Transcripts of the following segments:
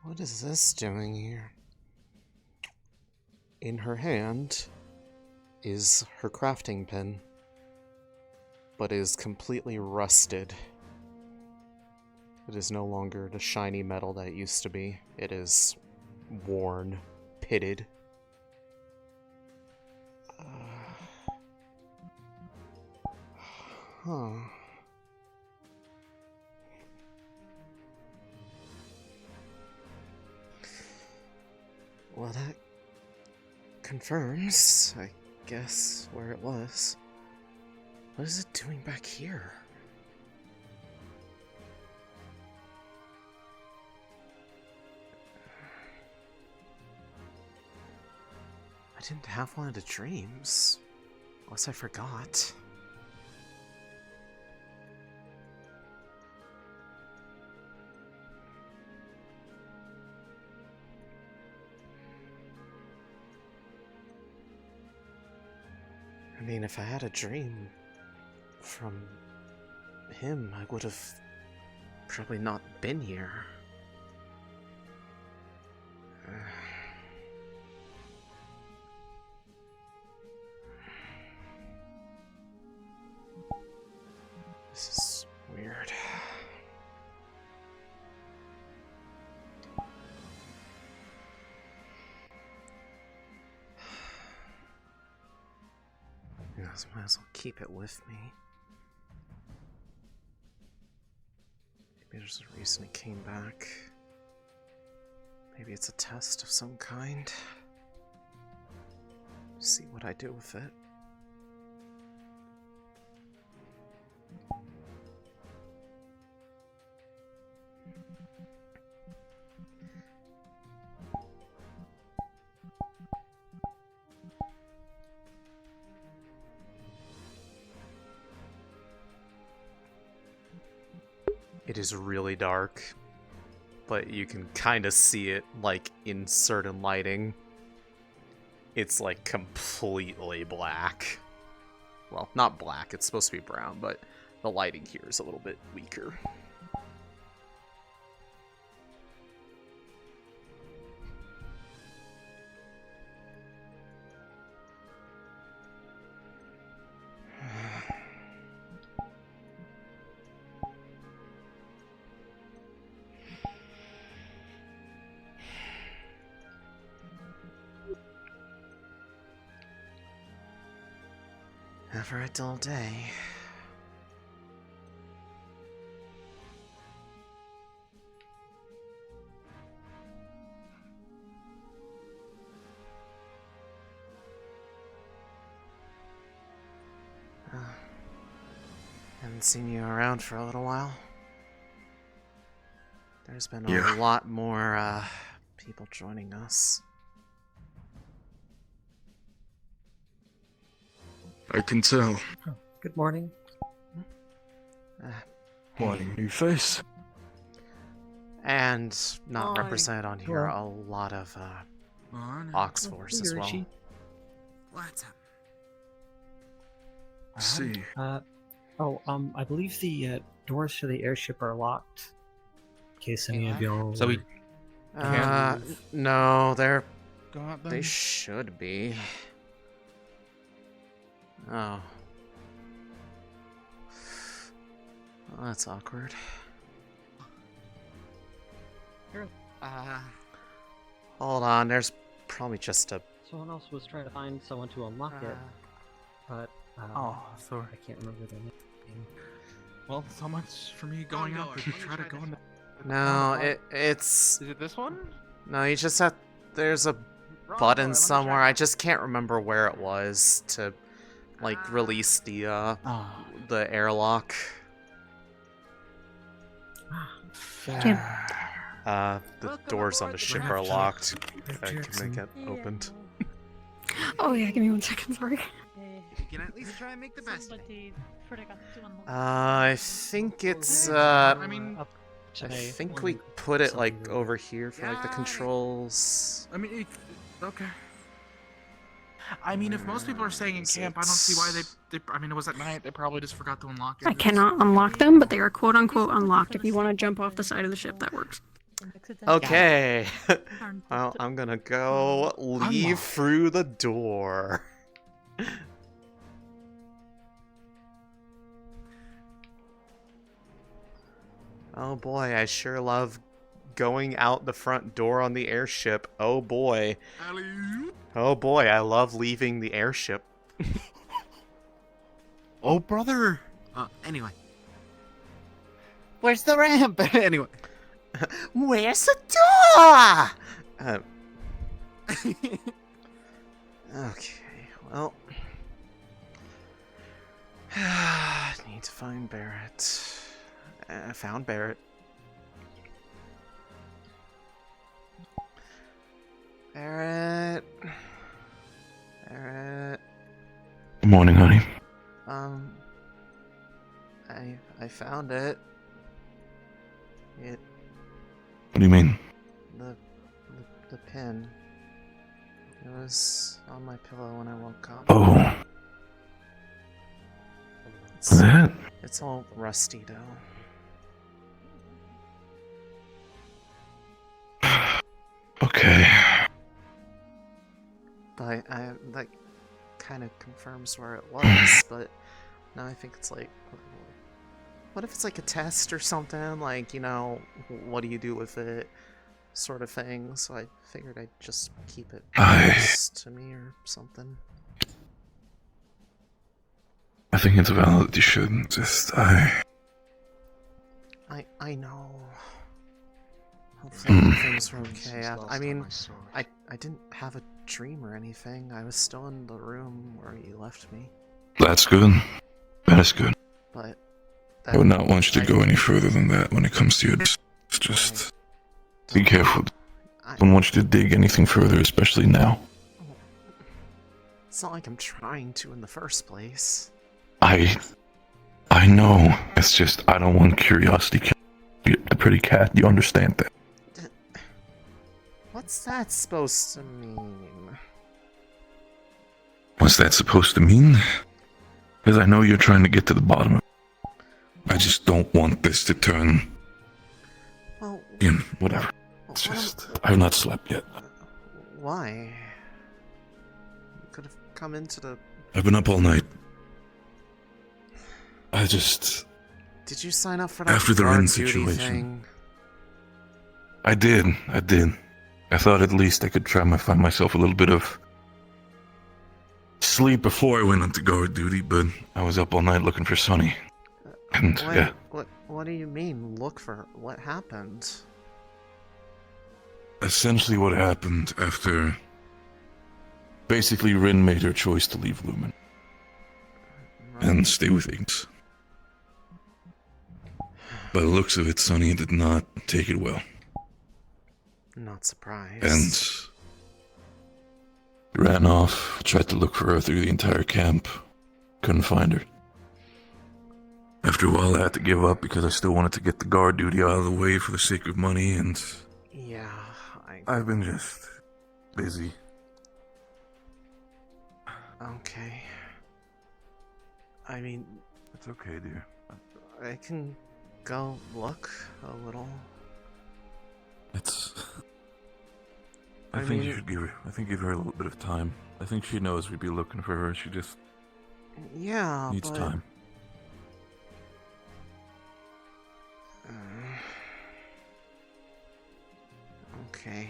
What is this doing here? In her hand is her crafting pin, but is completely rusted. It is no longer the shiny metal that it used to be. It is worn, pitted. Huh. Well, that confirms, I guess, where it was. What is it doing back here? I didn't have one of the dreams. Unless I forgot. I mean, if I had a dream from him, I would have probably not been here. This is weird. Yes, might as well keep it with me. Maybe there's a reason it came back. Maybe it's a test of some kind. See what I do with it. It is really dark, but you can kind of see it, like, in certain lighting. It's, like, completely black. Well, not black, it's supposed to be brown, but the lighting here is a little bit weaker. Never a dull day. Haven't seen you around for a little while. There's been a lot more people joining us. I can tell. Oh, good morning. Morning, new face. And not represented on here, a lot of Ox Force as well. What's up? I see. I believe the doors to the airship are locked. In case any of y'all. So we. No, Go out then? they should be. Oh. Well, that's awkward. Hold on, there's probably just a... Someone else was trying to find someone to unlock it, but sorry. I can't remember their name. Well, so much for me going out to try to go in the... No, it's... Is it this one? No, you just have... There's a button somewhere, I just can't remember where it was to, like, release the airlock. The doors on the ship are locked. I can make it opened. Oh yeah, give me 1 second, sorry. You can at least try and make the best. I think it's, Up I today. think we put it, like, over here for, like, the controls. I mean, okay. I mean, if most people are staying in camp, I don't see why they I mean, it was at night. They probably just forgot to unlock it. I cannot unlock them, but they are quote unquote unlocked. If you want to jump off the side of the ship, that works. Okay. Well, I'm gonna go leave Unlock. through the door. Oh boy, I sure love going out the front door on the airship. Oh boy. Oh boy, I love leaving the airship. Oh, brother. Anyway. Where's the ramp? Anyway. Where's the door? Okay, well. Need to find Barrett. I found Barrett. Barrett. Barrett. Good morning, honey. I found it. What do you mean? The pin. It was on my pillow when I woke up. Oh, that? It's all rusty though. Okay. But that kind of confirms where it was, but now I think it's like, what if it's like a test or something? Like, you know, what do you do with it? Sort of thing. So I figured I'd just keep it close to me or something. I think it's valid that you shouldn't. I know. Hopefully things were okay. I mean, I didn't have a dream or anything. I was still in the room where you left me. That's good. That is good. But I would not want you to go any further than that when it comes to it. Just be careful. I don't want you to dig anything further, especially now. It's not like I'm trying to in the first place. I know. It's just I don't want curiosity to get the pretty cat. You understand that? What's that supposed to mean? What's that supposed to mean? Because I know you're trying to get to the bottom of it. I just don't want this to turn... Well... whatever. It's just... I've not slept yet. Why? You could have come into the... I've been up all night. I just... Did you sign up for that after the guard Ren duty situation. thing? I did. I thought at least I could try to find myself a little bit of sleep before I went onto guard duty, but I was up all night looking for Sonny. And, yeah. What do you mean, look for... What happened? Essentially what happened after... Basically, Rin made her choice to leave Lumen. Right. And stay with Inks. By the looks of it, Sonny did not take it well. Not surprised. And... ran off, tried to look for her through the entire camp. Couldn't find her. After a while, I had to give up because I still wanted to get the guard duty out of the way for the sake of money, and... Yeah, I've been just... busy. Okay. I mean... It's okay, dear. I can go look a little. It's... I think you should give her... I think give her a little bit of time. I think she knows we'd be looking for her. She just... Yeah, needs but... time. Okay.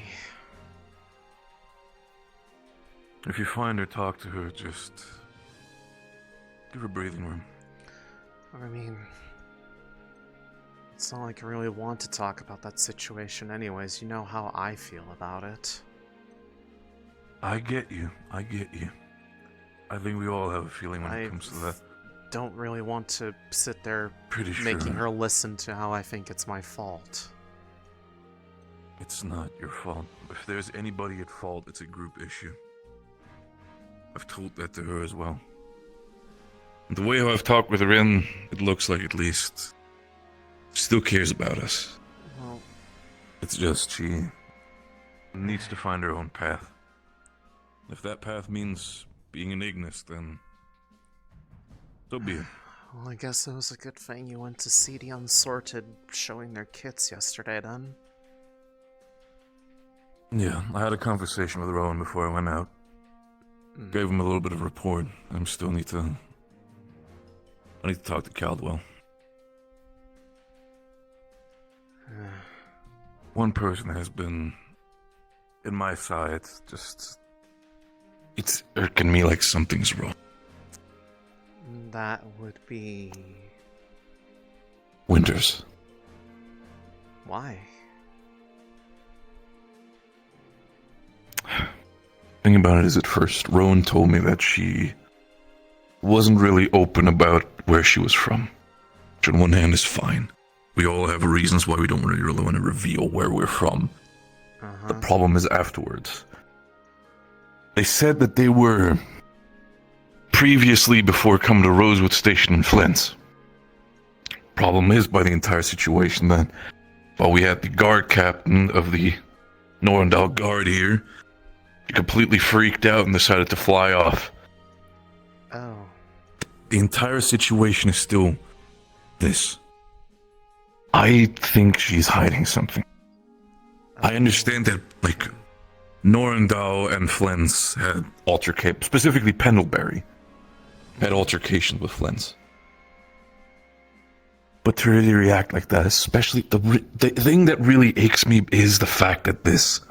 If you find her, talk to her, just... give her breathing room. I mean... It's not like I really want to talk about that situation anyways. You know how I feel about it. I get you. I think we all have a feeling when it comes to that. Don't really want to sit there Pretty sure. making her listen to how I think it's my fault. It's not your fault. If there's anybody at fault, it's a group issue. I've told that to her as well. And the way how I've talked with Rin, it looks like at least she still cares about us. Well, It's just she needs to find her own path. If that path means being an Ignis, then so be it. Well, I guess it was a good thing you went to see the Unsorted showing their kits yesterday, then. Yeah, I had a conversation with Rowan before I went out. Gave him a little bit of report. I need to talk to Caldwell. One person has been in my side, it's irking me like something's wrong. That would be... Winters. Why? Thing about it is, at first, Rowan told me that she wasn't really open about where she was from. Which on one hand is fine. We all have reasons why we don't really want to reveal where we're from. The problem is afterwards. They said that they were previously before coming to Rosewood Station in Flint. Problem is, by the entire situation, that while we had the guard captain of the Norendal Guard here, he completely freaked out and decided to fly off. Oh. The entire situation is still this. I think she's hiding something. I understand that, like, Norendal and Flens had altercations, specifically Pendlebury had altercations with Flens. But to really react like that, especially the thing that really aches me is the fact that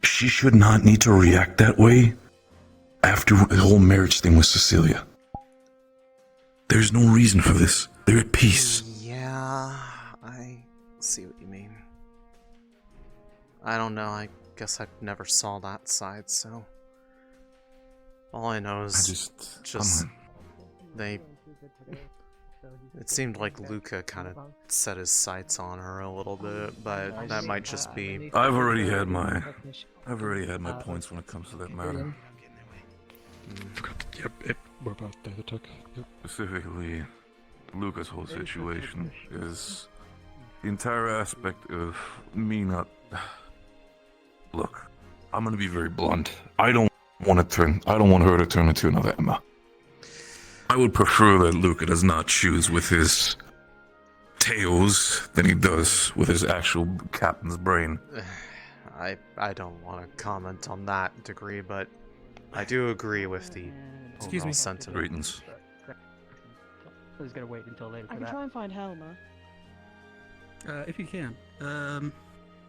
she should not need to react that way after the whole marriage thing with Cecilia. There's no reason for this. They're at peace. Yeah, I see what you mean. I don't know, I guess I never saw that side, so... All I know is they... It seemed like Luca kind of set his sights on her a little bit, but that might just be... I've already had my points when it comes to that matter. Yep, we're about to attack. Yep. Specifically, Luca's whole situation is the entire aspect of me not... Look, I'm gonna be very blunt. I don't want her to turn into another Emma. I would prefer that Luca does not choose with his tails than he does with his actual captain's brain. I don't want to comment on that degree, but I do agree with the overall sentiment. Greetings. I was gonna wait until later for I can that. try and find Helma. If you can.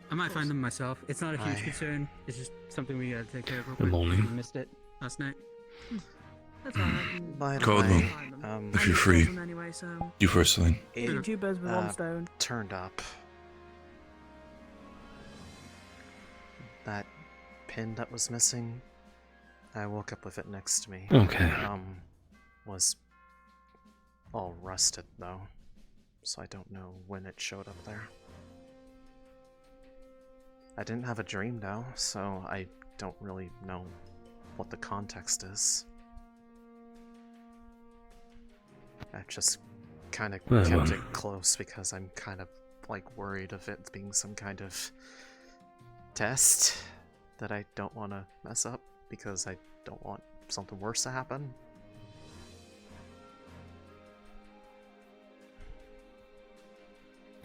I might find them myself. It's not a huge concern. It's just something we gotta take care of real quick. Good morning. We missed it. Last night. That's alright. By the Caldwell, way, if you're free, Anyway, so you first, Céline. it two birds with one stone. turned up. That pin that was missing, I woke up with it next to me. Okay. Was all rusted though, so I don't know when it showed up there. I didn't have a dream though, so I don't really know what the context is. I've just kind of kept it close because I'm kind of like worried of it being some kind of test that I don't want to mess up because I don't want something worse to happen.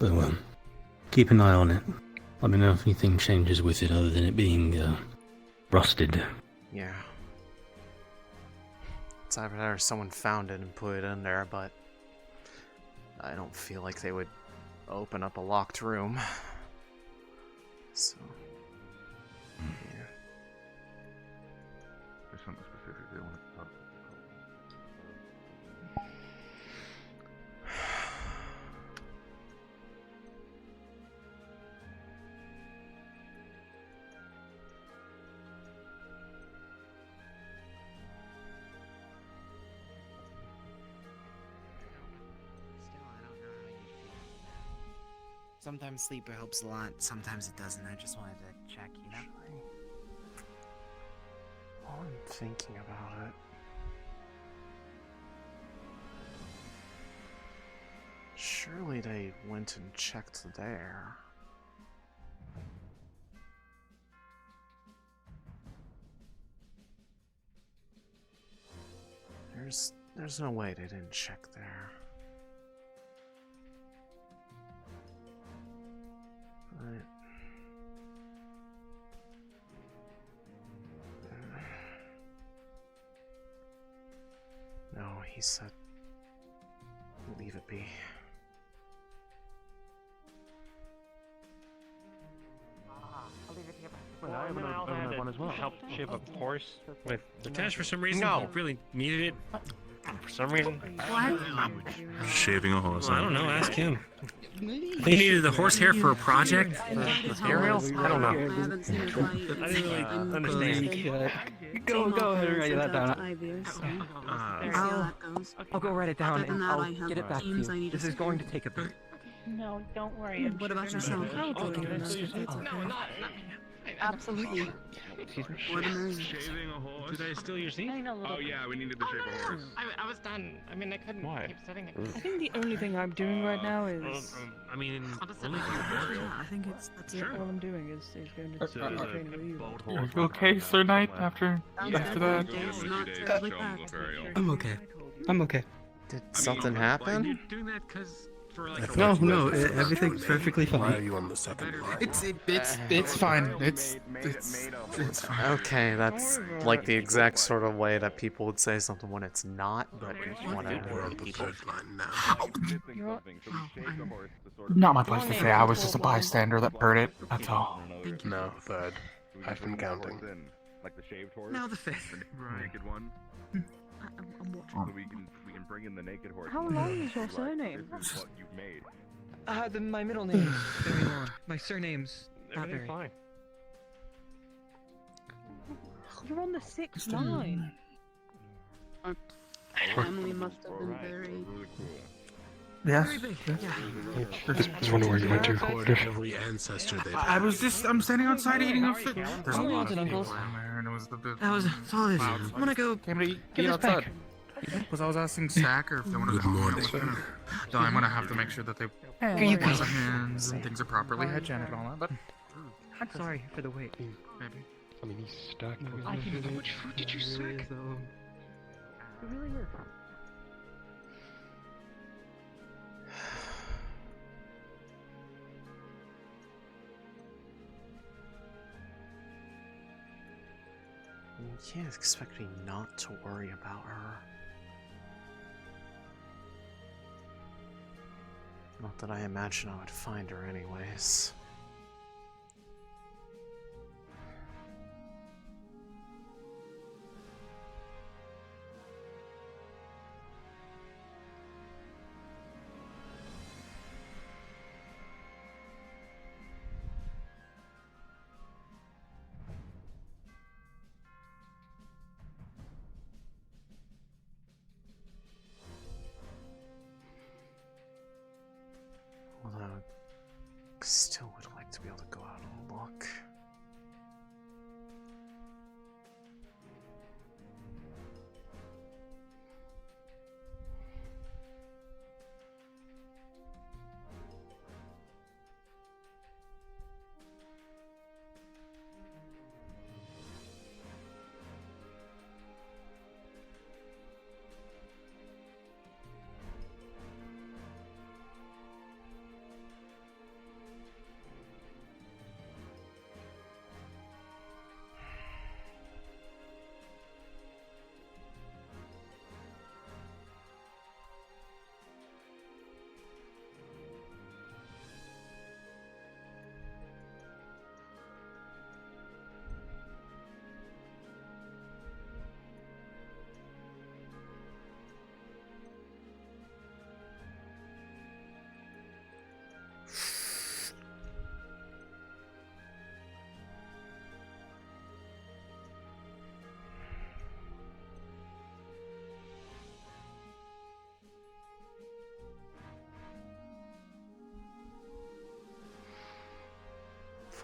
Well, keep an eye on it. Let me know if anything changes with it other than it being rusted. Yeah. It's either someone found it and put it in there, but I don't feel like they would open up a locked room. So, yeah. There's something specific they want to talk about. Sometimes sleeper helps a lot, sometimes it doesn't. I just wanted to check, you know? While I'm thinking about it, surely they went and checked there. There's no way they didn't check there. Right. No, he said leave it be. Well, I have one as well. Helped shape a horse with The task for some reason No. really needed it. for some reason. Shaving a horse. I don't know. Ask him. They needed the horsehair for a project. Material? I don't know. I haven't seen it I didn't really understand. Go ahead and write that down. I'll go write it down and I'll get it back to you. This is going to take a bit. No, don't worry. What about yourself? I'll take it. Absolutely. Excuse me? Shaving a horse. Did I steal your seat? Oh yeah, we needed to shave a horse. I was done. I mean, I couldn't keep setting it. I think the only thing I'm doing right now is. I mean, only I think that's it. All I'm doing is going to train with you. Are you okay, Sir Knight? After that, I'm okay. I'm okay. Did something happen? You're doing that because for like No, everything's perfectly fine. you on the second line? It's fine. It's fine. Okay, that's like the exact sort of way that people would say something when it's not, but whatever. We're on the third line now. Not my place to say. I was just a bystander that heard it. That's all. No, third. I've been counting. Like the shaved horse. now the fifth. The naked one. I'm watching. So we can bring in the naked horse. How long is your surname? This is what you've made. My middle name is very long. My surname's not very. Fine. You're on the 6th line. Family must have been very. Yes. Just wondering where you went to. Every ancestor they I'm standing outside eating a fit. There's a Oh, lot of aunts and people uncles. down there, and it was the That's all it is. I'm gonna go. Came to eat Give us outside. back. Because I was asking Sacker if they wanted to help me out with it. So I'm gonna have to make sure that they wash their hands and things are properly hygienic and all that, but I'm sorry for the wait. maybe. I mean, he's stacked with I didn't know how much food did you sack? You really were. You can't expect me not to worry about her. Not that I imagine I would find her anyways. Although, I still would like to be able to go out and look.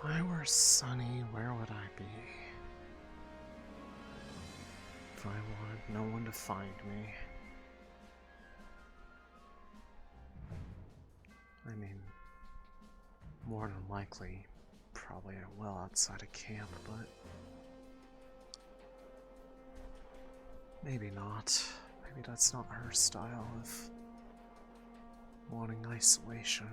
If I were Sunny, where would I be? If I wanted no one to find me. I mean, more than likely, probably well outside of camp, but maybe not. maybe that's not her style of wanting isolation.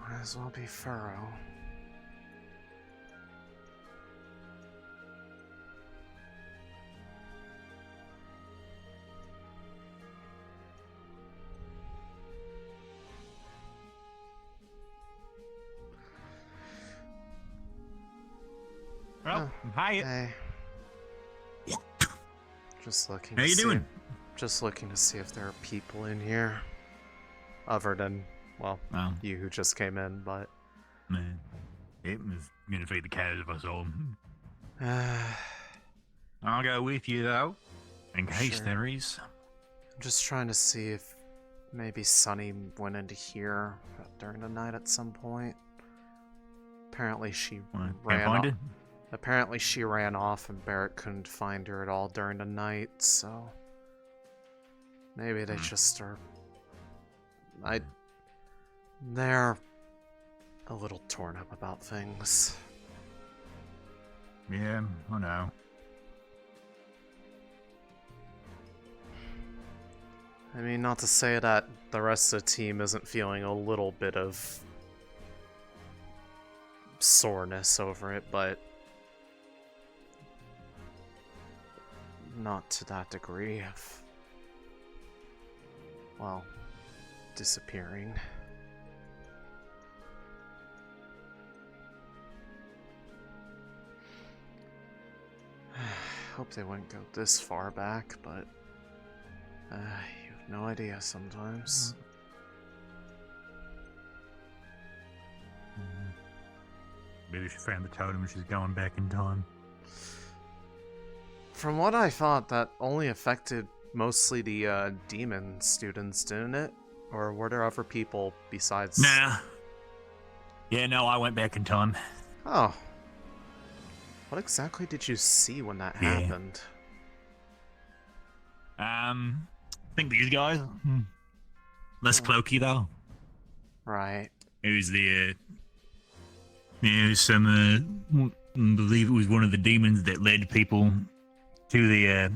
Might as well be Furrow. Well, hi. Hey. Just looking. How you doing? Just looking to see if there are people in here, other than, well, you who just came in. But it was gonna feed the cows if I saw them. I'll go with you though, in case Sure. there is. I'm just trying to see if maybe Sunny went into here during the night at some point. Apparently she Can't ran find off. it? Apparently she ran off and Barrett couldn't find her at all during the night, so maybe they just are... They're a little torn up about things. Yeah, I know. I mean, not to say that the rest of the team isn't feeling a little bit of soreness over it, but not to that degree of, well, disappearing. Hope they wouldn't go this far back, but you have no idea sometimes. Maybe she found the totem and she's going back in time. From what I thought, that only affected mostly the demon students, didn't it? Or were there other people besides? Nah. Yeah, no, I went back in time. Oh. What exactly did you see when that happened? I think these guys. Less cloaky though. Right. It was the some I believe it was one of the demons that led people to the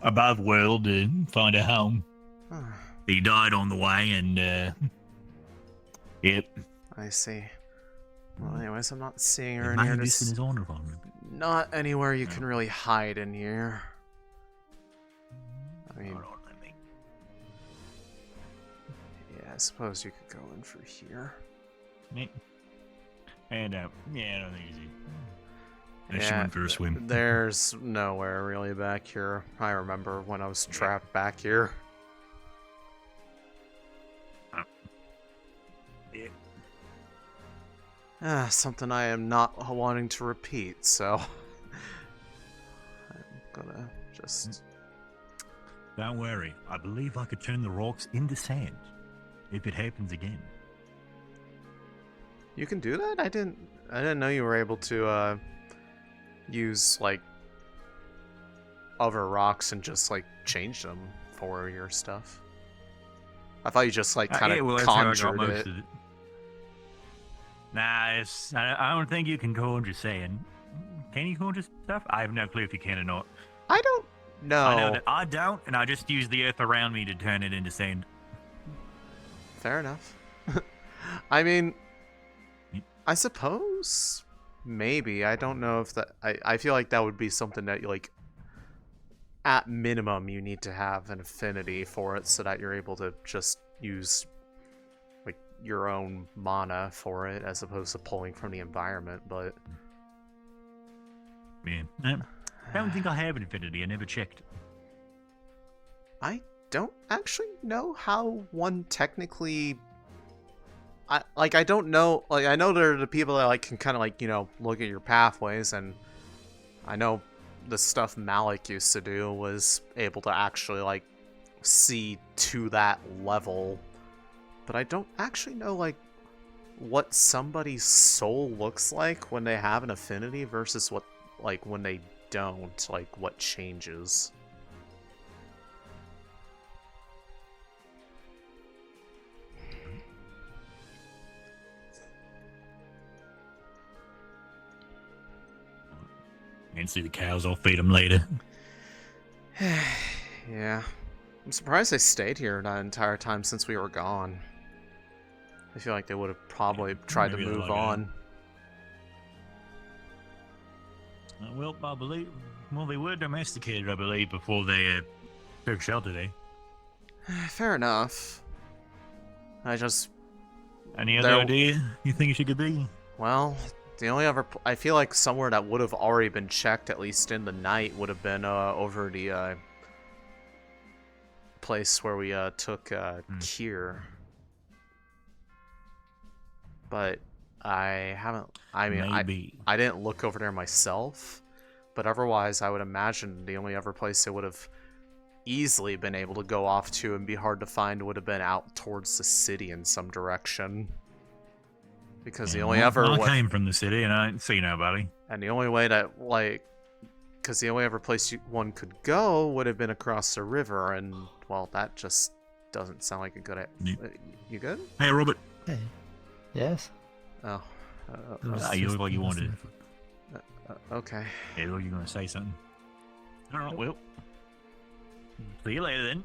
above world to find a home. He died on the way, and yep. I see. Well, anyways, I'm not seeing her It in might here. have There's been his honor on it. not anywhere you can really hide in here. I mean, yeah, I suppose you could go in through here. And yeah, I don't think it's she went for a swim. There's nowhere really back here. I remember when I was trapped back here. Something I am not wanting to repeat, so I'm gonna just... Don't worry, I believe I could turn the rocks into sand if it happens again. You can do that? I didn't know you were able to use like other rocks and just like change them for your stuff. I thought you just like kind of conjured it. Nah, I don't think you can conjure sand. Can you conjure stuff? I have no clue if you can or not. I don't know. I know that I don't, and I just use the earth around me to turn it into sand. Fair enough. I mean, I suppose maybe. I don't know if that... I feel like that would be something that, like, at minimum you need to have an affinity for it so that you're able to just use like your own mana for it as opposed to pulling from the environment, but Yeah. I don't think I have an affinity. I never checked. I don't actually know how one technically... I don't know... Like, I know there are the people that, like, can kind of, like, you know, look at your pathways, and I know the stuff Malik used to do was able to actually, like, see to that level. But I don't actually know, like, what somebody's soul looks like when they have an affinity versus what, like, when they don't, like, what changes. And see the cows, I'll feed them later. Yeah. I'm surprised they stayed here that entire time since we were gone. I feel like they would have probably tried to move on. Well, I believe... Well, they were domesticated, I believe, before they took shelter there. Fair enough. I just... Any other idea you think it could be? Well, the only other... I feel like somewhere that would have already been checked, at least in the night, would have been over the place where we took Kier. But I haven't... I mean, I didn't look over there myself, but otherwise I would imagine the only other place they would have easily been able to go off to and be hard to find would have been out towards the city in some direction. Because the only other... I came from the city and I didn't see nobody. And the only way that, like... Because the only other place one could go would have been across the river, and, well, that just doesn't sound like a good... You good? Hey, Robert. Hey. Yes? Oh. You look like you wanted. Okay. Yeah, look, you're going to say something. Alright, well. See you later, then.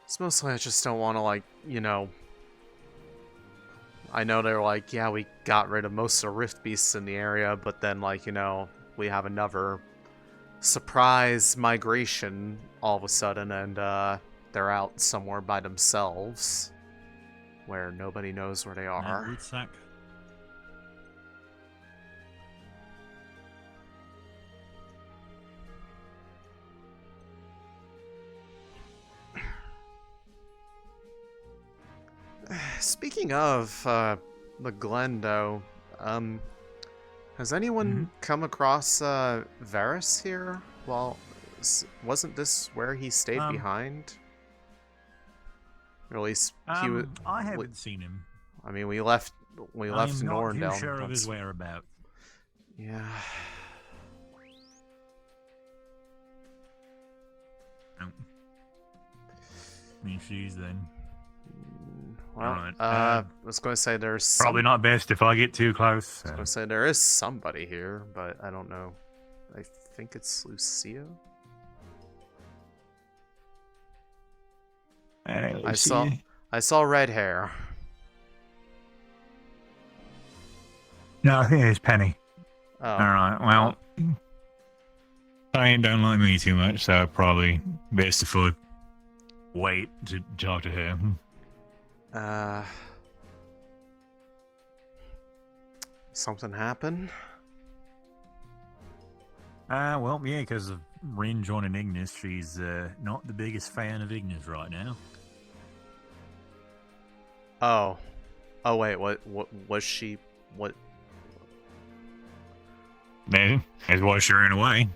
It's mostly I just don't want to, like, you know... I know they're like, yeah, we got rid of most of the rift beasts in the area, but then, like, you know, we have another surprise migration all of a sudden, and they're out somewhere by themselves, where nobody knows where they are. Root sack. Speaking of the Glendo, has anyone come across Varus here? Well, wasn't this where he stayed behind? Or at least he was. I haven't seen him. I mean, we left Norndale. I'm not too sure of his whereabouts. Yeah. I mean, she's then. Well, right. I was going to say there's probably not best if I get too close. I was going to say there is somebody here, but I don't know. I think it's Lucio. Hey, I saw red hair. No, I think it's Penny. Oh. All right. Well, Diane don't like me too much, so probably best if I wait to talk to her. Something happened? Well, yeah, because of Rin joining Ignis, she's not the biggest fan of Ignis right now. Oh. Oh, wait, what was she, what? That's why she ran away.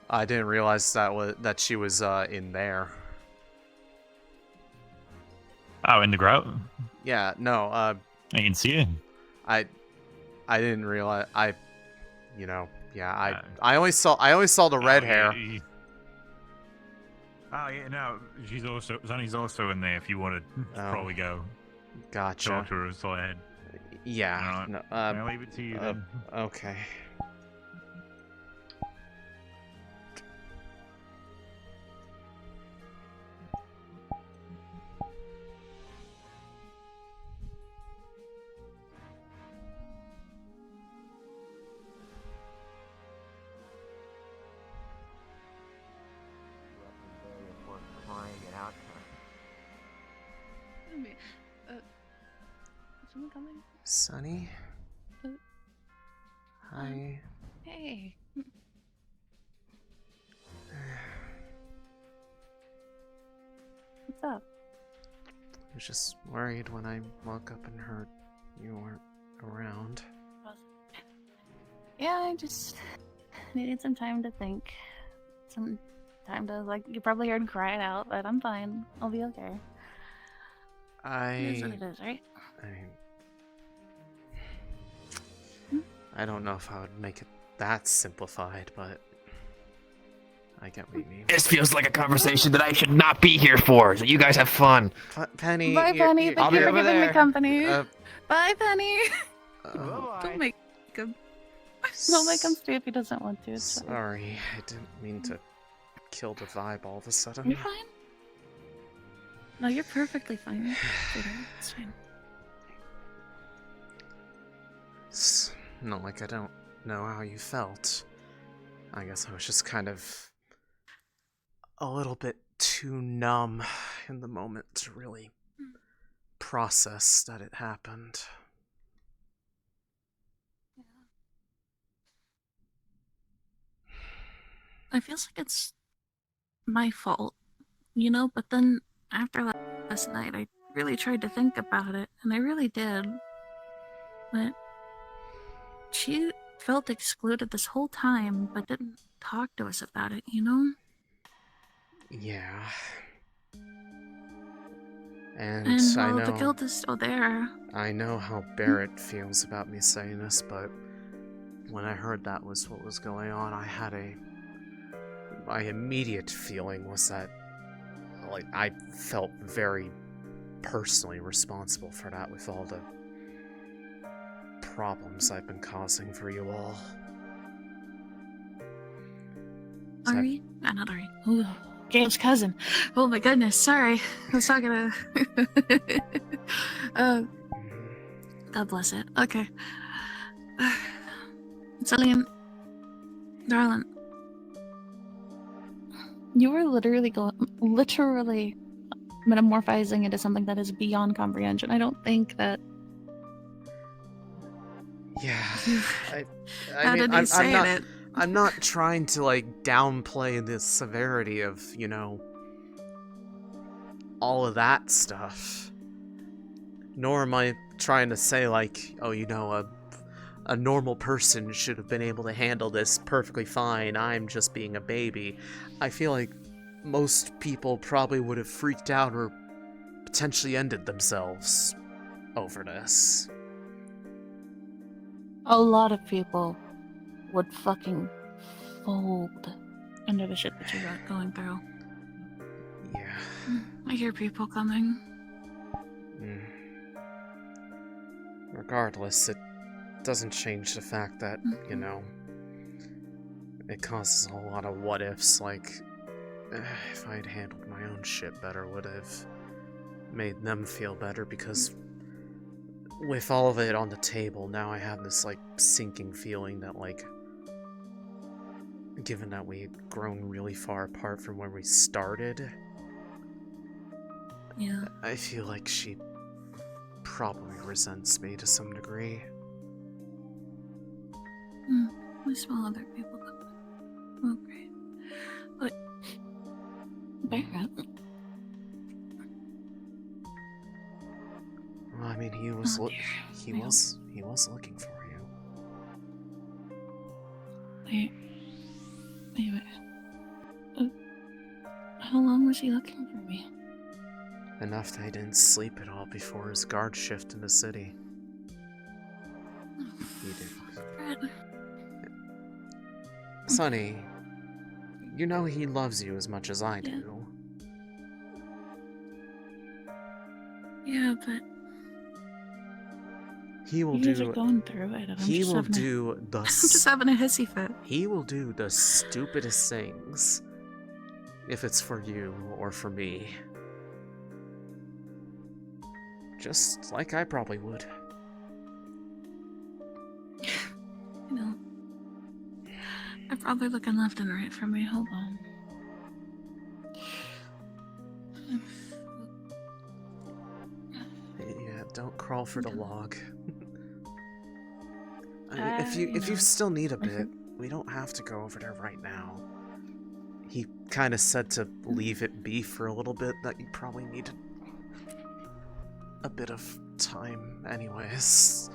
I didn't realize that she was in there. Oh, in the grove? Yeah, no, I can see it. I didn't realize, you know, yeah, I only saw the red hair. Oh, yeah, no, Sunny's also in there if you want to probably go. Gotcha. Talk to her, so I had. Yeah. Right. No, I'll leave it to you then. Okay. someone coming? Sunny? Hi. Hey. What's up? I was just worried when I woke up and heard you weren't around. Yeah, I just needed some time to think. Some time to, like, you probably heard crying out, but I'm fine. I'll be okay. It is what it is, right? I don't know if I would make it that simplified, but I get what you mean. This feels like a conversation that I should not be here for. So you guys have fun. Penny. Bye, Penny. Thank you for giving me company. Bye, Penny. Don't make him. Don't make him stay if he doesn't want to. It's Sorry, I didn't mean to kill the vibe all of a sudden. You're fine. No, you're perfectly fine. It's fine. It's not like I don't know how you felt. I guess I was just kind of a little bit too numb in the moment to really process that it happened. I feel like it's my fault, you know, but then after last night, I really tried to think about it, and I really did. But she felt excluded this whole time, but didn't talk to us about it, you know? Yeah. And I while know the guilt is still there. I know how Barrett feels about me saying this, but when I heard that was what was going on, my immediate feeling was that, like, I felt very personally responsible for that with all the problems I've been causing for you all. Ari? Not Ari. Ooh, Gabe's cousin. Oh my goodness, sorry. I was talking to... God bless it. Okay. Céline, darling, you were literally metamorphizing into something that is beyond comprehension. I don't think that... Yeah, How did he say it? I'm not trying to, like, downplay the severity of, you know, all of that stuff. Nor am I trying to say, like, oh, you know, a normal person should have been able to handle this perfectly fine. I'm just being a baby. I feel like most people probably would have freaked out or potentially ended themselves over this. A lot of people would fucking fold under the shit that you got going through. Yeah. I hear people coming. Regardless, it doesn't change the fact that, you know, it causes a whole lot of what-ifs, like, if I'd handled my own shit better, would have made them feel better, because with all of it on the table, now I have this, like, sinking feeling that, like, given that we had grown really far apart from where we started, yeah, I feel like she probably resents me to some degree. We saw other people come. Oh, great. But Barrett. Well, I mean, he was looking for you. Wait. How long was he looking for me? Enough that he didn't sleep at all before his guard shift in the city. He did. Fred. Sonny, you know he loves you as much as I do. Yeah, but he will you guys are going through it. I'm just having a hissy fit. He will do the stupidest things if it's for you or for me. Just like I probably would. You know, they're probably looking left and right for me. Hold on. Yeah, don't crawl for the log. If you still need a bit, we don't have to go over there right now. He kind of said to leave it be for a little bit, that you probably need a bit of time anyways.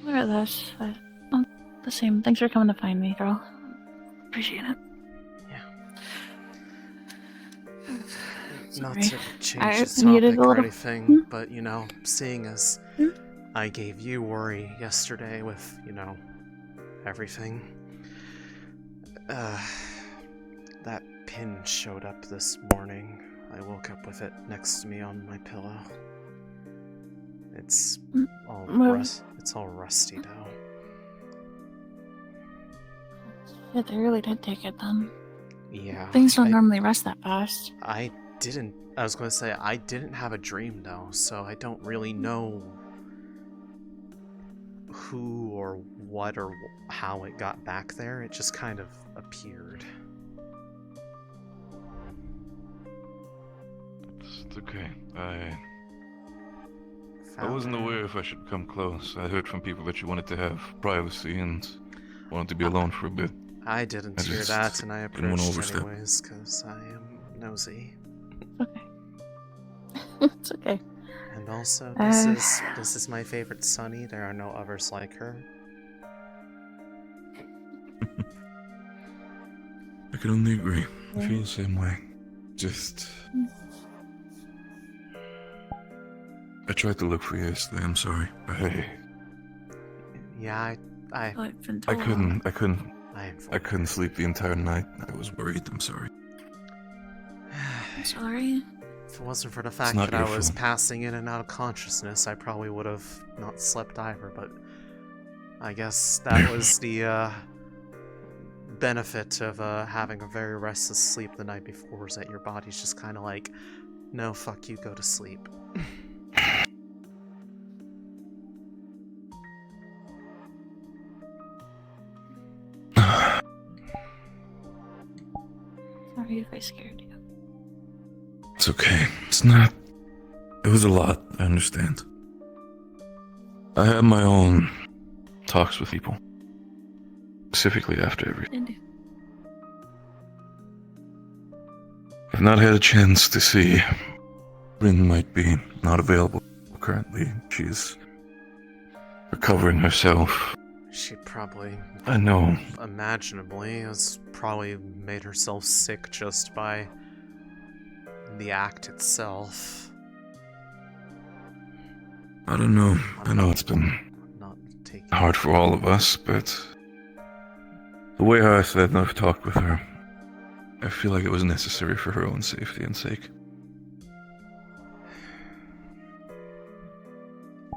Look at this. The same. Thanks for coming to find me, girl. Appreciate it. Not to change I the needed topic a or little- anything, but, you know, seeing as I gave you worry yesterday with, you know, everything, that pin showed up this morning. I woke up with it next to me on my pillow. It's all it's all rusty now. Yeah, they really did take it then. Yeah. Things don't normally rust that fast. I was going to say, I didn't have a dream, though, so I don't really know who or what or how it got back there. It just kind of appeared. It's okay. I wasn't aware if I should come close. I heard from people that you wanted to have privacy and wanted to be alone for a bit. I didn't hear that, and I didn't want to approached overstep. anyways, because I am nosy. Okay. It's okay. And also, this is my favorite Sunny. There are no others like her. I can only agree. I feel the same way. Just... I tried to look for you yesterday, I'm sorry. Yeah, I couldn't sleep the entire night. I was worried, I'm sorry. I'm sorry. If it wasn't for the fact not that I your was fault. passing in and out of consciousness, I probably would have not slept either, but I guess that was the benefit of having a very restless sleep the night before, is that your body's just kind of like, no, fuck you, go to sleep. Sorry if I scared you. It's okay. It's not... It was a lot, I understand. I had my own talks with people. Specifically after everything. Did you? I've not had a chance to see. Rin might be not available currently. She's recovering herself. She probably... I know. Imaginably, has probably made herself sick just by the act itself. I don't know. I know it's been hard for all of us, but the way I said I've talked with her, I feel like it was necessary for her own safety and sake.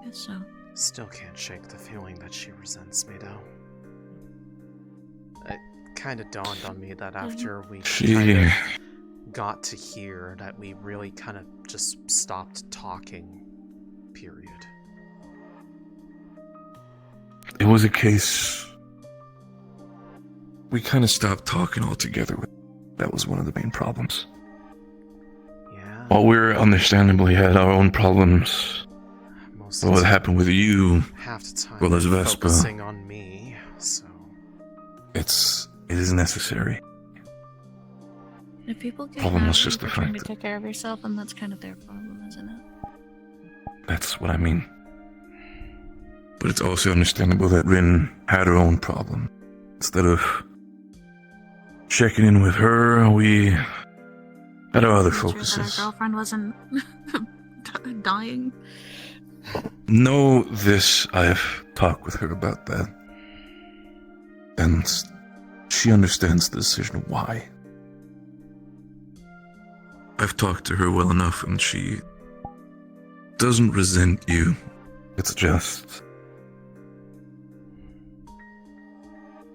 Guess so. Still can't shake the feeling that she resents me, though. It kind of dawned on me that after we kind of got to here, that we really kind of just stopped talking, period. It was a case... We kind of stopped talking altogether. That was one of the main problems. Yeah. While we understandably had our own problems, what happened with you, half the time well as Vespa, focusing on me, so... it is necessary. If people get Problem was mad just for the trying fact to take care of yourself, and that's kind of their problem, isn't it? That's what I mean. But it's also understandable that Rin had her own problem. Instead of checking in with her, we had our other Make sure that focuses. our girlfriend wasn't dying. Know this, I've talked with her about that. And she understands the decision why. I've talked to her well enough and she doesn't resent you. It's just...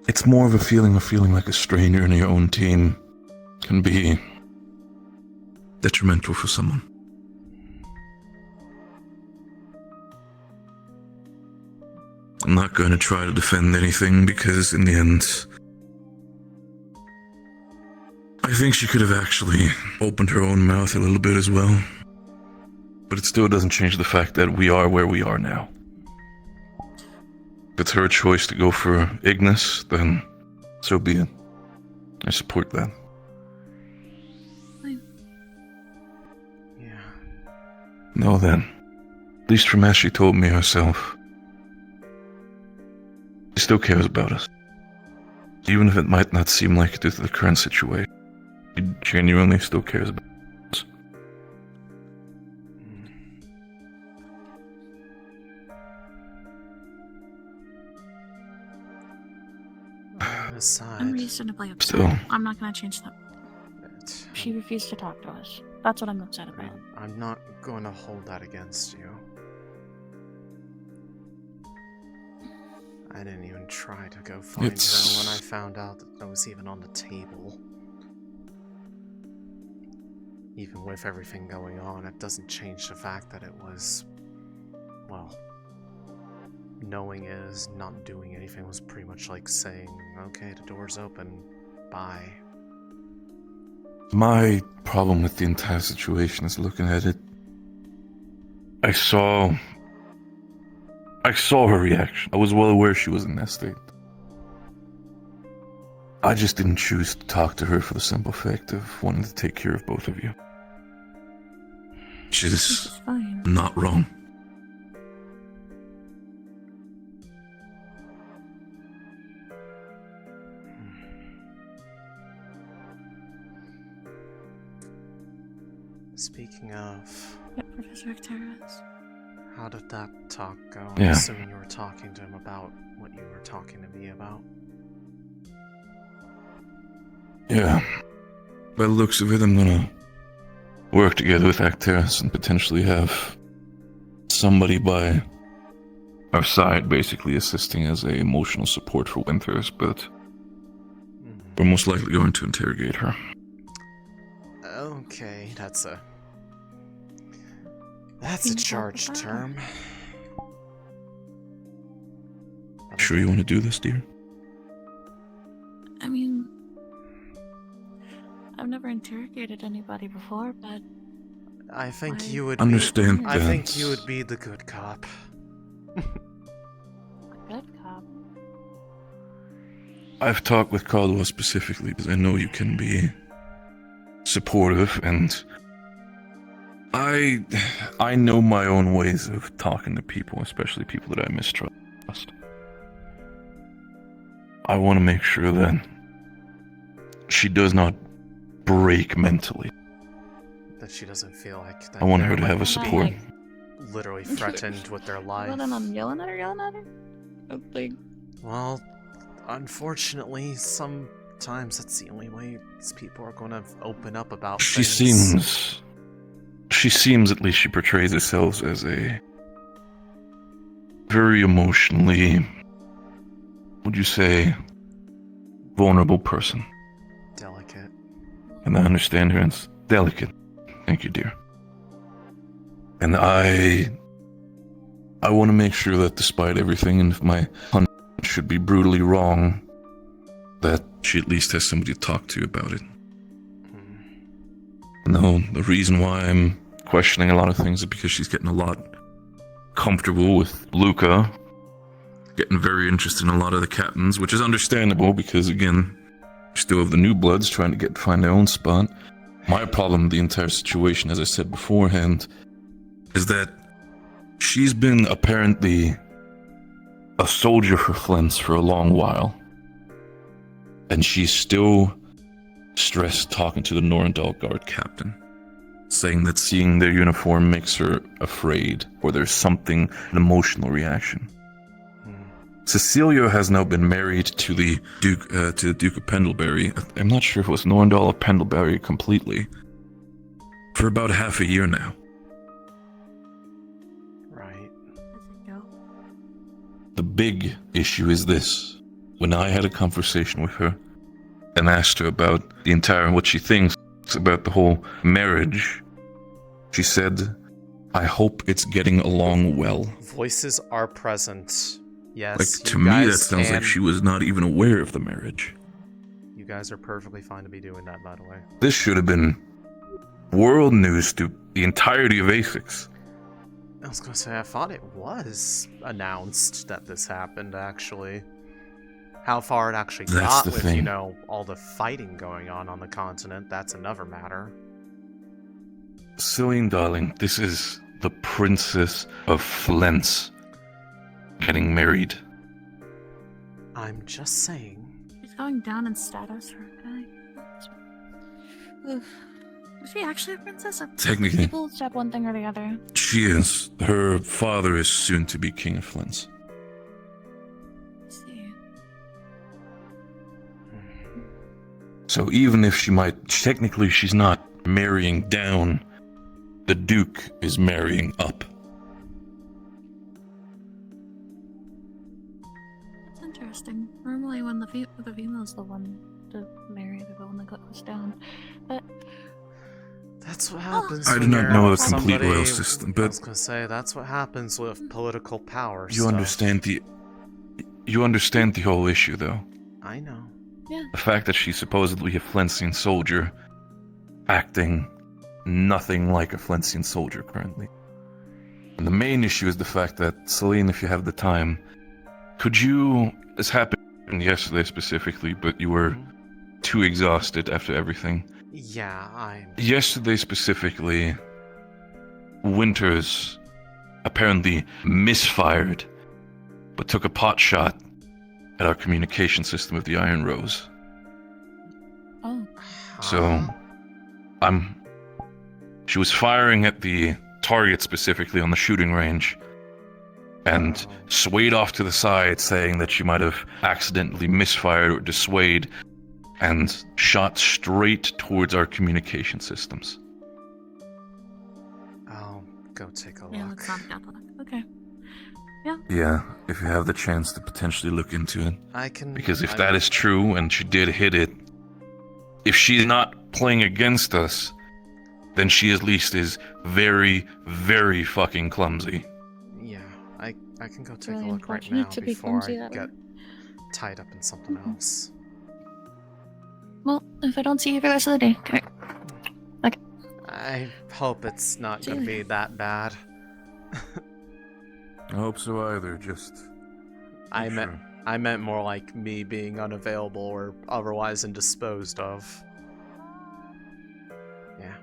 It's more of a feeling like a stranger in your own team can be detrimental for someone. I'm not going to try to defend anything because in the end, I think she could have actually opened her own mouth a little bit as well. But But it still doesn't change the fact that we are where we are now. If it's her choice to go for Ignis, then so be it. I support that. Yeah. No then. At least from as she told me herself. She still cares about us. Even if it might not seem like it due to the current situation. She genuinely still cares about us. I'm reasonably upset. Still. I'm not gonna change that. She refused to talk to us. That's what I'm upset about. I'm not going to hold that against you. I didn't even try to go find her when I found out that was even on the table. Even with everything going on, it doesn't change the fact that it was, well, knowing is not doing anything was pretty much like saying, okay, the door's open, bye. My problem with the entire situation is looking at it. I saw her reaction. I was well aware she was in that state. I just didn't choose to talk to her for the simple fact of wanting to take care of both of you. Which is not wrong. Speaking of... Professor Terrace. How did that talk go? Yeah. I'm assuming you were talking to him about what you were talking to me about. Yeah. By the looks of it, I'm gonna work together with Acteris and potentially have somebody by our side basically assisting as a emotional support for Winters, but we're most likely going to interrogate her. Okay, that's a charged term. Sure you want to do this, dear? I mean, I've never interrogated anybody before, but I think you would understand be, I think you would be the good cop. A good cop. I've talked with Caldwell specifically because I know you can be supportive, and I know my own ways of talking to people, especially people that I mistrust. I want to make sure that she does not break mentally. That she doesn't feel like that. I want her to have a support. Literally threatened with their life. Well, then I'm yelling at her. Like, well, unfortunately, sometimes that's the only way these people are going to open up about things. She seems, at least she portrays herself as a very emotionally, would you say, vulnerable person. Delicate. And I understand her as delicate. Thank you, dear. And I want to make sure that despite everything, and if my hunch should be brutally wrong, that she at least has somebody to talk to about it. No, the reason why I'm questioning a lot of things is because she's getting a lot comfortable with Luca, getting very interested in a lot of the captains, which is understandable because, again, you still have the new bloods trying to find their own spot. My problem with the entire situation, as I said beforehand, is that she's been apparently a soldier for Flint's for a long while, and she's still stressed talking to the Norendal Guard captain, saying that seeing their uniform makes her afraid, or there's something, an emotional reaction. Cecilia has now been married to the Duke of Pendlebury. I'm not sure if it was Norendal or Pendlebury completely, for about half a year now. Right. The big issue is this. When I had a conversation with her and asked her about the entire, what she thinks about the whole marriage, she said, I hope it's getting along well. Voices are present. Yes. Like, to me, that sounds like she was not even aware of the marriage. You guys are perfectly fine to be doing that, by the way. This should have been world news to the entirety of Asix. I was gonna say, I thought it was announced that this happened, actually. How far it actually got with, you know, all the fighting going on the continent, that's another matter. Céline, darling, this is the Princess of Flens getting married. I'm just saying. She's going down in status, okay? Is she actually a princess? Or Technically. People said one thing or the other. She is. Her father is soon to be King of Flens. So even if she might, technically she's not marrying down, the Duke is marrying up. That's interesting. Normally when the female's the one to marry, they're the one that goes down. But that's what happens. I do not know the complete royal system, but I was gonna say that's what happens with political power. You understand the whole issue, though. I know. Yeah. The fact that she's supposedly a Flensian soldier, acting nothing like a Flensian soldier currently. And the main issue is the fact that, Céline, if you have the time, could you, this happened yesterday specifically, but you were too exhausted after everything. Yeah, Yesterday specifically, Winters apparently misfired, but took a pot shot at our communication system of the Iron Rose. Oh. So, she was firing at the target specifically on the shooting range, and swayed off to the side, saying that she might have accidentally misfired or dissuaded, and shot straight towards our communication systems. I'll go take a look. Yeah, let's not get luck. Okay. Yeah. Yeah, if you have the chance to potentially look into it. I can. Because if that is true and she did hit it, if she's not playing against us, then she at least is very, very fucking clumsy. Yeah, I can go take Really a look right unfortunate now to be before clumsy I that get tied up in something else. Well, if I don't see you for the rest of the day, okay. Okay. I hope it's not gonna be that bad. I hope so either, just... I meant more like me being unavailable or otherwise indisposed of. Yeah.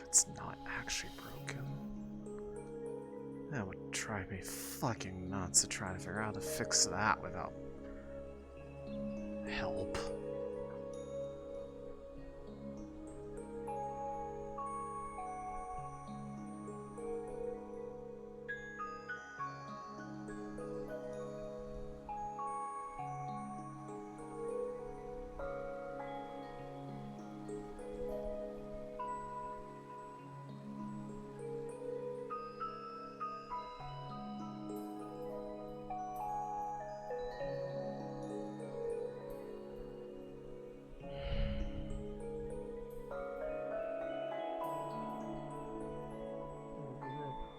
It's not actually broken. That would drive me fucking nuts to try to figure out how to fix that without help.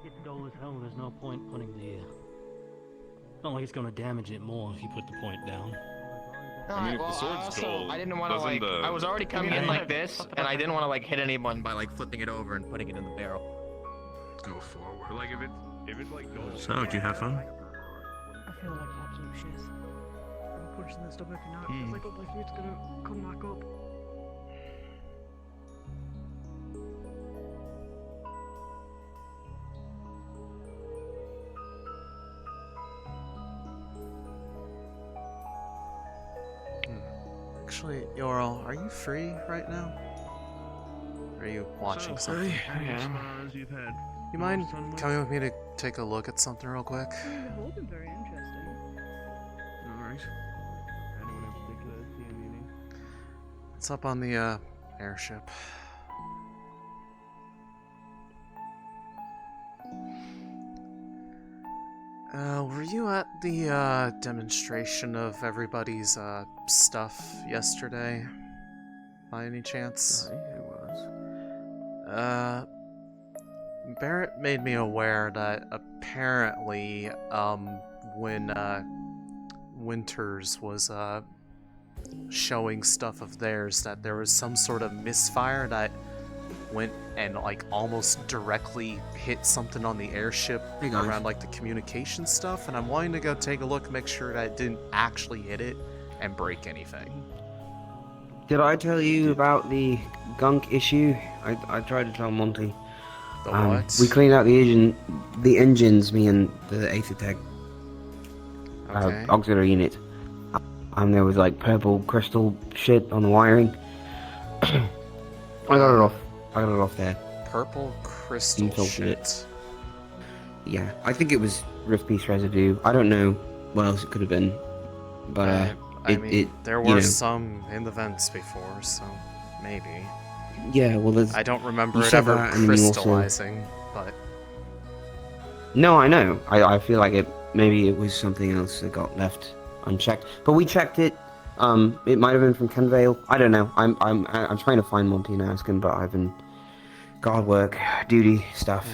It's dull as hell, there's no point putting the... It's not like it's gonna damage it more if you put the point down. I mean, if the sword's gold, I didn't want to like. I was already coming in like this, and I didn't want to like hit anyone by like flipping it over and putting it in the barrel. Go forward. Like if it's like gold. So, did you have fun? I feel like absolute shit. I'm pushing this stuff every night. It's like, oh, my food's gonna come back up. Actually, Yoral, are you free right now? Or are you watching something? You mind coming with me to take a look at something real quick? I mean, they've all been very interesting. right? Anyone in particular see anything? It's up on the airship. Were you at the demonstration of everybody's stuff yesterday? By any chance? It was. Barrett made me aware that apparently, when Winters was showing stuff of theirs, that there was some sort of misfire that went and like almost directly hit something on the airship around like the communication stuff, and I'm wanting to go take a look, make sure that it didn't actually hit it and break anything. Did I tell you about the gunk issue? I tried to tell Monty. The what? We cleaned out the engines, me and the Aethertech auxiliary unit. There was like purple crystal shit on the wiring. I got it off. I got it off there. Purple crystal shit. Yeah, I think it was rift piece residue. I don't know what else it could have been, but there were some in the vents before, so maybe. Yeah, well, I don't remember it ever crystallizing, but. No, I know. I feel like maybe it was something else that got left unchecked, but we checked it. It might have been from Kenvale. I don't know. I'm trying to find Monty and ask him, but I've been guard work, duty stuff.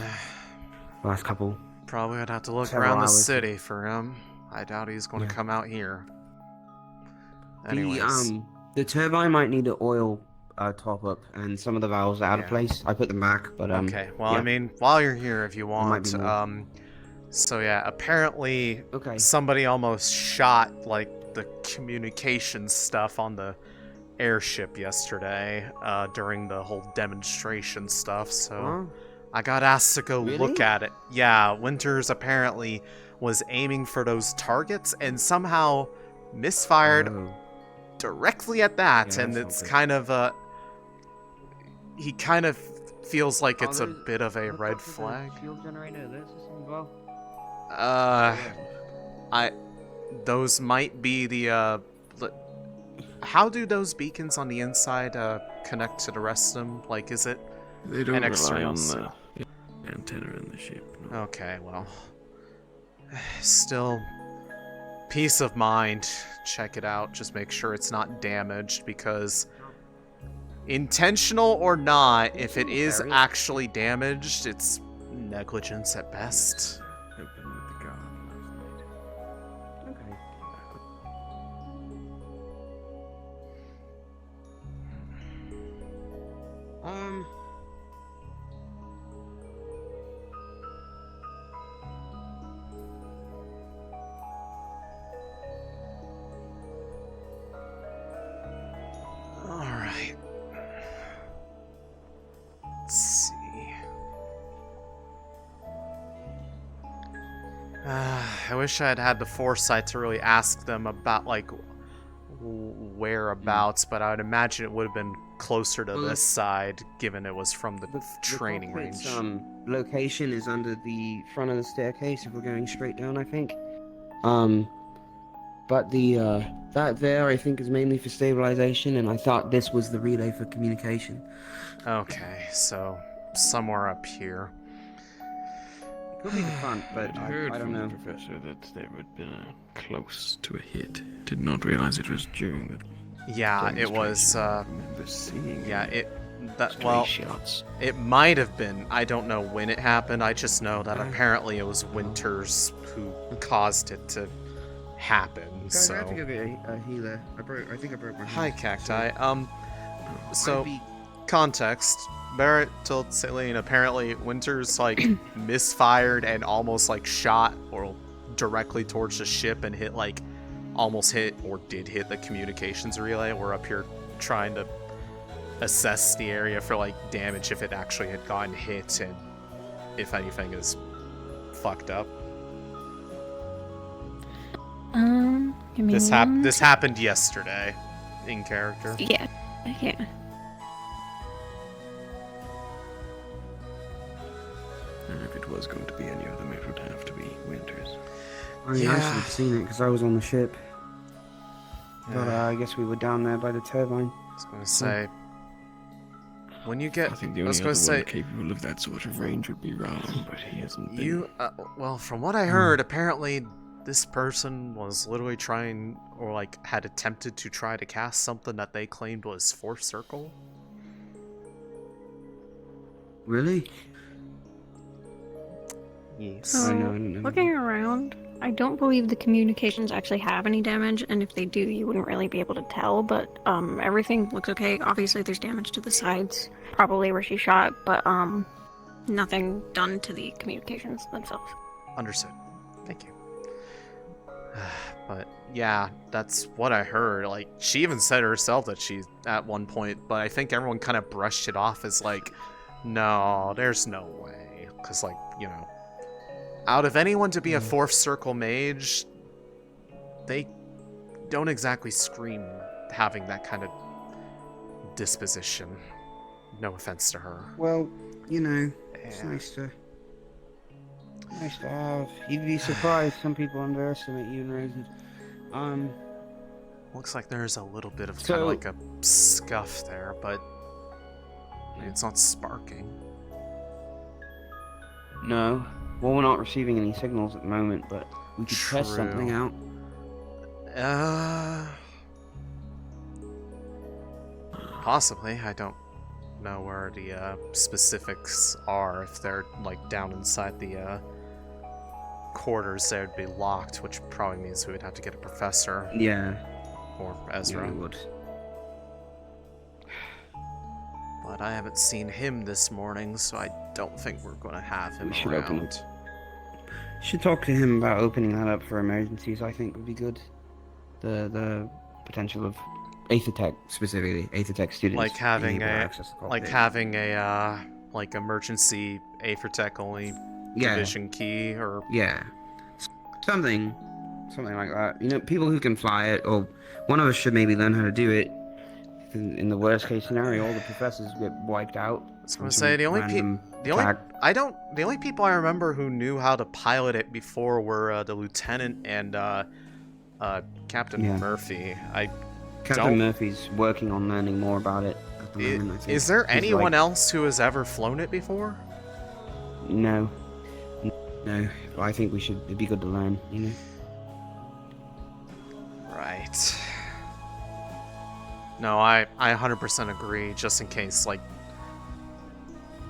Last couple. Probably I'd have to look around the city for him. I doubt he's going to come out here. Anyways. The turbine might need an oil top up, and some of the valves are out of place. I put them back, but okay. Well, I mean, while you're here, if you want, so yeah, apparently somebody almost shot like the communication stuff on the airship yesterday during the whole demonstration stuff. So I got asked to go look at it. Yeah, Winters apparently was aiming for those targets and somehow misfired directly at that, and it's kind of he kind of feels like it's a bit of a red flag. Fuel generator, this or something as well? Those might be the how do those beacons on the inside connect to the rest of them? Like, is it They don't an rely external on the antenna in the ship. No. Okay, well, still, peace of mind. Check it out. Just make sure it's not damaged, because intentional or not, if it is actually damaged, it's negligence at best. Alright. Let's see. I wish I'd had the foresight to really ask them about, like, whereabouts, but I would imagine it would have been closer to this side, given it was from the training range. Location is under the front of the staircase if we're going straight down, I think. But that there I think is mainly for stabilization, and I thought this was the relay for communication. Okay, so somewhere up here. It could be the front, but I heard don't from know. the professor that there had been close to a hit. Did not realize it was during the Yeah, it was. remember seeing Well, shots. it might have been. I don't know when it happened. I just know that apparently it was Winters who caused it to happen. Guys, I have to So. go get a healer. I think I broke my hand. Hi, Cacti. So, context. Barrett told Céline apparently Winters, like, misfired and almost, like, shot or directly towards the ship and hit, like, almost hit or did hit the communications relay. We're up here trying to assess the area for, like, damage if it actually had gotten hit and if anything is fucked up. Give me This one happened yesterday in character. Yeah. And if it was going to be any other, it would have to be Winters. I should have seen it because I was on the ship. But I guess we were down there by the turbine. I was gonna say, when you get, I think the only other one capable of that sort of range would be Ron, but he hasn't been. Well, from what I heard, apparently this person was literally trying, or like had attempted to try to cast something that they claimed was Fourth Circle. Really? Yes. So, looking around, I don't believe the communications actually have any damage, and if they do, you wouldn't really be able to tell, but everything looks okay. Obviously, there's damage to the sides, probably where she shot, but nothing done to the communications themselves. Understood. Thank you. But yeah, that's what I heard. Like, she even said herself that she's at one point, but I think everyone kind of brushed it off as like, no, there's no way. Because, like, you know, out of anyone to be a Fourth Circle mage, they don't exactly scream having that kind of disposition. No offense to her. Well, you know, it's nice to have. You'd be surprised. Some people underestimate you and Rosewood. Looks like there's a little bit of kind of like a scuff there, but I mean, it's not sparking. No. Well, we're not receiving any signals at the moment, but we could test something out. Possibly. I don't know where the specifics are. If they're like down inside the quarters, they would be locked, which probably means we would have to get a professor. Yeah. Or Ezra. Yeah, we would. But I haven't seen him this morning, so I don't think we're going to have him We should around. open it. Should talk to him about opening that up for emergencies. I think would be good. The potential of Aethertech, specifically Aethertech students, like having being able to a access the like cockpit. having a like emergency Aethertech only division key, or something like that. You know, people who can fly it, or one of us should maybe learn how to do it. In the worst case scenario, all the professors get wiped out. I was gonna say the only people I remember who knew how to pilot it before were the lieutenant and Captain Murphy. Captain Murphy's working on learning more about it at the moment, I think. Is there He's anyone like- else who has ever flown it before? No. No. But I think it'd be good to learn, you know? Right. No, I 100% agree, just in case, like,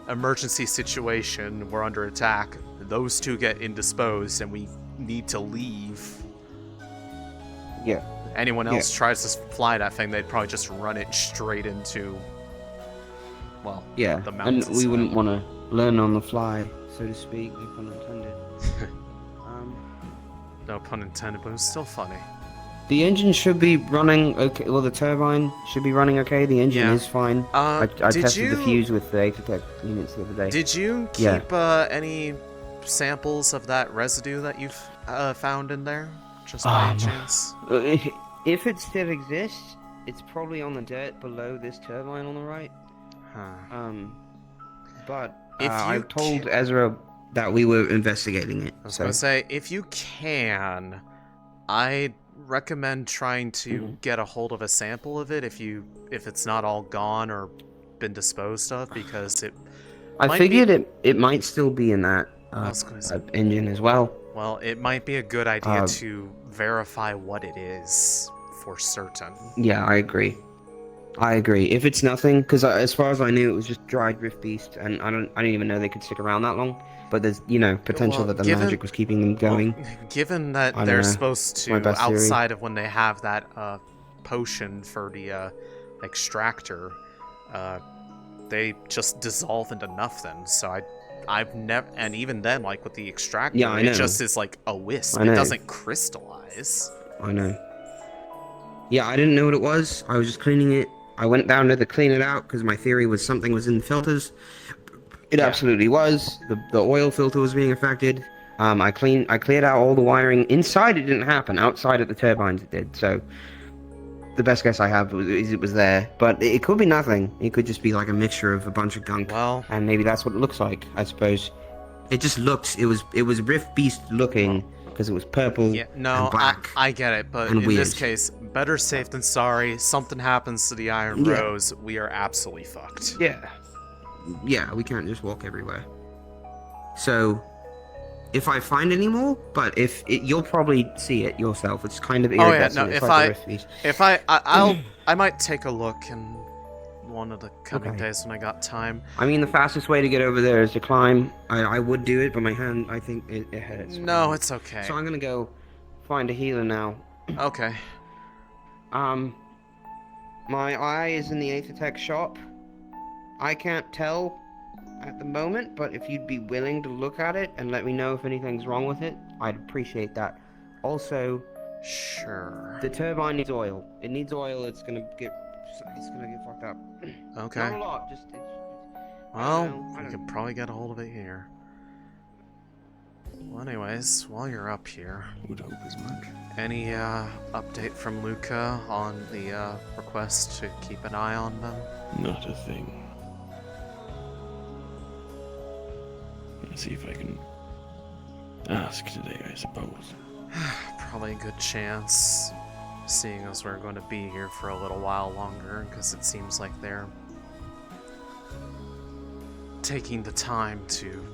emergency situation, we're under attack, those two get indisposed, and we need to leave. Yeah. Anyone else tries to fly that thing, they'd probably just run it straight into, well, the mountains. And we wouldn't want to learn on the fly, so to speak, no pun intended. No pun intended, but it was still funny. The engine should be running okay. Well, the turbine should be running okay. The engine is fine. I tested the fuse with the Aethertech units the other day. Did you keep any samples of that residue that you've found in there? Just by chance? If it still exists, it's probably on the dirt below this turbine on the right. But I told Ezra that we were investigating it. I was gonna say, if you can, I'd recommend trying to get a hold of a sample of it if it's not all gone or been disposed of, because I figured it might still be in that engine as well. Well, it might be a good idea to verify what it is for certain. Yeah, I agree. If it's nothing, because as far as I knew, it was just dried Rift Beast, and I didn't even know they could stick around that long. But there's, potential that the magic was keeping them going. Well, given that they're supposed to, outside of when they have that potion for the extractor, they just dissolve into nothing. So I've never, and even then, like with the extractor, it just is like a wisp. It doesn't crystallize. I know. Yeah, I didn't know what it was. I was just cleaning it. I went down there to clean it out because my theory was something was in the filters. It absolutely was. The oil filter was being affected. I cleared out all the wiring. Inside it didn't happen. Outside at the turbines it did. So the best guess I have is it was there. But it could be nothing. It could just be like a mixture of a bunch of gunk. Well, and maybe that's what it looks like, I suppose. It just looked, it was Rift Beast looking, because it was purple and black. I get it, but and in weird. this case, better safe than sorry. Something happens to the Iron Yeah. Rose, we are absolutely fucked. Yeah. Yeah, we can't just walk everywhere. So, if I find any more, but you'll probably see it yourself. It's kind of iridescent. Oh yeah, no. It's like a rift. If I might take a look in one of the coming days when I got time. I mean, the fastest way to get over there is to climb. I would do it, but my hand, I think it hurts. No, it's okay. So I'm gonna go find a healer now. Okay. My eye is in the Aethertech shop. I can't tell at the moment, but if you'd be willing to look at it and let me know if anything's wrong with it, I'd appreciate that. Also, sure. The turbine needs oil. It needs oil. It's gonna get fucked up. Okay. Not a lot. Well, we could probably get a hold of it here. Well, anyways, while you're up here, would hope as much. Any update from Luca on the request to keep an eye on them? Not a thing. Let's see if I can ask today, I suppose. Probably a good chance, seeing as we're going to be here for a little while longer, because it seems like they're taking the time to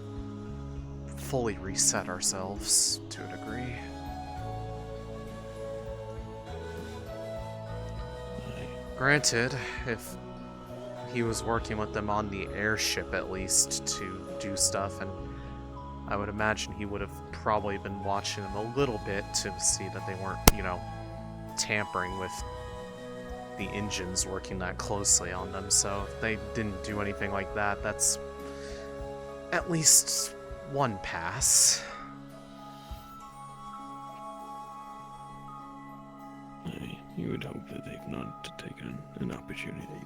fully reset ourselves to a degree. Granted, if he was working with them on the airship at least to do stuff, and I would imagine he would have probably been watching them a little bit to see that they weren't, you know, tampering with the engines working that closely on them. So if they didn't do anything like that, that's at least one pass. You would hope that they've not taken an opportunity to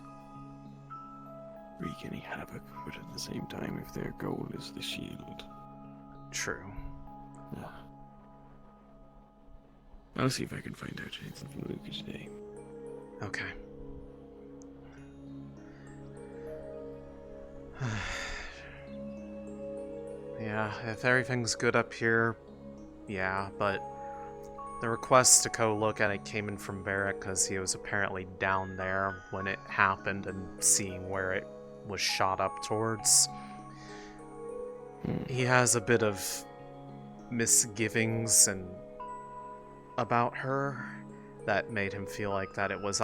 wreak any havoc, but at the same time, if their goal is the shield. True. Yeah. I'll see if I can find out anything from Lucas today. Okay. Yeah, if everything's good up here, yeah, but the request to go look at it came in from Barrett because he was apparently down there when it happened and seeing where it was shot up towards. He has a bit of misgivings and about her that made him feel like that it's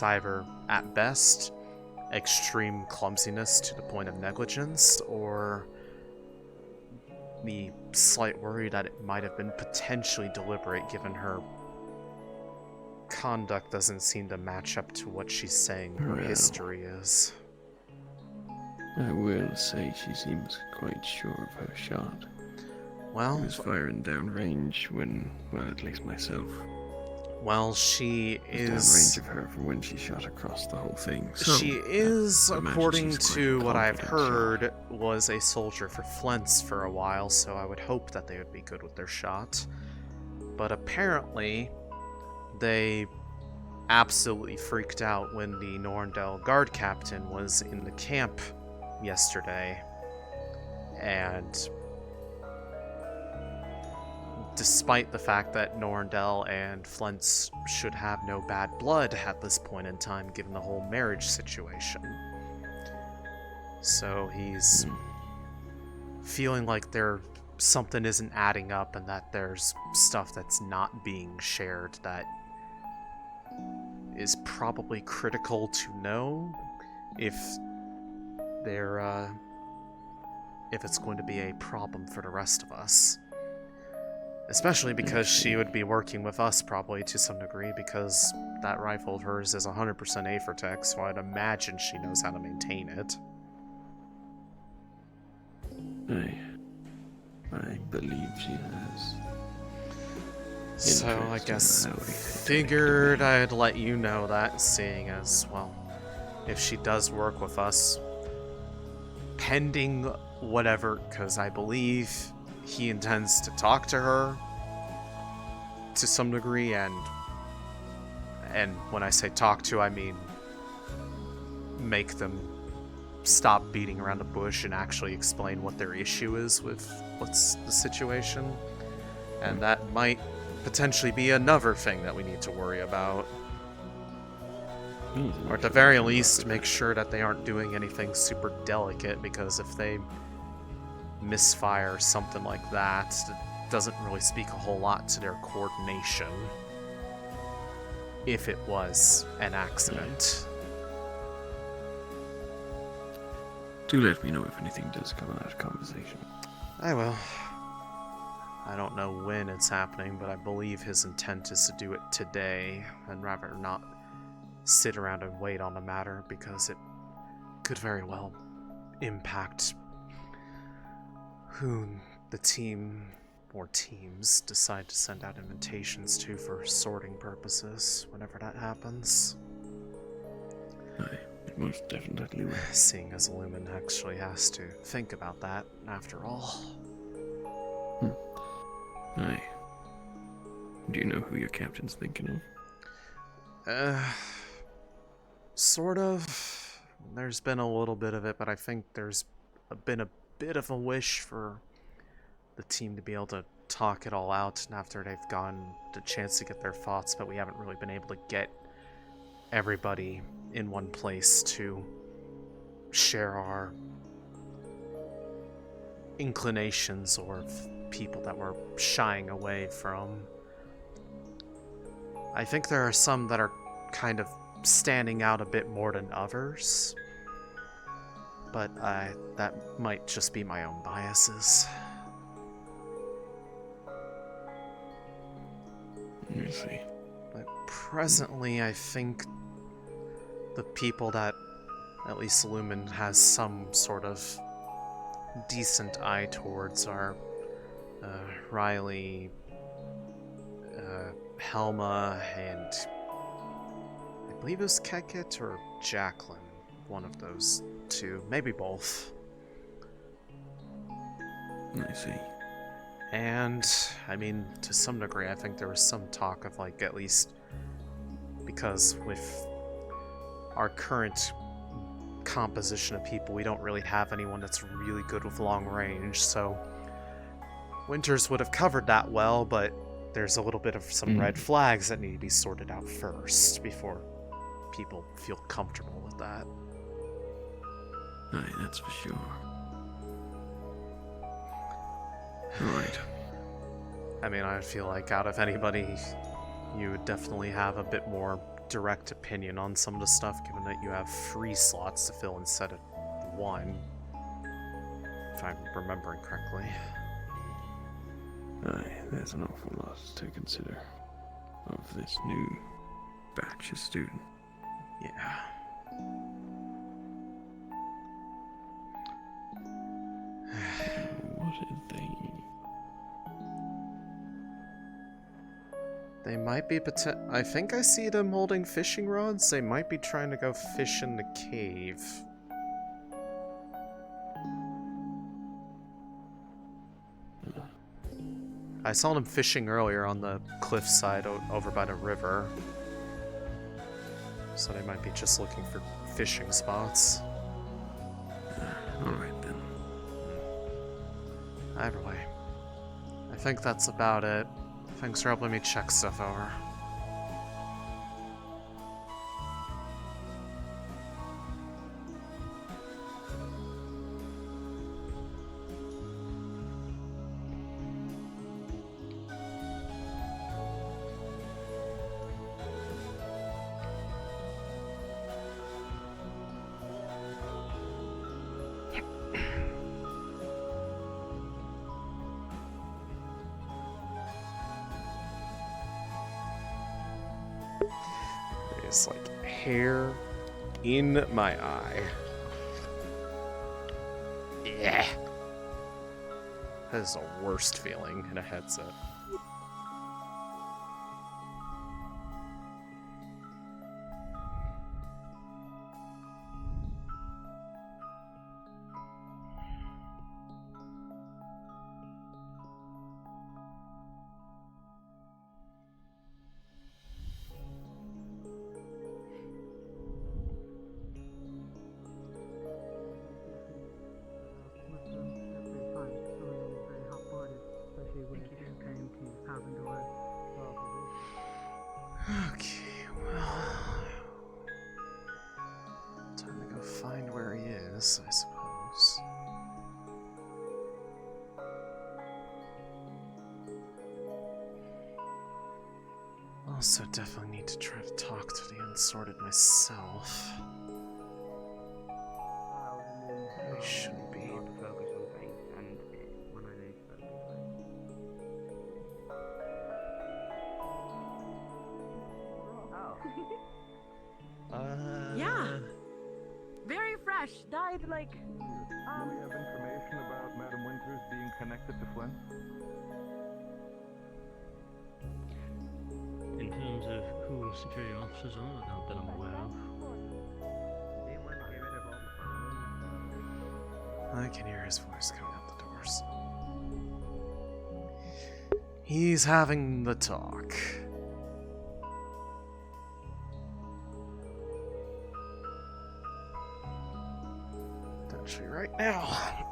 either at best extreme clumsiness to the point of negligence, or the slight worry that it might have been potentially deliberate, given her conduct doesn't seem to match up to what she's saying her history is. I will say she seems quite sure of her shot. Well, I was firing down range when, well, at least myself. Well, she is down range of her from when she shot across the whole thing. So she is, I imagine according she's quite to what I've confident, heard, was a soldier for Flint's for a while, so I would hope that they would be good with their shot. But apparently, they absolutely freaked out when the Norndel guard captain was in the camp yesterday, and despite the fact that Norndel and Flint's should have no bad blood at this point in time, given the whole marriage situation. So he's feeling like something isn't adding up and that there's stuff that's not being shared that is probably critical to know if it's going to be a problem for the rest of us. Especially because she would be working with us probably to some degree, because that rifle of hers is 100% Aethertech, so I'd imagine she knows how to maintain it. I believe she has. So I guess figured I'd let you know that, seeing as, well, if she does work with us, pending whatever, because I believe he intends to talk to her to some degree, and when I say talk to, I mean make them stop beating around the bush and actually explain what their issue is with what's the situation. And that might potentially be another thing that we need to worry about. Or at the very least, make sure that they aren't doing anything super delicate, because if they misfire something like that, it doesn't really speak a whole lot to their coordination. If it was an accident. Do let me know if anything does come out of conversation. I will. I don't know when it's happening, but I believe his intent is to do it today, and rather not sit around and wait on the matter, because it could very well impact who the team or teams decide to send out invitations to for sorting purposes whenever that happens. Aye, it most definitely will. Seeing as Lumen actually has to think about that, after all. Aye. Do you know who your captain's thinking of? Sort of. There's been a little bit of it, but I think there's been a bit of a wish for the team to be able to talk it all out after they've gotten the chance to get their thoughts, but we haven't really been able to get everybody in one place to share our inclinations or people that we're shying away from. I think there are some that are kind of standing out a bit more than others, but that might just be my own biases. Let me see. But presently, I think the people that at least Lumen has some sort of decent eye towards are Riley, Helma, and I believe it was Keket or Jacqueline. One of those two. Maybe both. I see. And, I mean, to some degree, I think there was some talk of, like, at least because with our current composition of people, we don't really have anyone that's really good with long range, so Winters would have covered that well, but there's a little bit of some red flags that need to be sorted out first before people feel comfortable with that. Aye, that's for sure. Alright. I mean, I feel like out of anybody, you would definitely have a bit more direct opinion on some of the stuff, given that you have 3 slots to fill instead of 1, if I'm remembering correctly. Aye, there's an awful lot to consider of this new batch of student. Yeah. What are they? They might be I think I see them holding fishing rods. They might be trying to go fish in the cave. I saw them fishing earlier on the cliffside over by the river. So they might be just looking for fishing spots. Alright then. Either way, I think that's about it. Thanks for helping me check stuff over. There's like hair in my eye. Yeah. That is the worst feeling in a headset. Okay, well... Time to go find where he is, I suppose. Also, definitely need to try to talk to the Unsorted myself. I shouldn't be. Yeah. Very fresh. Died like. Do we have information about Madam Winters being connected to Flint? In terms of who security officers are, not that I'm aware of. I can hear his voice coming out the doors. He's having the talk. Actually, right now.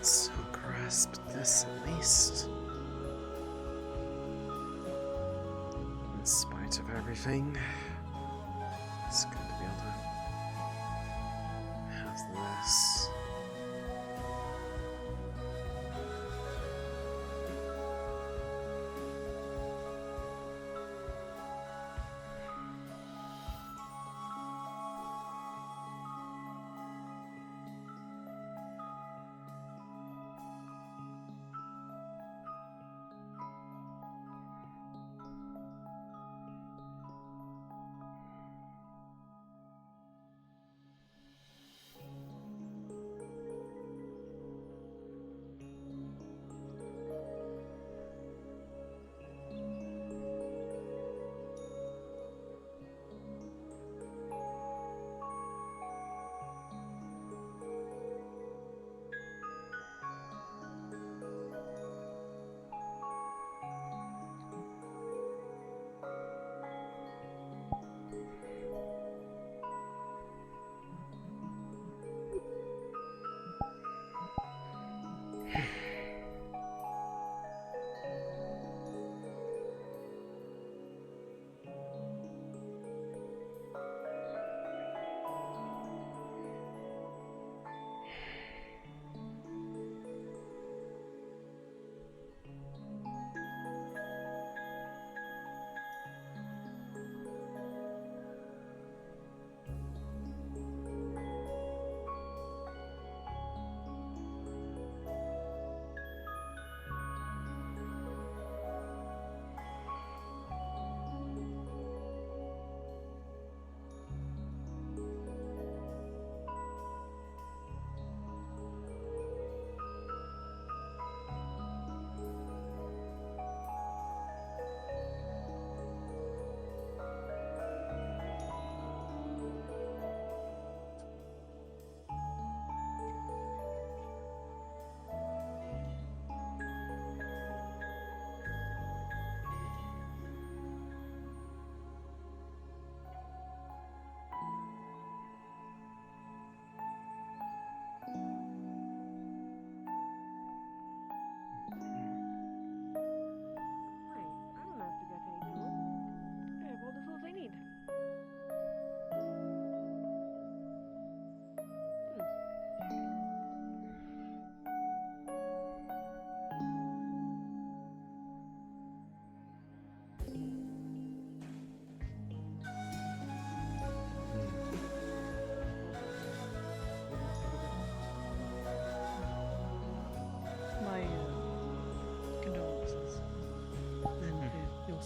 So grasp this at least. In spite of everything, it's good to be able to have this.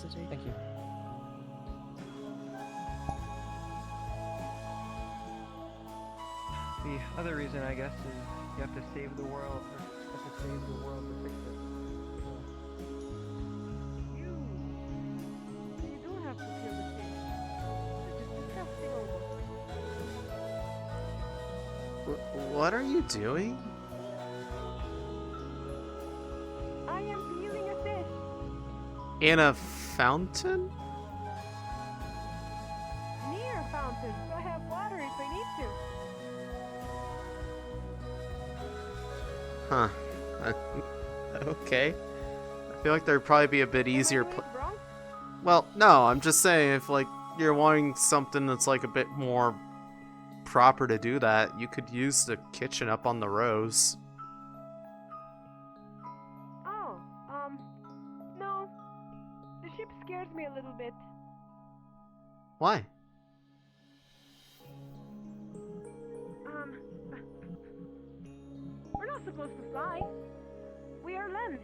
hesitate. Thank you. The other reason, I guess, is you have to save the world, or you have to save the world to fix it. You don't have to kill the fish. It's just disgusting almost. What are you doing? I am peeling a fish. In a fountain? Near a fountain, so I have water if I need to. Huh. Okay. I feel like there'd probably be a bit easier. Well, no, I'm just saying if like you're wanting something that's like a bit more proper to do that, you could use the kitchen up on the Rose. Oh, no. The ship scares me a little bit. Why? We're not supposed to fly. We are land.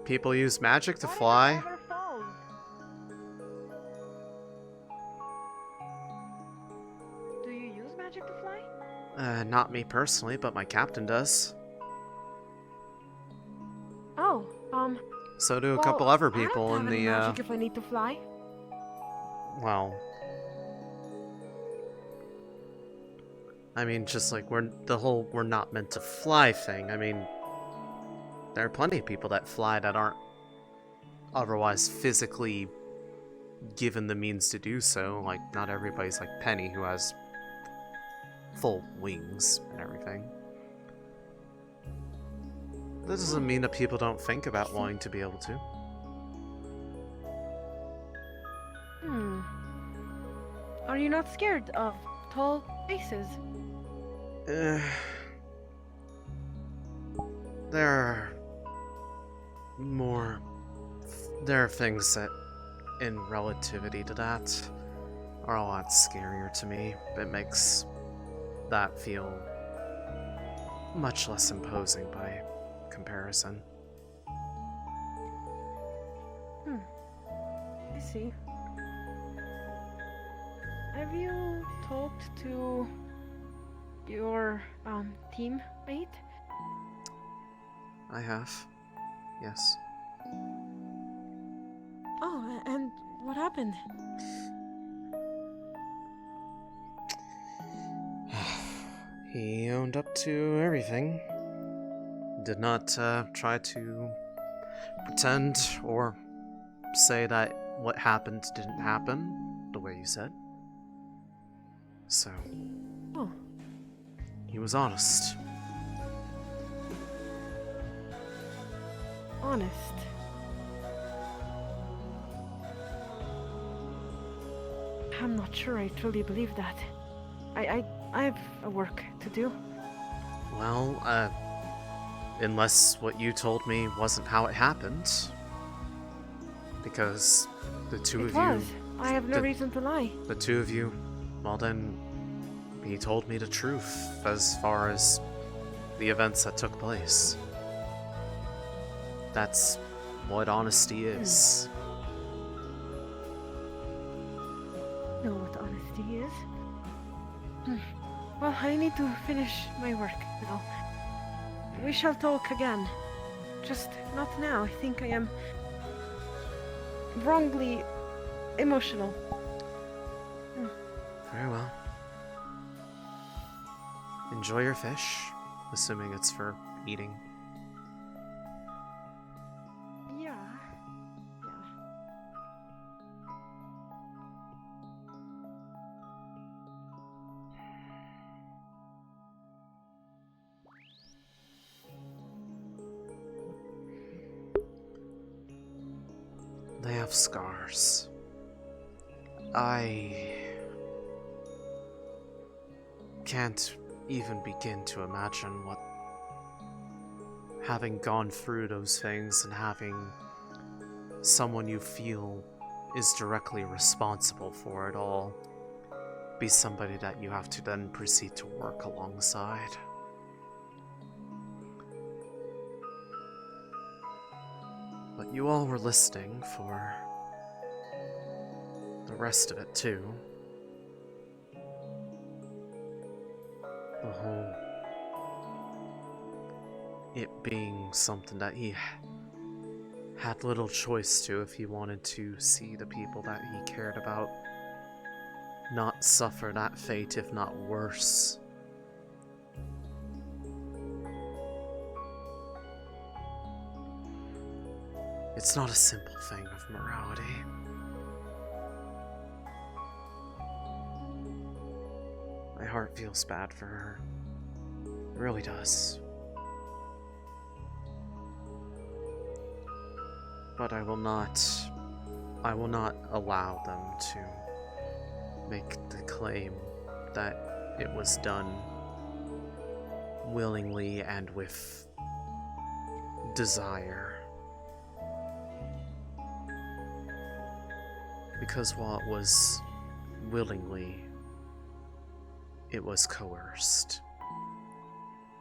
People use magic to fly. Do you use magic to fly? Not me personally, but my captain does. Oh, So do a couple other people in the, magic if I need to fly. well, I mean, just like we're not meant to fly thing. I mean, there are plenty of people that fly that aren't otherwise physically given the means to do so. Like, not everybody's like Penny, who has full wings and everything. That doesn't mean that people don't think about wanting to be able to. Are you not scared of tall places? There are things that, in relativity to that, are a lot scarier to me. It makes that feel much less imposing by comparison. I see. Have you talked to your teammate? I have. Yes. Oh, and what happened? He owned up to everything. Did not try to pretend or say that what happened didn't happen, the way you said. So, Oh. he was honest. Honest. I'm not sure I truly believe that. I have a work to do. Well, unless what you told me wasn't how it happened. Because the two of you... I have no reason to lie. The two of you, well then, he told me the truth as far as the events that took place. That's what honesty is. Know what honesty is? Well, I need to finish my work now. We shall talk again. Just not now. I think I am wrongly emotional. Very well. Enjoy your fish, assuming it's for eating. Yeah. They have scars. I can't even begin to imagine what having gone through those things and having someone you feel is directly responsible for it all be somebody that you have to then proceed to work alongside. But you all were listening for the rest of it too. The whole it being something that he had little choice to if he wanted to see the people that he cared about not suffer that fate, if not worse. It's not a simple thing of morality. My heart feels bad for her. It really does. But I will not allow them to make the claim that it was done willingly and with desire. Because while it was willingly, it was coerced,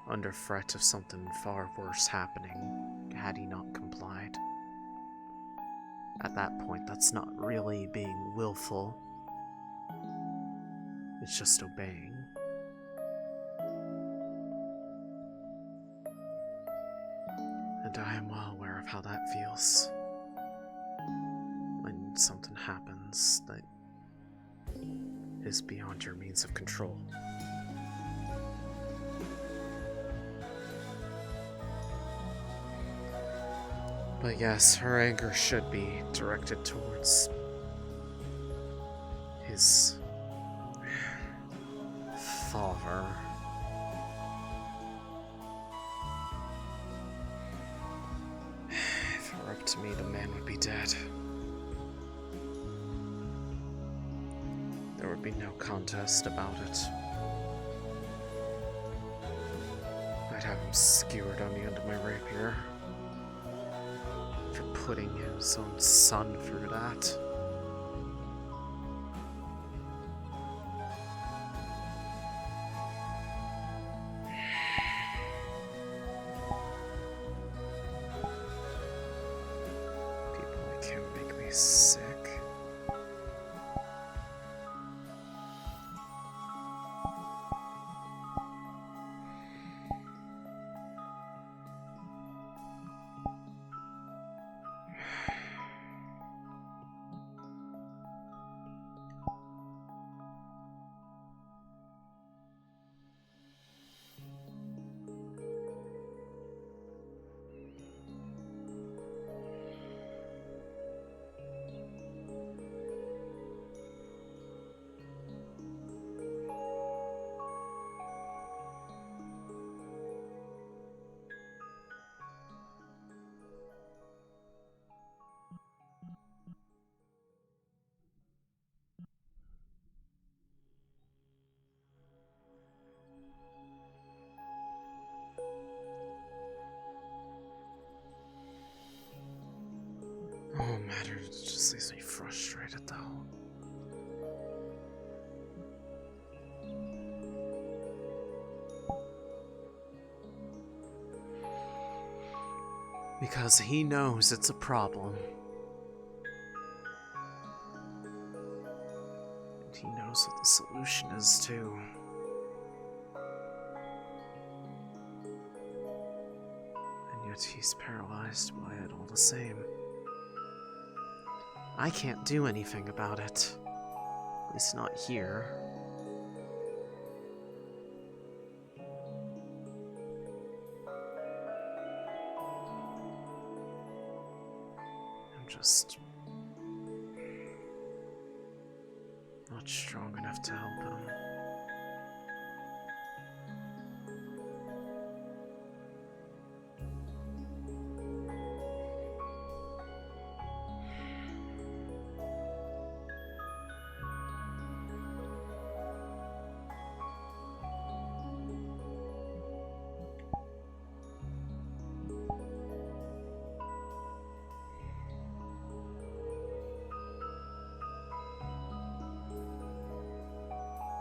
under threat of something far worse happening had he not complied. At that point, that's not really being willful. It's just obeying. And I am well aware of how that feels. When something happens that is beyond your means of control. But yes, her anger should be directed towards his father. If it were up to me, the man would be dead. There would be no contest about it. I'd have him skewered on the end of my rapier. For putting his own son through that. People like him make me sick. Oh, matter just leaves me frustrated, though. Because he knows it's a problem. And he knows what the solution is, too. And yet he's paralyzed by it all the same. I can't do anything about it. At least not here. I'm just not strong enough to help him.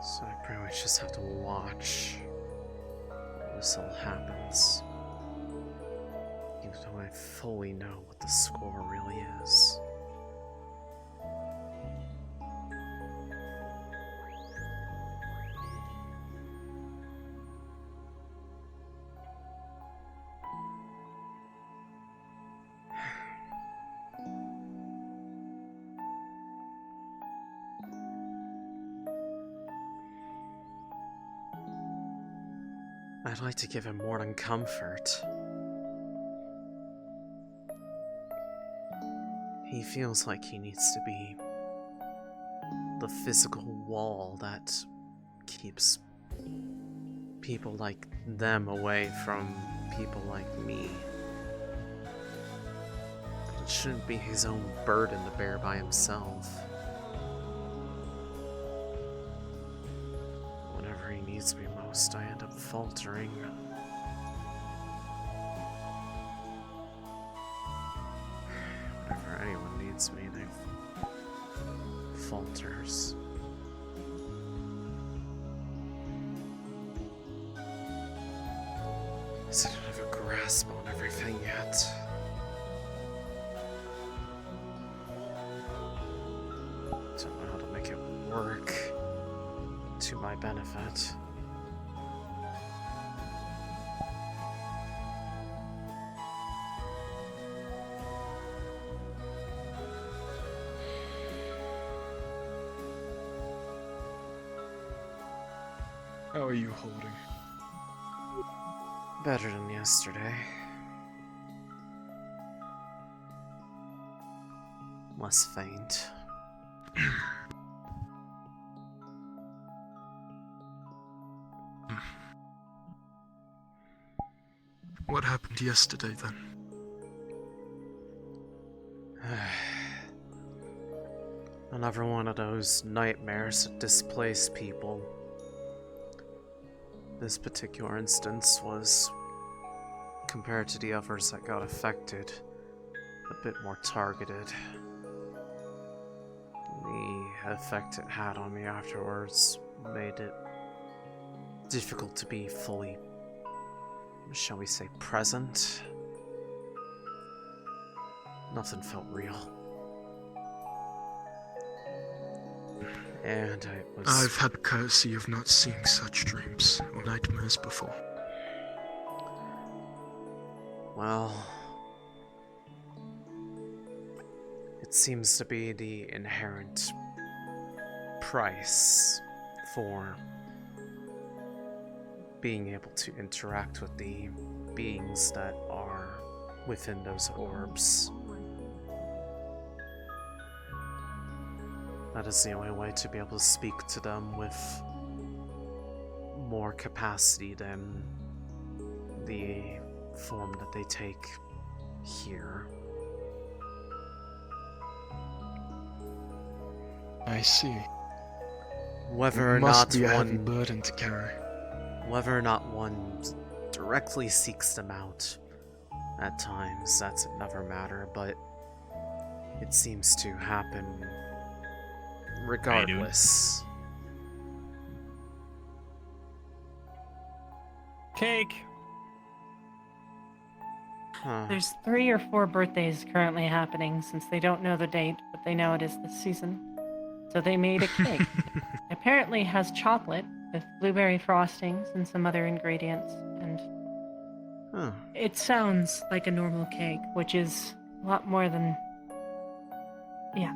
So I pretty much just have to watch while this all happens. Even though I fully know what the score really is. I'd like to give him more than comfort. He feels like he needs to be the physical wall that keeps people like them away from people like me. But it shouldn't be his own burden to bear by himself. Whenever he needs me most, I end up faltering. Whenever anyone needs me, they falters. I don't have a grasp on everything yet. Don't know how to make it work to my benefit. How are you holding? Better than yesterday. Less faint. What happened yesterday then? Another one of those nightmares that displace people. This particular instance was, compared to the others that got affected, a bit more targeted. The effect it had on me afterwards made it difficult to be fully, shall we say, present. Nothing felt real. And I've had the courtesy of not seeing such dreams or nightmares before. Well, it seems to be the inherent price for being able to interact with the beings that are within those orbs. That is the only way to be able to speak to them with more capacity than the form that they take here. I see. Whether It or must not be a one heavy burden to carry. Whether or not one directly seeks them out at times, that's another matter, but it seems to happen regardless. Cake! Huh. There's 3 or 4 birthdays currently happening since they don't know the date, but they know it is this season. So they made a cake. Apparently has chocolate with blueberry frostings and some other ingredients, and it sounds like a normal cake, which is a lot more than... Yeah.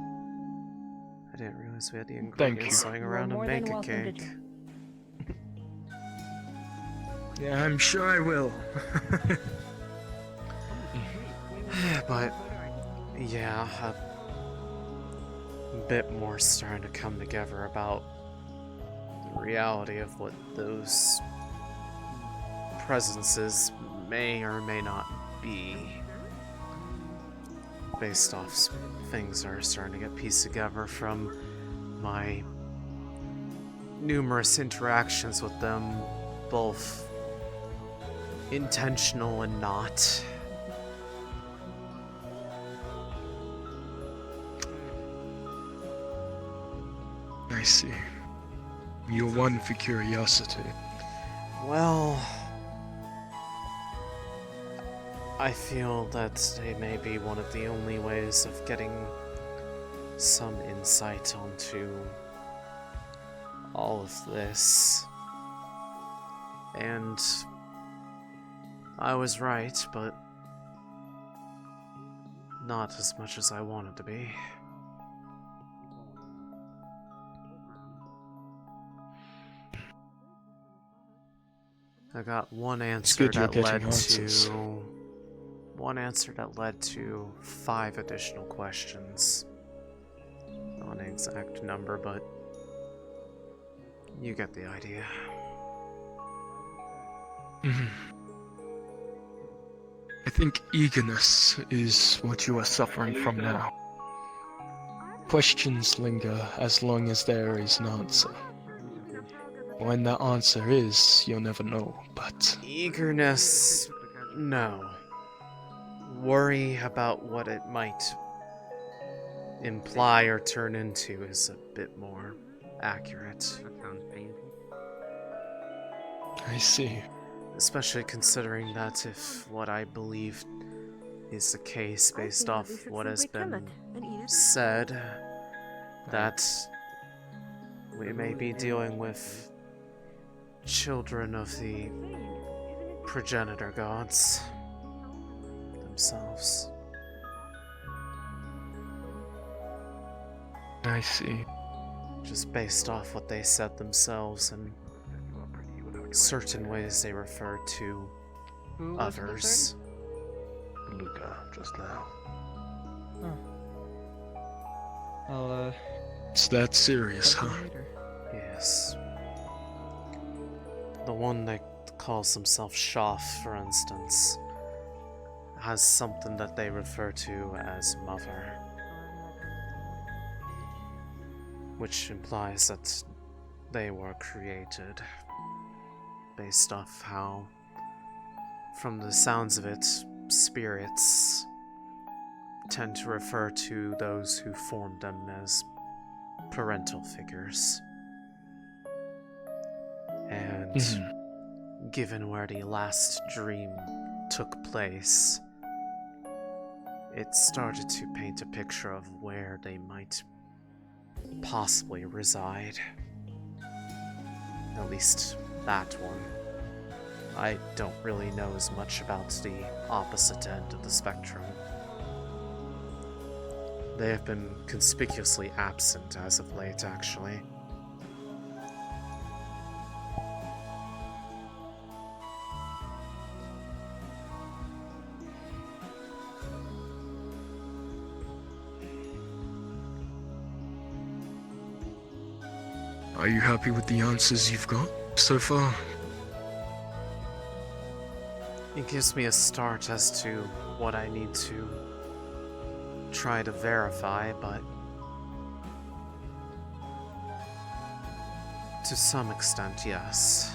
I didn't realize we had the ingredients lying around to make a cake. Yeah, I'm sure I will. But, yeah, a bit more starting to come together about the reality of what those presences may or may not be, based off things that are starting to get pieced together from my numerous interactions with them, both intentional and not. I see. You're one for curiosity. Well, I feel that it may be one of the only ways of getting some insight onto all of this. And I was right, but not as much as I wanted to be. I got one answer that led to 5 additional questions. Not an exact number, but you get the idea. I think eagerness is what you are suffering from now. Questions linger as long as there is an answer. When that answer is, you'll never know, but... Eagerness... no. Worry about what it might imply or turn into is a bit more accurate. That sounds painful. I see. Especially considering that if what I believe is the case based off what has been said, that we may be dealing with children of the progenitor gods themselves. I see. Just based off what they said themselves and certain ways they refer to others. Luca, just now. I'll, It's that serious, huh? Yes. The one that calls himself Shoff, for instance, has something that they refer to as Mother. Which implies that they were created based off how, from the sounds of it, spirits tend to refer to those who formed them as parental figures. And given where the last dream took place, it started to paint a picture of where they might possibly reside. At least that one. I don't really know as much about the opposite end of the spectrum. They have been conspicuously absent as of late, actually. Are you happy with the answers you've got so far? It gives me a start as to what I need to try to verify, but to some extent, yes.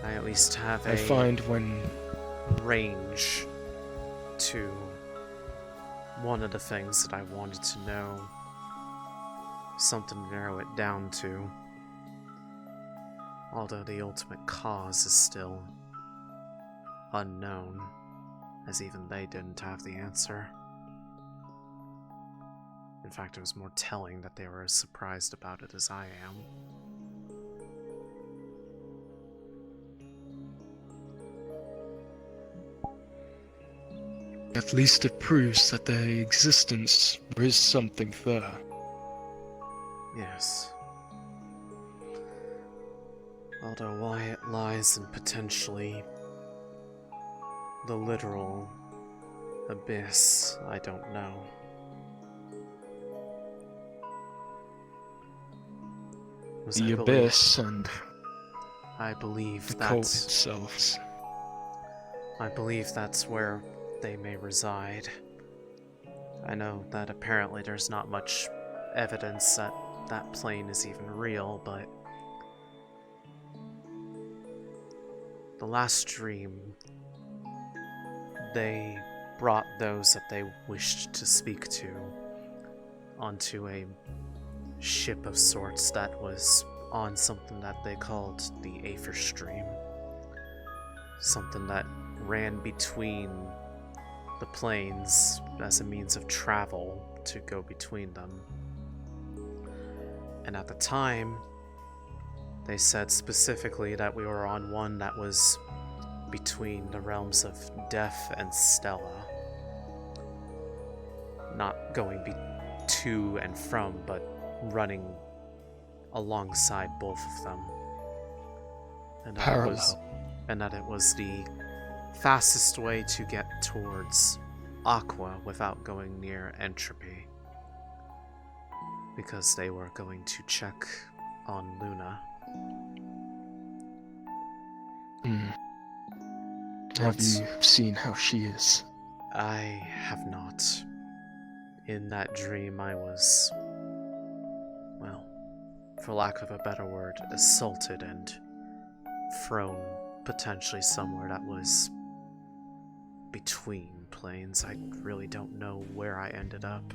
I at least have I find when range to one of the things that I wanted to know. Something to narrow it down to. Although the ultimate cause is still unknown, as even they didn't have the answer. In fact, it was more telling that they were as surprised about it as I am. at least it proves that their existence is something there. Yes. Although why it lies in potentially the literal abyss, I don't know. The abyss and I believe the that cult itself. I believe that's where they may reside. I know that apparently there's not much evidence that that plane is even real, but the last dream, they brought those that they wished to speak to onto a ship of sorts that was on something that they called the Aether Stream. Something that ran between the planes as a means of travel to go between them. And at the time, they said specifically that we were on one that was between the realms of Death and Stella. Not going to and from, but running alongside both of them. And that it was the fastest way to get towards Aqua without going near Entropy. Because they were going to check on Luna. Have you seen how she is? I have not. In that dream I was, well, for lack of a better word, assaulted and thrown potentially somewhere that was between planes. I really don't know where I ended up.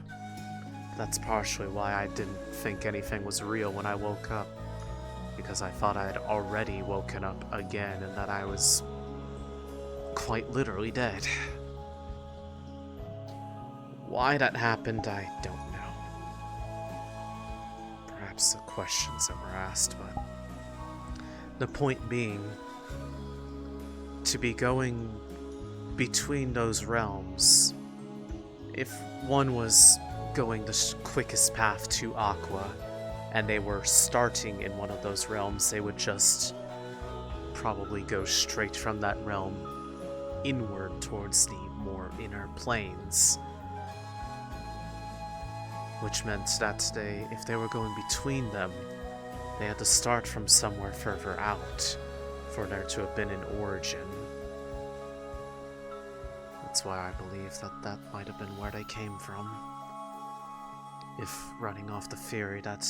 That's partially why I didn't think anything was real when I woke up, because I thought I had already woken up again and that I was quite literally dead. Why that happened, I don't know. Perhaps the questions that were asked, but the point being, to be going between those realms, if one was going the quickest path to Aqua, and they were starting in one of those realms, they would just probably go straight from that realm inward towards the more inner planes. Which meant that if they were going between them, they had to start from somewhere further out for there to have been an origin. That's why I believe that might have been where they came from. If running off the theory that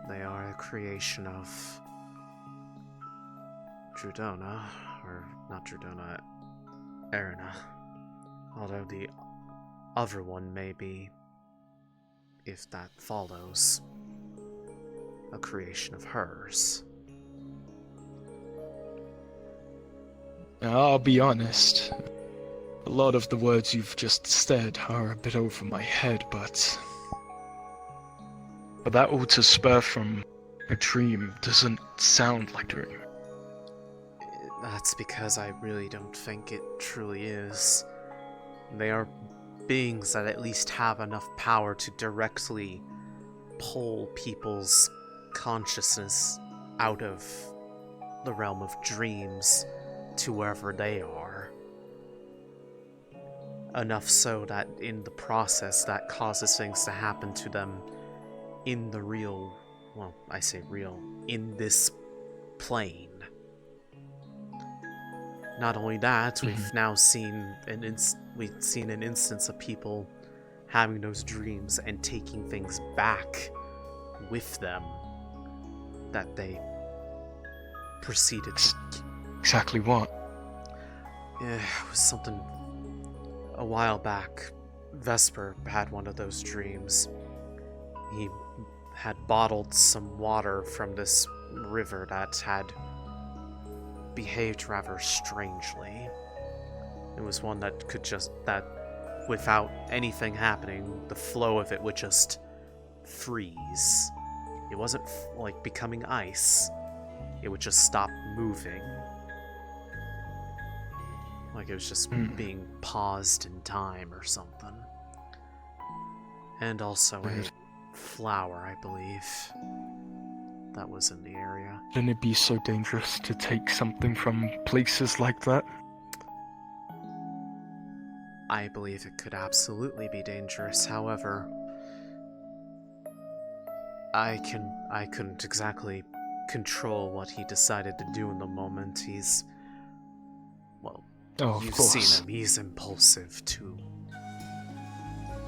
they are a creation of Drudona, or not Drudona, Erina. Although the other one may be, if that follows, a creation of hers. I'll be honest. A lot of the words you've just said are a bit over my head, but that all to spur from a dream doesn't sound like a dream. That's because I really don't think it truly is. They are beings that at least have enough power to directly pull people's consciousness out of the realm of dreams to wherever they are. Enough so that in the process that causes things to happen to them in the real, well, I say real, in this plane. Not only that, we've now seen an instance of people having those dreams and taking things back with them that they proceeded to... Exactly what? Yeah, it was something... A while back, Vesper had one of those dreams. He had bottled some water from this river that had behaved rather strangely. It was one that could just, that without anything happening, the flow of it would just freeze. It wasn't like becoming ice. It would just stop moving. Like it was just being paused in time or something. And also a flower, I believe, that was in the area. Wouldn't it be so dangerous to take something from places like that? I believe it could absolutely be dangerous. However, I couldn't exactly control what he decided to do in the moment. He's, well, you've seen him. He's impulsive to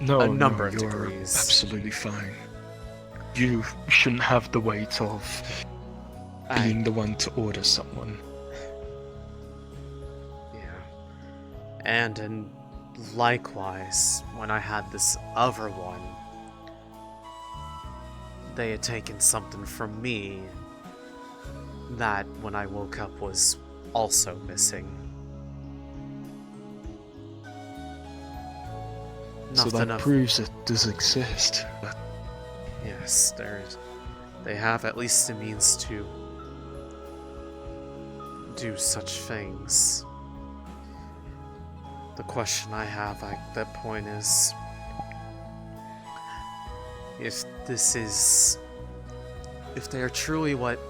a number of degrees. Absolutely fine. You shouldn't have the weight of being the one to order someone. Yeah. And likewise, when I had this other one, they had taken something from me that, when I woke up, was also missing. So that proves it does exist. But... Yes, they have at least the means to do such things. The question I have at that point is, if they are truly what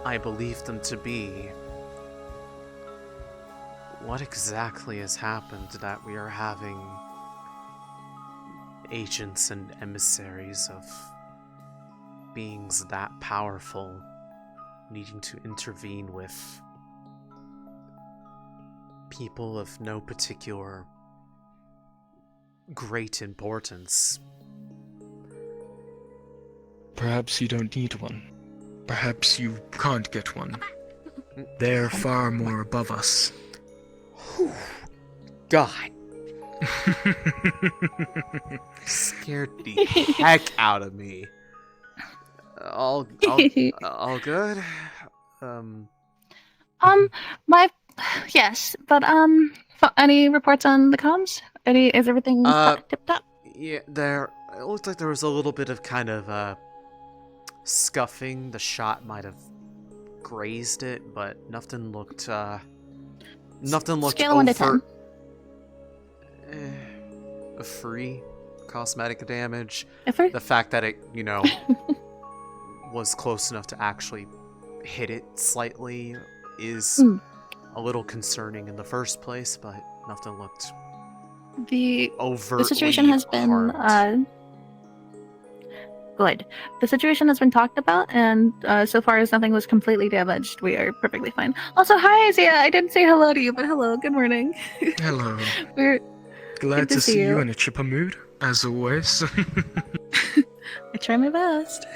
I believe them to be, what exactly has happened that we are having agents and emissaries of beings that powerful needing to intervene with people of no particular great importance? Perhaps you don't need one. Perhaps you can't get one. They're far more above us. God. Scared the heck out of me. All good? Yes, but any reports on the comms? Is everything tip top? Yeah, it looked like there was a little bit of kind of scuffing. The shot might have grazed it, but nothing looked Scale 1 to 10. A free cosmetic damage. The fact that it, was close enough to actually hit it slightly is a little concerning in the first place, but nothing looked overtly the situation has been good. The situation has been talked about, and so far as nothing was completely damaged, we are perfectly fine. Also, hi, Zia. I didn't say hello to you, but hello. Good morning. Hello. We're glad to see you in a chipper mood, as always. I try my best.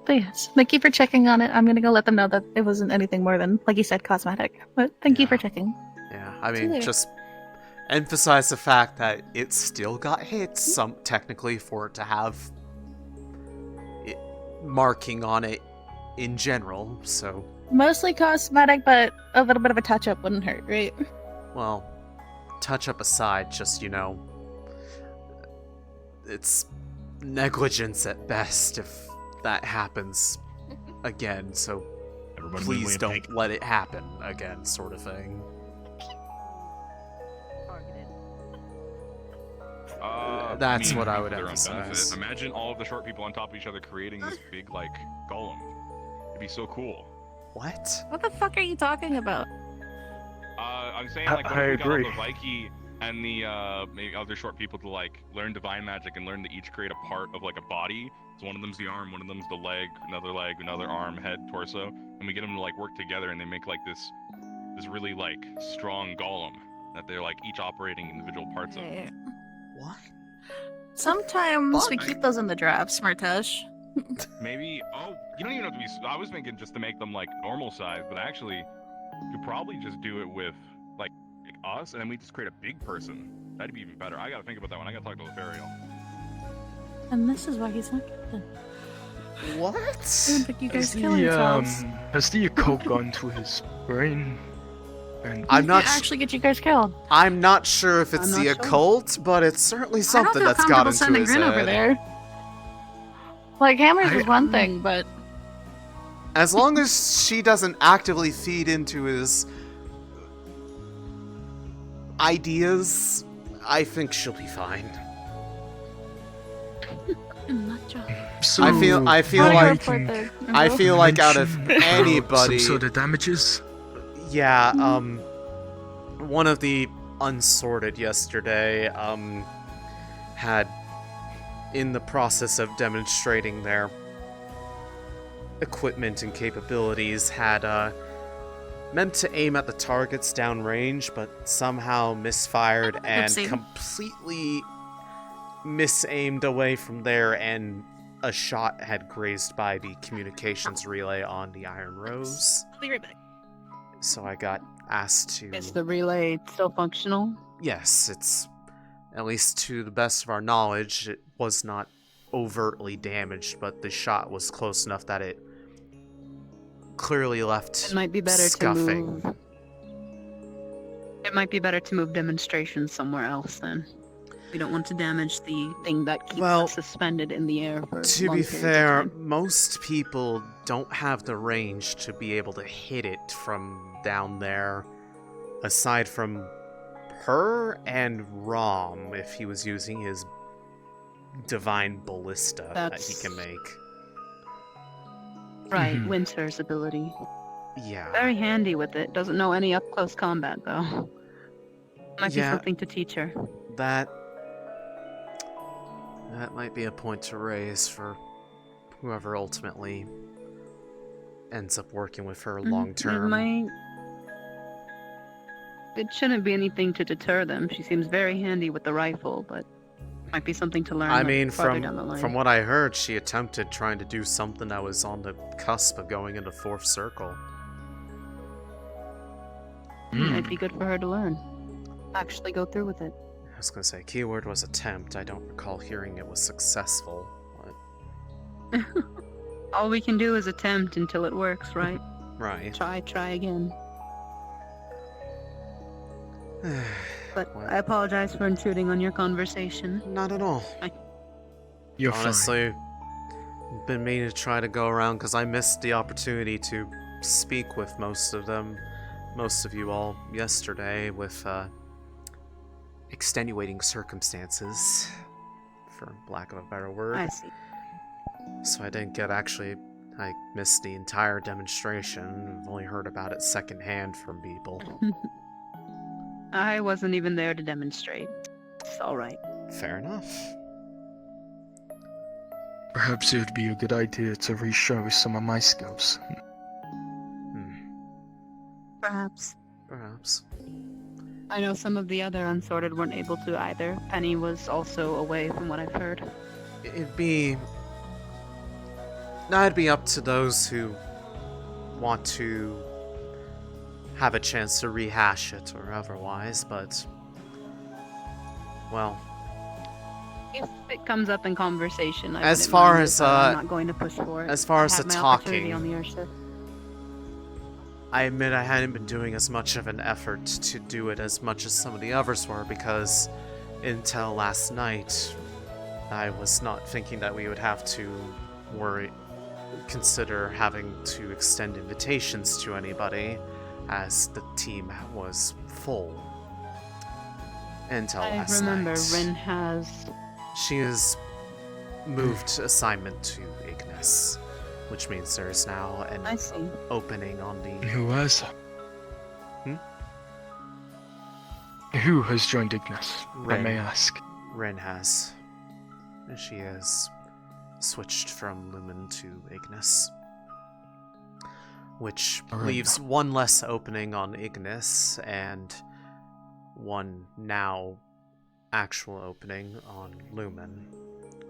But yes, thank you for checking on it. I'm gonna go let them know that it wasn't anything more than, like you said, cosmetic. But thank you for checking. Yeah, I mean, just emphasize the fact that it still got hit, technically, for it to have marking on it in general, so... Mostly cosmetic, but a little bit of a touch-up wouldn't hurt, right? Well, touch-up aside, just, it's negligence at best if that happens again, so please don't let it happen again, sort of thing. That's what I would emphasize. Imagine all of the short people on top of each other creating this big, golem. It'd be so cool. What? What the fuck are you talking about? I'm saying, I we got all agree. the Viking and the, maybe other short people to, learn divine magic and learn to each create a part of, a body. So one of them's the arm, one of them's the leg, another arm, head, torso. And we get them to, work together, and they make, this really, strong golem that they're, each operating individual parts of. What? Sometimes we keep those in the draft, Smartush. Maybe, you don't even have to be, I was thinking just to make them, normal size, but actually, you could probably just do it with, us, and then we just create a big person. That'd be even better. I gotta think about that one. I gotta talk to Lothario. And this is why he's not captain. What? I don't think you guys kill yourselves. Has the occult gone to his brain? And I'm not actually get you guys killed. I'm not sure if it's the occult, but it's certainly something that's got into his head. Over there. Hammers is one thing, but as long as she doesn't actively feed into his ideas, I think she'll be fine. So I feel like out of anybody, some sort of damages. Yeah, one of the unsorted yesterday, had, in the process of demonstrating their equipment and capabilities, had, meant to aim at the targets downrange, but somehow misfired and completely misaimed away from there, and a shot had grazed by the communications relay on the Iron Rose. I'll be right back. So I got asked to... Is the relay still functional? Yes, it's... At least to the best of our knowledge, it was not overtly damaged, but the shot was close enough that it clearly left It might be better scuffing. to move. It might be better to move demonstrations somewhere else then. We don't want to damage the thing that keeps us suspended in the air for To long be periods of fair, time. most people don't have the range to be able to hit it from down there, aside from her and Rom, if he was using his divine ballista that he can make. Right, Winter's ability. Yeah. Very handy with it. Doesn't know any up-close combat, though. Might be Yeah. something to teach her. That might be a point to raise for whoever ultimately ends up working with her long term. It shouldn't be anything to deter them. She seems very handy with the rifle, but might be something to learn. I mean, farther down the line. from what I heard, she attempted trying to do something that was on the cusp of going into fourth circle. Might be good for her to learn. Actually go through with it. I was gonna say, keyword was attempt. I don't recall hearing it was successful. But... All we can do is attempt until it works, right? Right. Try again. But I apologize for intruding on your conversation. Not at all. You're honestly been meaning to try to go around because I missed the opportunity to speak with most of you all yesterday with extenuating circumstances, for lack of a better word. I see. So I didn't get I missed the entire demonstration. I've only heard about it secondhand from people. I wasn't even there to demonstrate. It's alright. Fair enough. Perhaps it would be a good idea to re-show some of my skills. Perhaps. Perhaps. I know some of the other unsorted weren't able to either. Penny was also away from what I've heard. It'd be up to those who want to have a chance to rehash it or otherwise, but well, if it comes up in conversation, I as wouldn't far mind as it, but I'm not going to push for it. as far as I the have my opportunity talking, on the airship. I admit I hadn't been doing as much of an effort to do it as much as some of the others were, because until last night I was not thinking that we would have to consider having to extend invitations to anybody, as the team was full until last night. I remember Rin has... She has moved assignment to Ignis, which means there is now an opening on the... Who has? Who has joined Ignis, I may ask? Rin has. She has switched from Lumen to Ignis, which leaves one less opening on Ignis and one now actual opening on Lumen.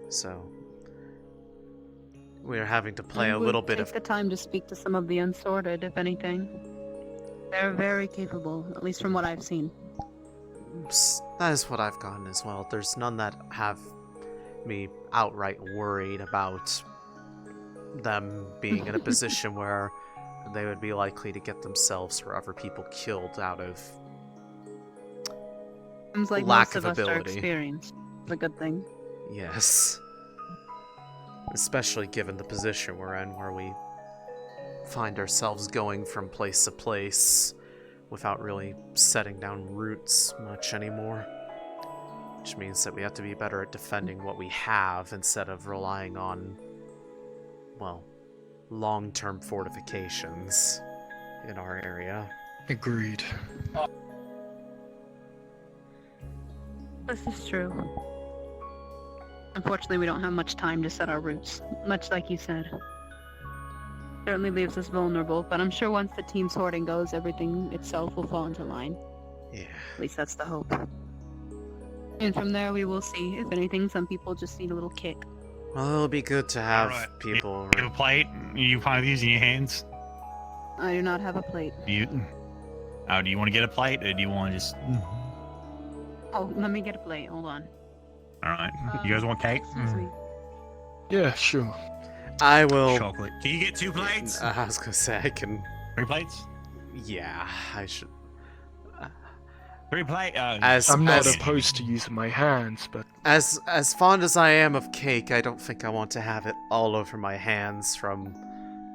So we're having to play a little bit of... Take the time to speak to some of the unsorted, if anything. They're very capable, at least from what I've seen. That is what I've gotten as well. There's none that have me outright worried about them being in a position where they would be likely to get themselves or other people killed out of Seems like lack most of of us are ability. experienced. It's a good thing. Yes. Especially given the position we're in, where we find ourselves going from place to place without really setting down roots much anymore. Which means that we have to be better at defending what we have instead of relying on, well, long-term fortifications in our area. Agreed. This is true. Unfortunately, we don't have much time to set our roots, much like you said. Certainly leaves us vulnerable, but I'm sure once the team sorting goes, everything itself will fall into line. Yeah. At least that's the hope. And from there, we will see. If anything, some people just need a little kick. Well, it'll be good to have people... You have a plate? You kind of using your hands? I do not have a plate. Do you want to get a plate, or do you want to just... Oh, let me get a plate. Hold on. Alright. You guys want cake? Excuse me. Yeah, sure. I will. Chocolate. Can you get 2 plates? I was gonna say I can. 3 plates? Yeah, I should. 3 plate. I'm not opposed to using my hands, but As fond as I am of cake, I don't think I want to have it all over my hands from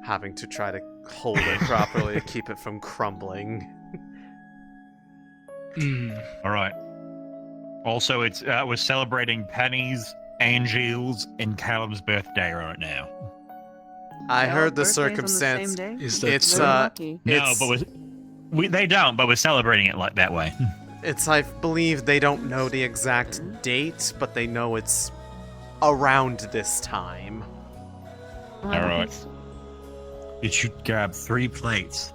having to try to hold it properly to keep it from crumbling. All right. Also, we're celebrating Penny's, Angel's, and Callum's birthday right now. I Yeah, heard the birthdays on the circumstance. same day? Is that It's so? Lucky. No, but they don't. But we're celebrating it like that way. It's, I believe they don't know the exact date, but they know it's around this time. All right. You should grab 3 plates.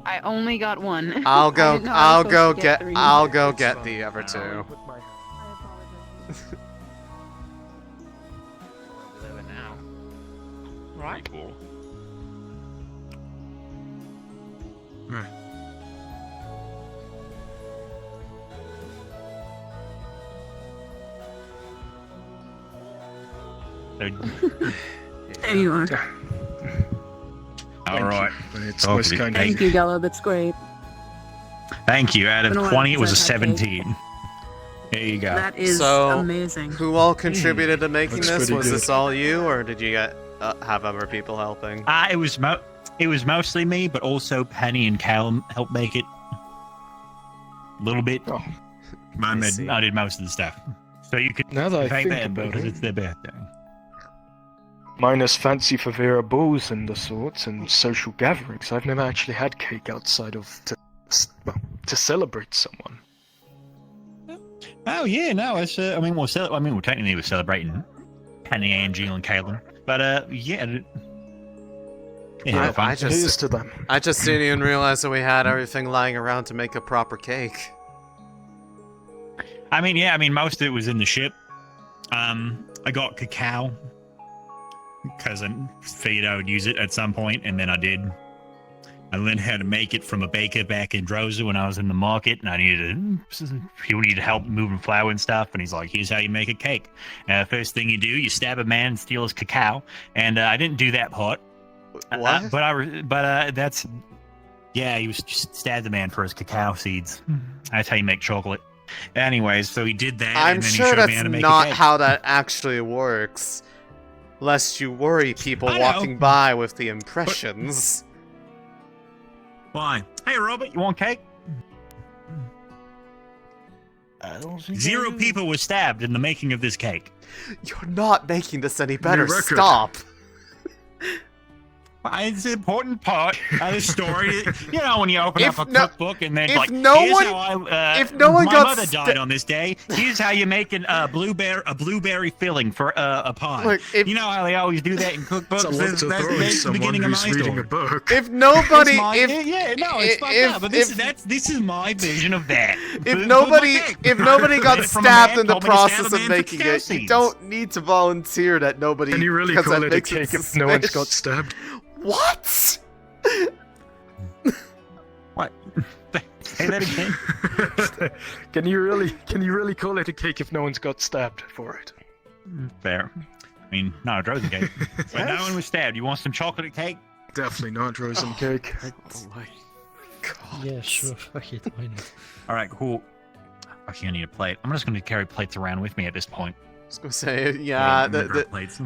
I only got 1. I'll I go. didn't know I was supposed to get 3. I'll go get the other 2. Right. Cool. Right. There you are. All right. It's most kind of Thank you, Gallo. That's great. Thank you. Out of Been a while 20, it was a since I've had 17. There you go. That is So, amazing. Who all contributed to making Looks this? pretty Was good. this all you, or did you get have other people helping? It was mostly me, but also Penny and Callum helped make it. A little bit. Oh. I did most of the stuff. So you could Now that I thank think them about because it. it's their birthday. minus fancy Fevira balls and the sorts and social gatherings, I've never actually had cake outside of to celebrate someone. Oh yeah, no, it's we're technically we're celebrating Penny, Angel, and Caitlin, but yeah. I just didn't even realize that we had everything lying around to make a proper cake. Most of it was in the ship. I got cacao because I figured I would use it at some point, and then I did. I learned how to make it from a baker back in Droza when I was in the market, and he needed help moving flour and stuff, and he's like, "Here's how you make a cake. First thing you do, you stab a man and steal his cacao." And I didn't do that part. What? That's he was just stabbed the man for his cacao seeds. That's how you make chocolate. Anyways, so he did that. I'm and then sure he showed that's me how to make not a cake. how that actually works. Lest you worry people I know. walking by with the impressions. Why? Hey, Robert, you want cake? I don't think 0 people were stabbed in the making of this cake. You're not making this any better. record. Stop. It's an important part of the story. You know, when you open up a cookbook and then if no here's one- how if no one my got mother died on this day. Here's how you make a blueberry filling for a pie. Look, you know how they always do that in cookbooks. It's a lot to throw at someone who's reading a book. If nobody, it's fucked up. But this is my vision of that. If nobody got Made it from a stabbed man, in the told me to stab process a of man for making cacao it, you seeds. don't need to volunteer that nobody. Can you really because call that it a makes cake if no one's got suspicious. stabbed? What? What? Say that again. Can you really call it a cake if no one's got stabbed for it? Fair. I mean, no, Droza cake. But no one was stabbed. You want some chocolate cake? Definitely not Droza cake. Oh my god. Yeah, sure. Fuck it. Why not? All right, cool. Actually, I need a plate. I'm just going to carry plates around with me at this point. I was gonna say, yeah, Plates.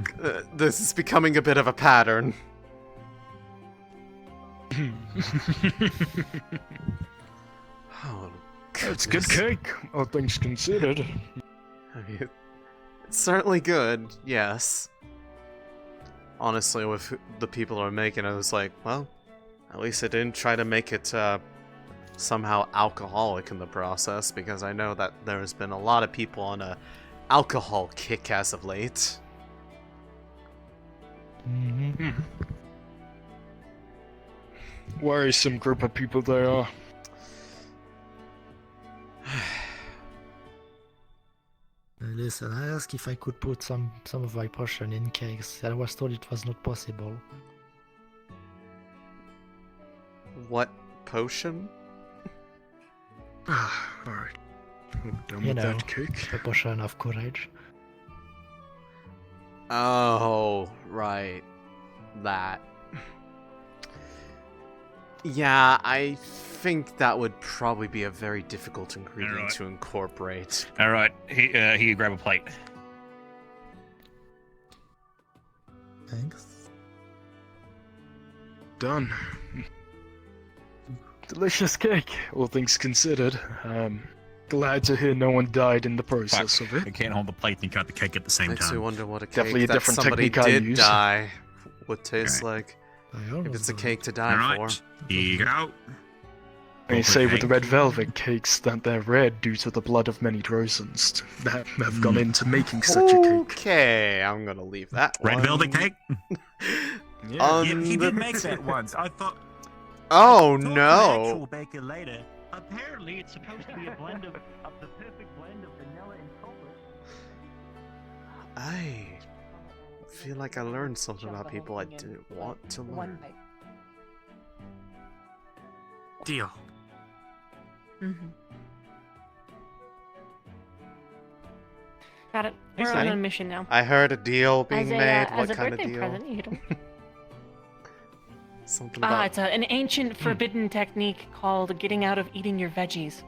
this is becoming a bit of a pattern. Oh, It's good cake, all things considered. I mean, it's certainly good, yes. Honestly, with the people who are making it, it's like, well, at least I didn't try to make it somehow alcoholic in the process, because I know that there's been a lot of people on a alcohol kick as of late. Mm-hmm. Worrisome group of people they are. Listen, I asked if I could put some of my potion in cakes. I was told it was not possible. What potion? Alright. We're done You with know, that cake. the potion of courage. Oh, right. That. Yeah, I think that would probably be a very difficult ingredient to incorporate. All right, he grab a plate. Thanks. Done. Delicious cake, all things considered. Glad to hear no one died in the process of it. You can't hold the plate and cut the cake at the same Makes time. me wonder what a cake Definitely a that different somebody technique I did use. die would taste like. If it's a cake to die Alright, for. here you go. They say with the cake. red velvet cakes that they're red due to the blood of many Drozans that have gone into making such a cake. Okay, I'm gonna leave that Red one. velvet cake? Yeah. He did make that once. I thought. Oh I talked to the no! actual baker later. Apparently, it's supposed to be a blend of the perfect blend of vanilla and chocolate. I feel like I learned something about people I didn't want to learn. Deal. Got it. Hey, We're on Sonny. a mission now. I heard a deal being made. As What a kind of birthday deal? present, you don't. Something about. It's an ancient forbidden technique called getting out of eating your veggies.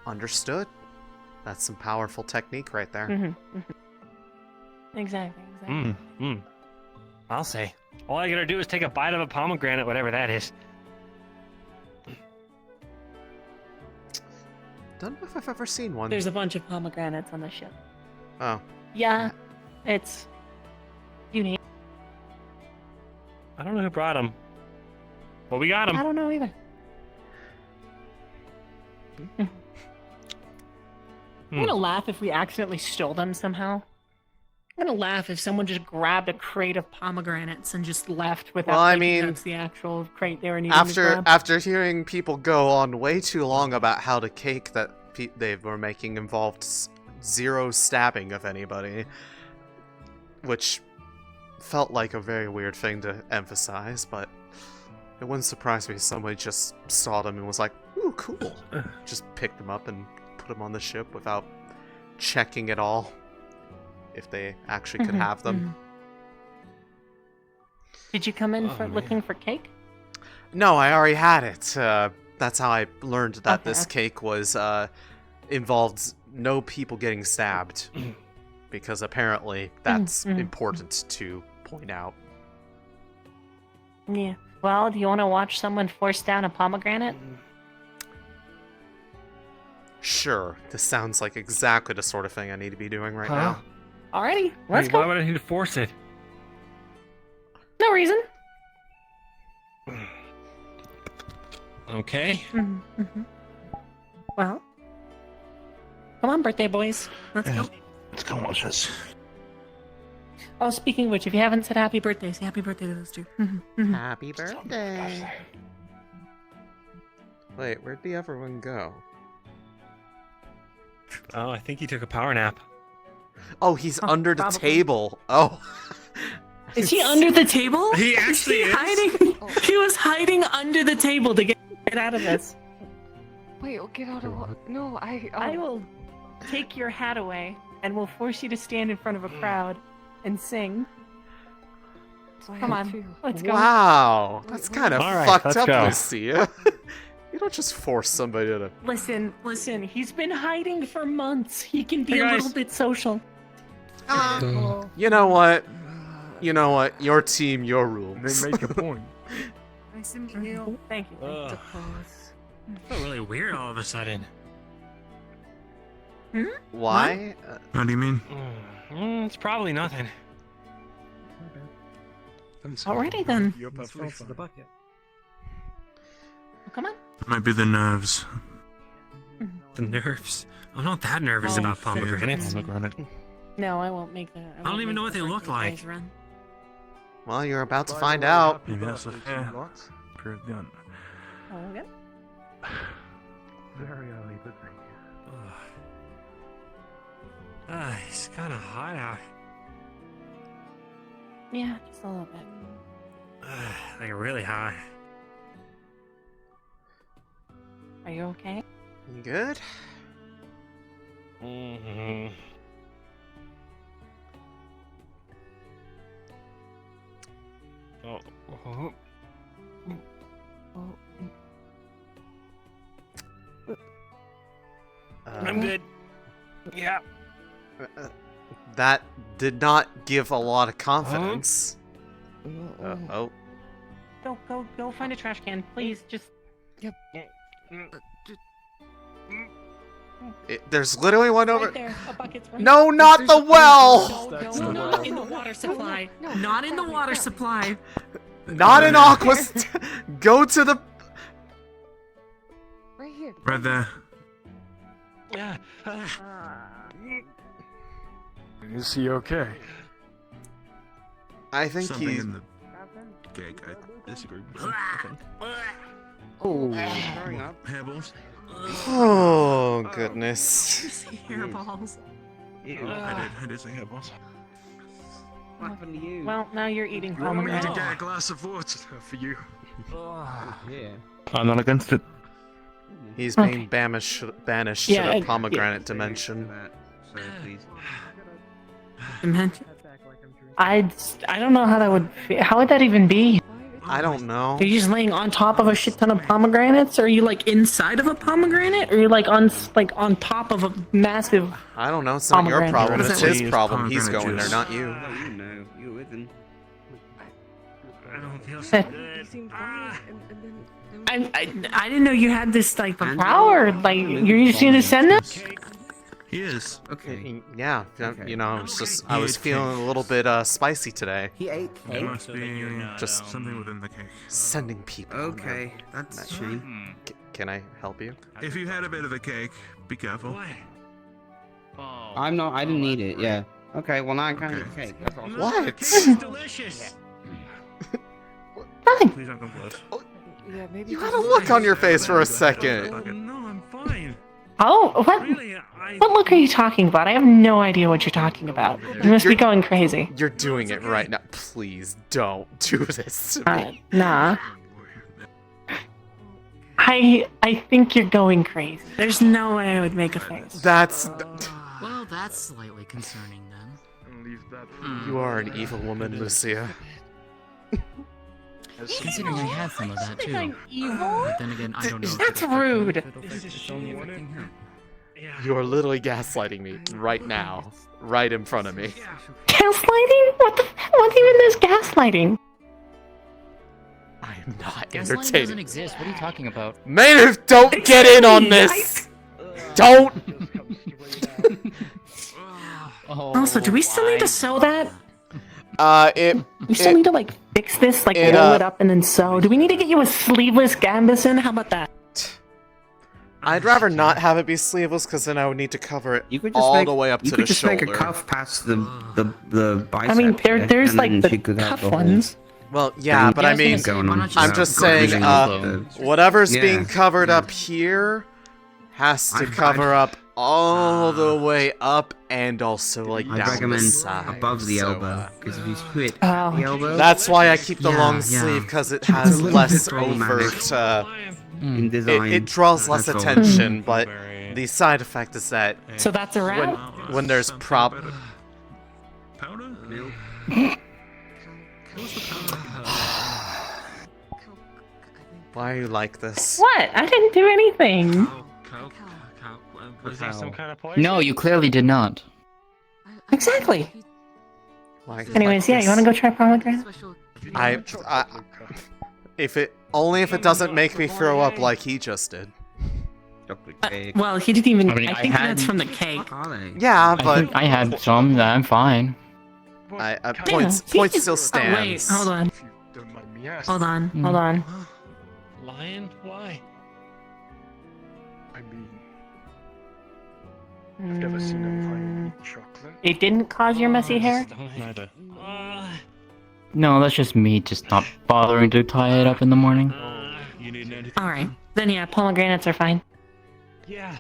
Understood. That's some powerful technique right there. Exactly. I'll say. All I gotta do is take a bite of a pomegranate, whatever that is. Don't know if I've ever seen one. There's a bunch of pomegranates on the ship. Oh. Yeah, it's unique. I don't know who brought them. But we got them. I don't know either. I'm gonna laugh if we accidentally stole them somehow. I'm gonna laugh if someone just grabbed a crate of pomegranates and just left without Well, I thinking mean, that's the actual crate they were needing to grab. After hearing people go on way too long about how the cake that they were making involved zero stabbing of anybody, which felt like a very weird thing to emphasize, but it wouldn't surprise me if somebody just saw them and was like, "Ooh, cool!" Just picked them up and put them on the ship without checking at all if they actually could have them. Did you come in for looking for cake? No, I already had it. That's how I learned that Okay, this okay. cake was involved no people getting stabbed, because apparently that's important to point out. Yeah. Well, do you want to watch someone force down a pomegranate? Sure, this sounds like exactly the sort of thing I need to be doing right now. Alrighty, let's go. Why would I need to force it? No reason. Okay. Well, come on, birthday boys. Let's go. Let's go watch this. Oh, speaking of which, if you haven't said happy birthday, say happy birthday to those two. Happy birthday! Wait, where'd the other one go? Oh, I think he took a power nap. Oh, he's under the table. Oh. Is he under the table? He actually is. Hiding? He was hiding under the table to get out of this. Wait, get out of what? No, I will take your hat away and will force you to stand in front of a crowd and sing. Come on, let's go. Wow, that's kind of All right, fucked let's up, go. Lucia. You don't just force somebody to. Listen, he's been hiding for months. He can be Hey, a guys. little bit social. You know what? Your team, your rules. They make a point. Nice to meet you. Thank you. Ugh. I felt really weird all of a sudden. Why? How do you mean? It's probably nothing. Alrighty then. You're perfectly Falls to the fine. bucket. Come on. Might be the nerves. The nerves. I'm not that nervous Oh, about pomegranates. Pomegranate. No, I won't make that. I don't even know what they look like. Well, you're about to find out. Maybe that's a fair. Pretty good. Oh, okay. Very early, but thank you. It's kind of hot out. Yeah, just a little bit. Like really hot. Are you okay? You good? I'm good. Yeah. That did not give a lot of confidence. Oh. Go find a trash can, please. Just. Yep. There's literally one over. Right there. A bucket's right No, there. not the well. No, not in the water supply. Not in the water supply. Not in Aqua. Go to the. Right here. Right there. Yeah. Is he okay? I think Something he's. in the cake. I disagree. I think. Oh, Hairballs. Oh goodness. Hairballs. I did say hairballs. what happened to you? Well, now you're eating You want me to pomegranate. get a glass of water for you? Yeah. I'm not against it. He's being banished Yeah, to the pomegranate dimension. So please. Dimension? I don't know how that would. How would that even be? I don't know. Are you just laying on top of a shit ton of pomegranates? Or are you like inside of a pomegranate? Or are you like on top of a massive? I don't know. It's not your Pomegranate. problem. What It's does that his mean? problem. He's Pomegranate going there, juice. not you. Oh, you know, you're with him. I don't feel so good. He seemed fine, and then I didn't know you had this like power. Like you're just gonna send them? He is. Okay. Yeah, Okay. you know, I was feeling a little bit spicy today. He ate There cake. must be Just something within the cake. sending people. Okay, that's a shame. Can I help you? If you had a bit of a cake, be careful. I'm not. I didn't eat it. Yeah. Okay. Well, now I can't eat cake. That's awesome. What? It's delicious. Please don't come close. yeah, maybe. You just- had a look on your face for a Oh, second. no, I'm fine. Oh, what? Really, What look are you talking about? I have no idea what you're talking about. You must be going crazy. You're doing it right now. Please don't do this to me. Nah. I think you're going crazy. There's no way I would make a face. That's. Well, that's slightly concerning then. Leave that. You are an evil woman, Lucia. Considering I had some of that too. I'm evil? But then again, I don't know. if That's it'll affect me, rude. if it'll affect It's only affecting him. You are literally gaslighting me right now, right in front of me. Gaslighting? What even is gaslighting? I am not Gaslighting doesn't entertaining. exist. What are you talking about? Maynard, don't get in on this. Don't. Also, do we still need to sew that? We still need to like fix this, like roll it up and then sew. Do we need to get you a sleeveless gambeson? How about that? I'd rather not have it be sleeveless because then I would need to cover it You could just all make, the way up you to could the just shoulder. make a cuff past the bicep. I mean, here, there's and like then the she could have cuff the whole ones. Well, yeah, but I mean, I'm just saying, whatever's Yeah. being covered up here has to cover up all the way up and also like I'd down the recommend side. above the so, elbow, because if you split Oh. the elbow, That's why I keep the Yeah, long yeah. sleeve because it It's a has little less bit problematic. overt. in design, It draws less that's all. attention, but the side effect is that So that's a wrap? when there's prop. Powder? Why are you like this? What? I didn't do anything. Was that some kind of poison? No, you clearly did not. Exactly. Why are you Anyways, like yeah, this? you want to go try pomegranate? I if it only if it doesn't make me throw up like he just did. Chocolate cake. Well, he didn't even. I mean, I I think had- that's from the cake. Yeah, I but think I had some. That I'm fine. points still stands. Oh, wait, hold on. Don't mind me asking. Hold on, hold on. Lion? Why? I mean, I've never seen a lion eat chocolate. It didn't cause your messy hair? Neither. No, that's just me just not bothering to tie it up in the morning. You need anything? Alright, then yeah, pomegranates are fine. Yeah.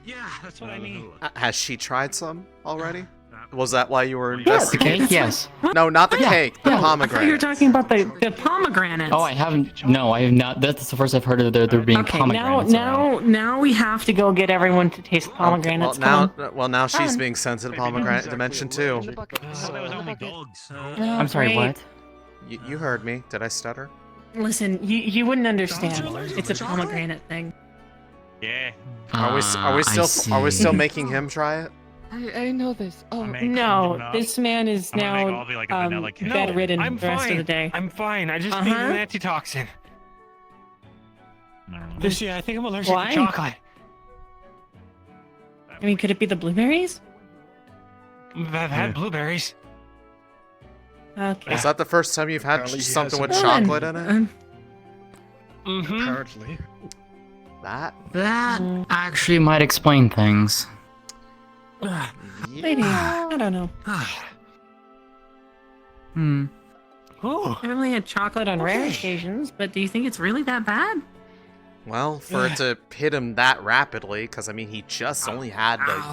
Yeah, that's what I need. Has she tried some already? Was that why you were Yeah, the investigating? cake, yes. No, not the cake. The I thought you were pomegranate. talking about the pomegranates. Oh, I haven't. No, I have not. That's the first I've heard of there being Okay, pomegranates. now we have to go get everyone to taste pomegranates. Come on. Now she's Come on. being sent to the pomegranate dimension too. I'm sorry, Wait. what? You heard me. Did I stutter? Listen, you wouldn't understand. It's a pomegranate thing. Yeah. Are we still making him try it? I know this. Oh No, this man is now bedridden the rest of the day. I'm fine. I just need an antitoxin. Lucia, I think I'm allergic Why? to chocolate. I mean, could it be the blueberries? I've had blueberries. Okay. Is that the first time you've had Apparently he something has with some- chocolate in it? Apparently. That actually might explain things. Maybe. I don't know. I've only had chocolate on rare occasions, but do you think it's really that bad? Well, for it to hit him that rapidly, because I mean, he just only had the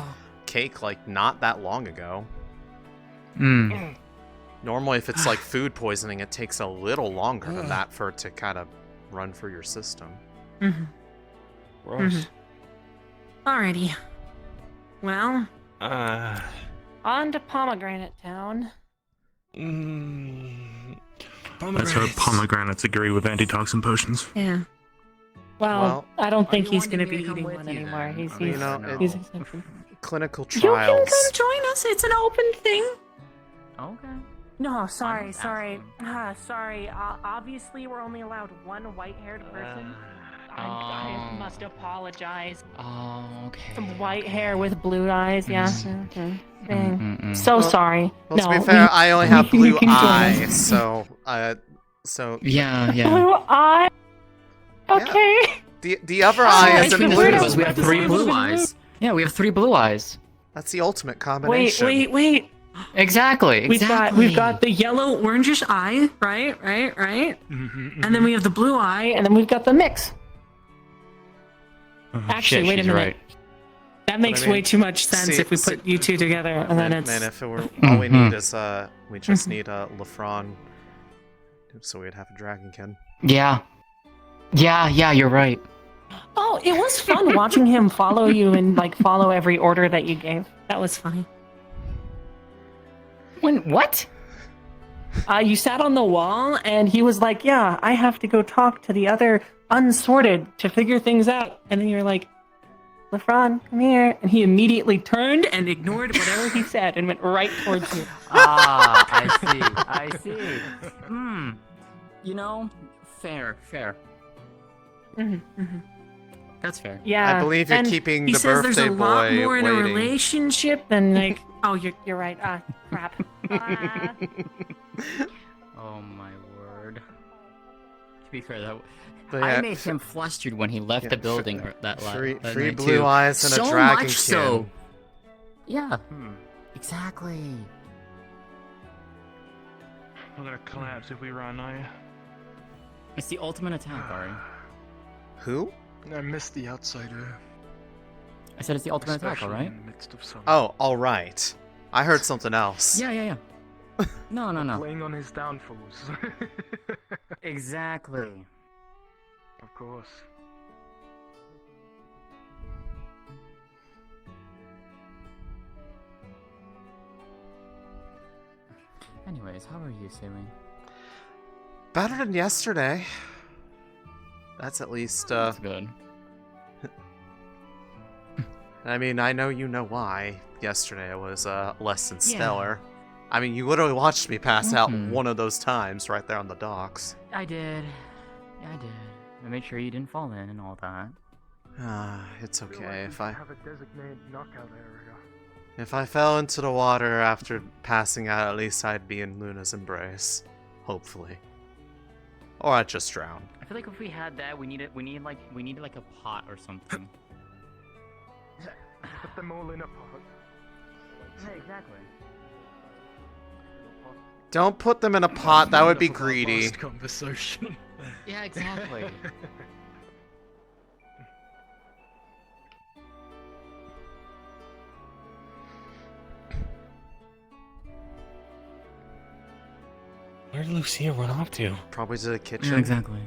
cake like not that long ago. Normally, if it's like food poisoning, it takes a little longer than that for it to kind of run through your system. Gross. Alrighty. Well, on to Pomegranate Town. Let's hope pomegranates agree with antitoxin potions. Yeah. Well, I don't think he's going to be to eating one anymore. He's accepted. Clinical You can trials. come join us. It's an open thing. Okay. No, sorry. Obviously, we're only allowed one white-haired person. I must apologize. Oh, okay. Some white hair with blue eyes, yeah. Okay. So sorry. Well, to No, be fair, I only have you blue can join us. eyes, so Yeah. Blue eye. Okay. the other eye isn't blue. Because we have 3 blue eyes. Yeah, we have 3 blue eyes. That's the ultimate combination. Wait. Exactly. We've got the yellow orangish eye, right? And then we have the blue eye, and then we've got the mix. Actually, wait a minute. Right. That makes way too much sense if we put you two together, and then it's. Man, if it were all we need is we just need Lefron, so we'd have a dragonkin. Yeah, you're right. Oh, it was fun watching him follow you and like follow every order that you gave. That was funny. What? You sat on the wall, and he was like, "Yeah, I have to go talk to the other unsorted to figure things out." And then you're like, "Lefron, come here," and he immediately turned and ignored whatever he said and went right towards you. I see. You know, fair. That's fair. Yeah, I believe you're and keeping he the says birthday there's a lot boy more in a waiting. relationship than like. Oh, you're right. Crap. Oh my word. To be fair, though, But I yeah, made him flustered when he left the building that three night blue too. eyes and a so dragon much so. kin. Yeah. Exactly. We're gonna collapse if we run, are you? It's the ultimate attack, Ari. Who? I missed the outsider. I said it's the ultimate attack, Especially alright? in the midst of summer. Oh, all right. I heard something else. Yeah. No. Playing on his downfalls. Exactly. Of course. Anyways, how are you, Céline? Better than yesterday. That's at least That's good. I mean, I know you know why. Yesterday was less than stellar. I mean, you literally watched me pass out one of those times right there on the docks. I did. Yeah, I did. I made sure you didn't fall in and all that. It's okay if I have a designated knockout area. if I fell into the water after passing out, at least I'd be in Luna's embrace, hopefully, or I'd just drown. I feel like if we had that, we needed like a pot or something. Put them all in a pot. Yeah, exactly. Don't put them in a pot. That would be greedy. Last conversation. Yeah, exactly. Where did Lucia run off to? Probably to the kitchen. Yeah, exactly.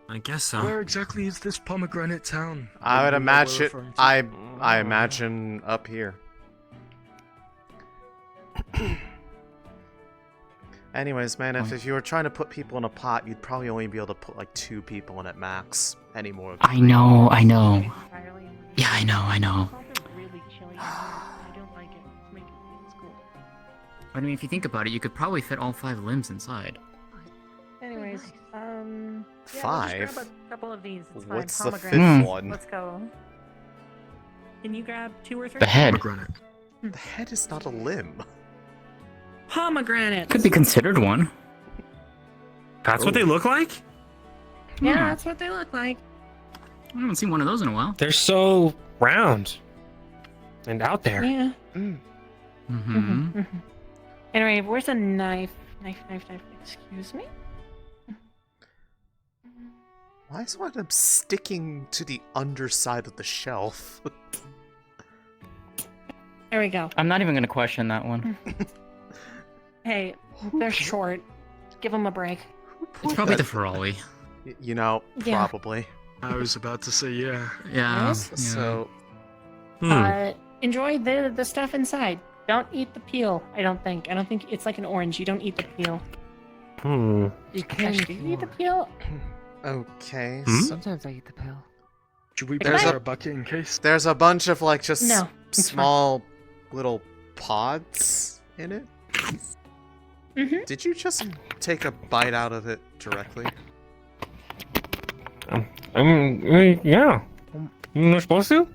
I guess so. Where exactly is this pomegranate town? I would that you were imagine. referring to? I imagine up here. Anyways, man, if you were trying to put people in a pot, you'd probably only be able to put like 2 people in it max anymore. I know. Yeah, I know. But I mean, if you think about it, you could probably fit all 5 limbs inside. Anyways, yeah, 5? we'll just grab a couple of these. It's fine. What's the Pomegranates. 5th one? Let's go. Can you grab 2 or 3? The head. The head is not a limb. Pomegranate. Could be considered one. That's what they look like? Yeah, that's what they look like. I haven't seen one of those in a while. They're so round and out there. Yeah. Mm-hmm. Anyway, where's a knife? Knife. Excuse me? Why is one of them sticking to the underside of the shelf? There we go. I'm not even going to question that one. Hey, they're short. Give them a break. It's probably the Ferrari. You know, Yeah. probably. I was about to say yeah. Yeah. Yes? So, Enjoy the stuff inside. Don't eat the peel, I don't think. I don't think it's like an orange. You don't eat the peel. Hmm. You can Do you eat the peel? okay. Sometimes I eat the pill. Should we There's prepare a- a bucket in case? There's a bunch of like just No, it's small little pods in it. Mm-hmm. Did you just take a bite out of it directly? Yeah. You're not supposed to?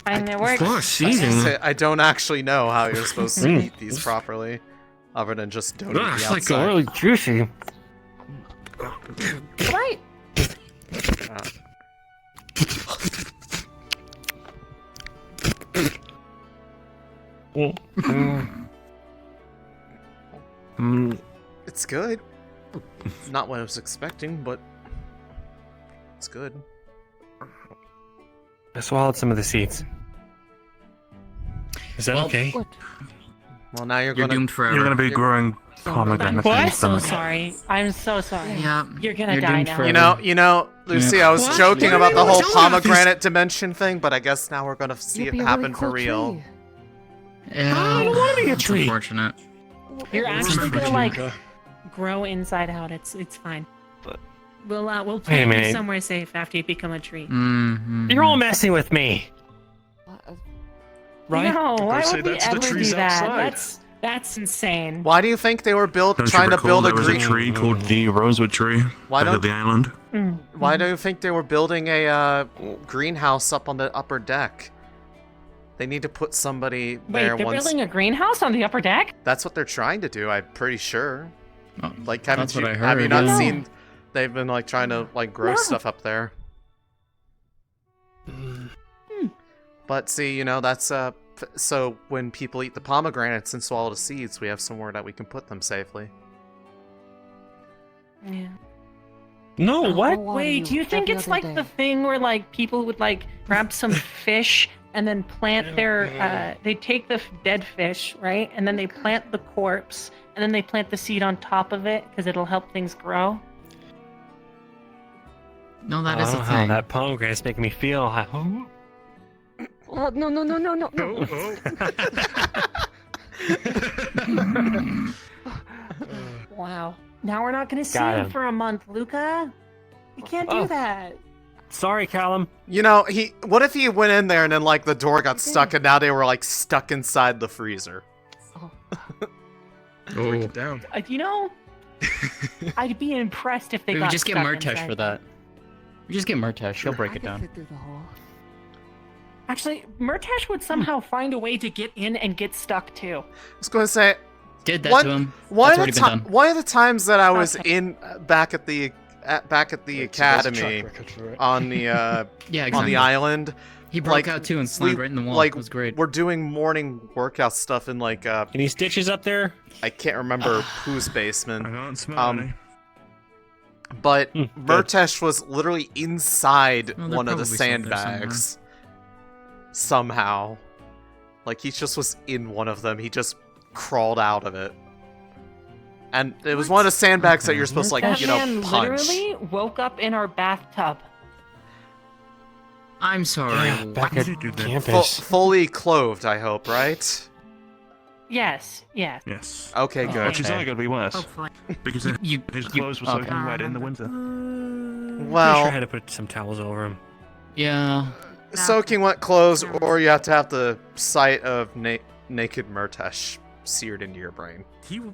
Fine, it works. I don't actually know how you're supposed to eat these properly, other than just don't eat the It's outside. like really juicy. Right. It's good. Not what I was expecting, but it's good. I swallowed some of the seeds. Is that okay? Well, now You're doomed forever. You're gonna be growing pomegranates in I'm your so stomach. sorry. I'm so sorry. Yeah. You're gonna You're die doomed now. forever. You know, Lucy, I was joking about the whole pomegranate dimension thing, but I guess now we're gonna see it happen for real. Yeah. I don't want to be a It's tree. unfortunate. You're actually gonna like Luca. grow inside out. It's fine. We'll Wait a plant you minute. somewhere safe after you become a tree. Mm-hmm. You're all messing with me. Right? No, Go why say would we that to the ever do trees that? outside. That's insane. Why do you think they were Don't you trying to recall build a there was a green? tree called the Rosewood tree Why back don't- at the island? Why do you think they were building a greenhouse up on the upper deck? They need to put somebody Wait, there they're once. building a greenhouse on the upper deck? That's what they're trying to do. I'm pretty sure. Oh, Like, that's what I have you heard, not yeah. seen? They've been like trying to like grow No. stuff up there. But see, you know, that's so when people eat the pomegranates and swallow the seeds, we have somewhere that we can put them safely. Yeah. No, what? Wait, do you think it's like the thing where like people would like grab some fish and then plant their they take the dead fish, right? And then they plant the corpse and then they plant the seed on top of it because it'll help things grow? No, that is a How thing. that pomegranate's making me feel. Oh, no. Wow. Now we're not gonna see Got him him. for a month, Luca. You can't do Oh. that. Sorry, Callum. You know, what if he went in there and then like the door got stuck and now they were like stuck inside the freezer? Break it down. You know, I'd be impressed if they We got would just get stuck Murtesh inside. for that. We just get Murtesh. He'll break I it can down. fit through the hole. Actually, Murtesh would somehow find a way to get in and get stuck too. I was going to say, Did that one, to him. one That's of already the been done. one of the times that I was Okay. in back at the academy on the Yeah, on exactly. the island. He broke like, out too and slammed right in the wall. Like It was great. we're doing morning workout stuff in like Any stitches up there? I can't remember whose basement. I don't smell any. But good. Murtesh was literally inside Oh, they're one of the probably somewhere. sandbags. Somehow. Like he just was in one of them. He just crawled out of it. And it was one of the sandbags that you're supposed to like, That you know, man punch. literally woke up in our bathtub. I'm sorry. Back at did you do that? campus. Fully clothed, I hope, right? Yes. Yes. Yes. Okay, good. Which is only going to be worse. Hopefully. Because his clothes were soaking wet in the winter. Well, Pretty sure I had to put some towels over him. Yeah. Soaking wet clothes, or you have to have the sight of naked Murtesh seared into your brain. You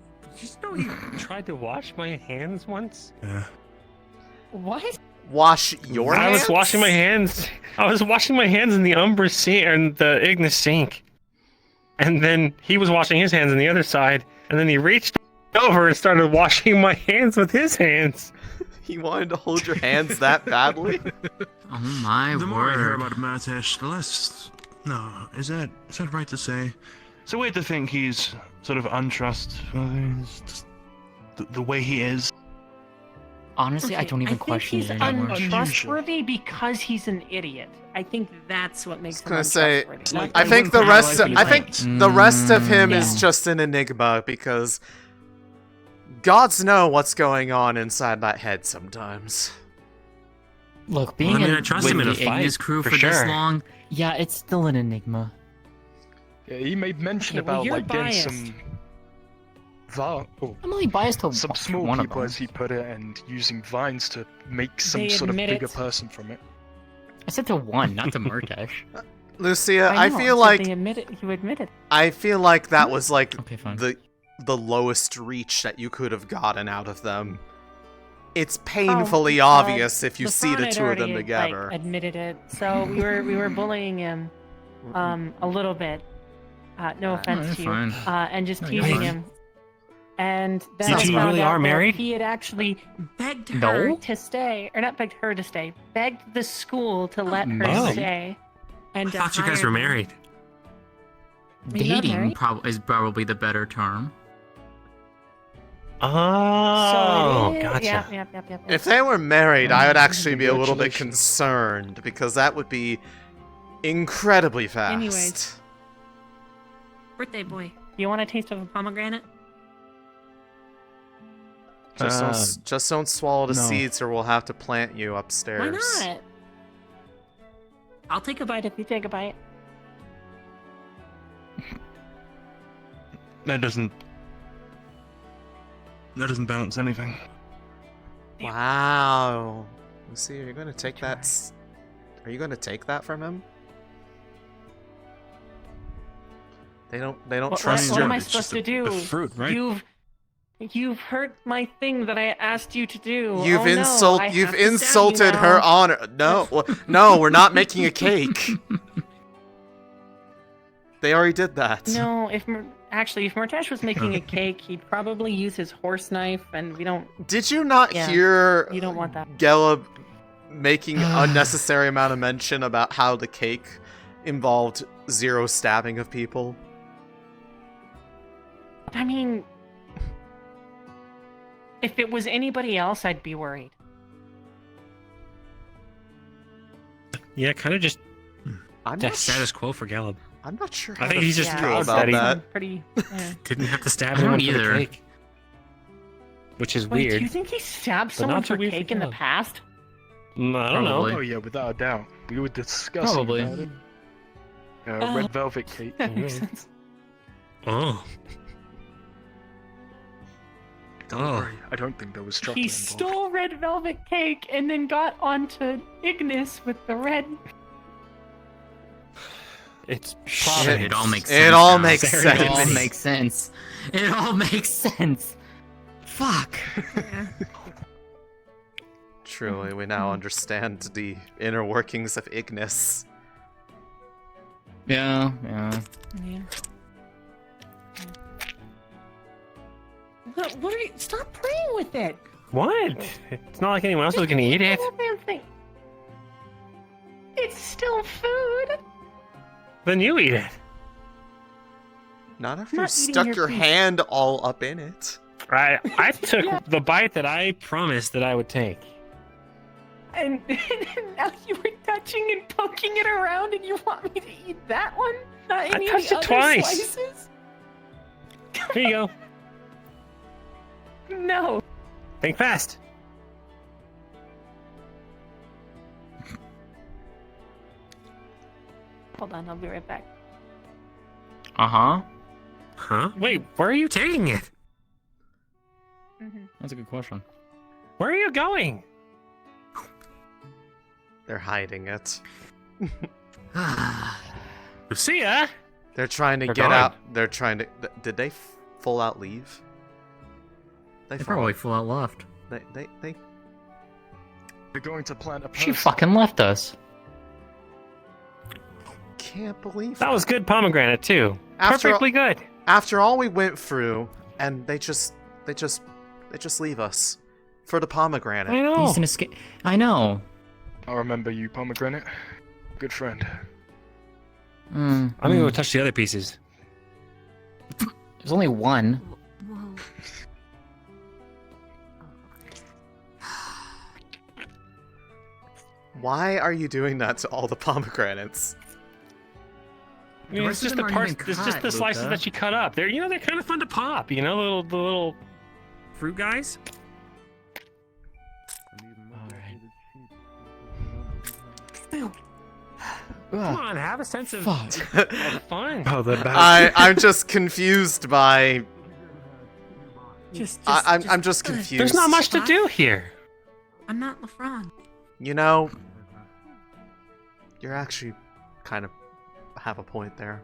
know he tried to wash my hands once? Yeah. What? Wash your hands? I was washing my hands. I was washing my hands in the Umbra sink, and the Ignis sink. And then he was washing his hands on the other side, and then he reached over and started washing my hands with his hands. He wanted to hold your hands that badly? Oh my The more I hear word. about Murtesh, the less... No, is that right to say? It's weird to think he's sort of untrustworthy. The way he is. Honestly, I don't even question he's it anymore. untrustworthy because he's an idiot. I think that's what makes him I was gonna say, untrustworthy. I think the rest of him is just an enigma because gods know what's going on inside that head sometimes. Look, being I trust him with in a the fight, Ignis crew for for this sure. long, yeah, it's still an enigma. Yeah, he made mention Okay, well, about you're like getting biased. some I'm only biased to some small one of people, them. as he put it, and using vines to make some They sort of admit bigger it. person from it. I said to one, not to Murtesh. Lucia, I know, feel so like they admit it. You admit it. I feel like that was like Okay, fine. the lowest reach that you could have gotten out of them. It's painfully Oh, obvious if you the see the Fawn two had of them already, together. Like, admitted it. So we were bullying him, a little bit. No offense you're to you. fine. And just No, you're teasing fine. him. And then Did I you found really out are that married? he had actually begged No. her to stay, or not begged her to stay, begged the school to let her Oh. stay. And I thought you guys were married. Are you not Dating married? is probably the better term. Oh, So it is, gotcha. Yep. If they were married, I would actually be a little bit concerned because that would be incredibly fast. Anyways. Birthday boy, do you want a taste of a pomegranate? Just don't swallow the no. seeds, or we'll have to plant you upstairs. Why not? I'll take a bite if you take a bite. That doesn't balance anything. Wow. Lucy, are you going to take that? Are you going to take that from him? They don't trust What you. am I It's supposed just to do? a fruit, right? You've hurt my thing that I asked you to do. You've Oh, no, I you've have to stab you insulted now. her honor. No, we're not making a cake. They already did that. No, if Murtesh was making a cake, he'd probably use his horse knife, and we don't. Did you not Yeah, hear you don't want that. Gelab making unnecessary amount of mention about how the cake involved 0 stabbing of people? I mean, if it was anybody else, I'd be worried. Yeah, kind of just I'm not status quo for Gallup. I'm not sure. I think he's just feel proud about that he that. Pretty. didn't have to stab I don't anyone for the either. cake. Which is Wait, weird. do you think he stabbed But someone not too for weird for cake in the Caleb. past? I don't Probably. Oh yeah, without a doubt. We were discussing Probably. about it. Red velvet cake. That makes sense. Oh. Don't worry, I don't think there was chocolate He involved. stole red velvet cake and then got onto Ignis with the red. It's It all makes sense. It all now. makes It sense. all makes sense. It all makes sense. Fuck. Truly, we now understand the inner workings of Ignis. Yeah. Yeah. What are you? Stop playing with it. What? It's not like anyone else is gonna eat it. The whole damn thing. It's still food. Then you eat it. Not if I'm you not eating stuck your your piece. hand all up in it. I took Yeah. the bite that I promised that I would take. And now you were touching and poking it around, and you want me to eat that one? Not any of touched the it other twice. slices? Here you go. No. Think fast. Hold on, I'll be right back. Uh huh. Huh? Wait, where are you taking it? That's a good question. Where are you going? They're hiding it. Lucia? They're trying to They're get gone. out. They're trying to. Did they full out leave? They probably full out left. They. They're going to plant a She fucking left us. Can't believe That was good pomegranate too. After Perfectly good. After all we went through, and they just leave us for the pomegranate. I know. He's an escape. I know. I remember you, pomegranate. Good friend. I'm gonna go touch the other pieces. There's only one. Why are you doing that to all the pomegranates? I mean, it's just the parts. It's just the slices that you cut up. They're they're kind of fun to pop. You know, the little fruit guys. Come on, have a sense of fun. Oh, the I'm just confused by. I'm just confused. There's not much to do here. I'm not LaFron. You know, you're actually kind of have a point there.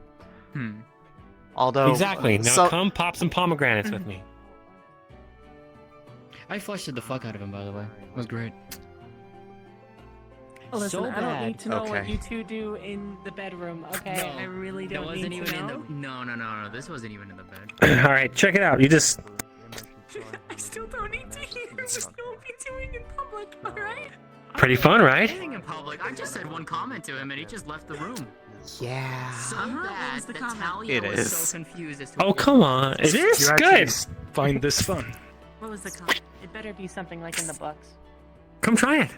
Although Exactly. Now come pop some pomegranates with me. I flushed the fuck out of him, by the way. It was great. Listen, So I don't bad. need to know what Okay. you two do in the bedroom, okay? No, I really that don't wasn't need even to in know. the. No. This wasn't even in the bed. All right, check it out. You just. I still don't need to hear what you'll be doing in public, alright? Pretty fun, right? Anything in public. I just said one comment to him and he just left the room. Yeah. So What bad was the that comment? Talia It was is. so confused as to Oh what come on! It is You good. actually find this fun. What was the comment? It better be something like in the books. Come try it.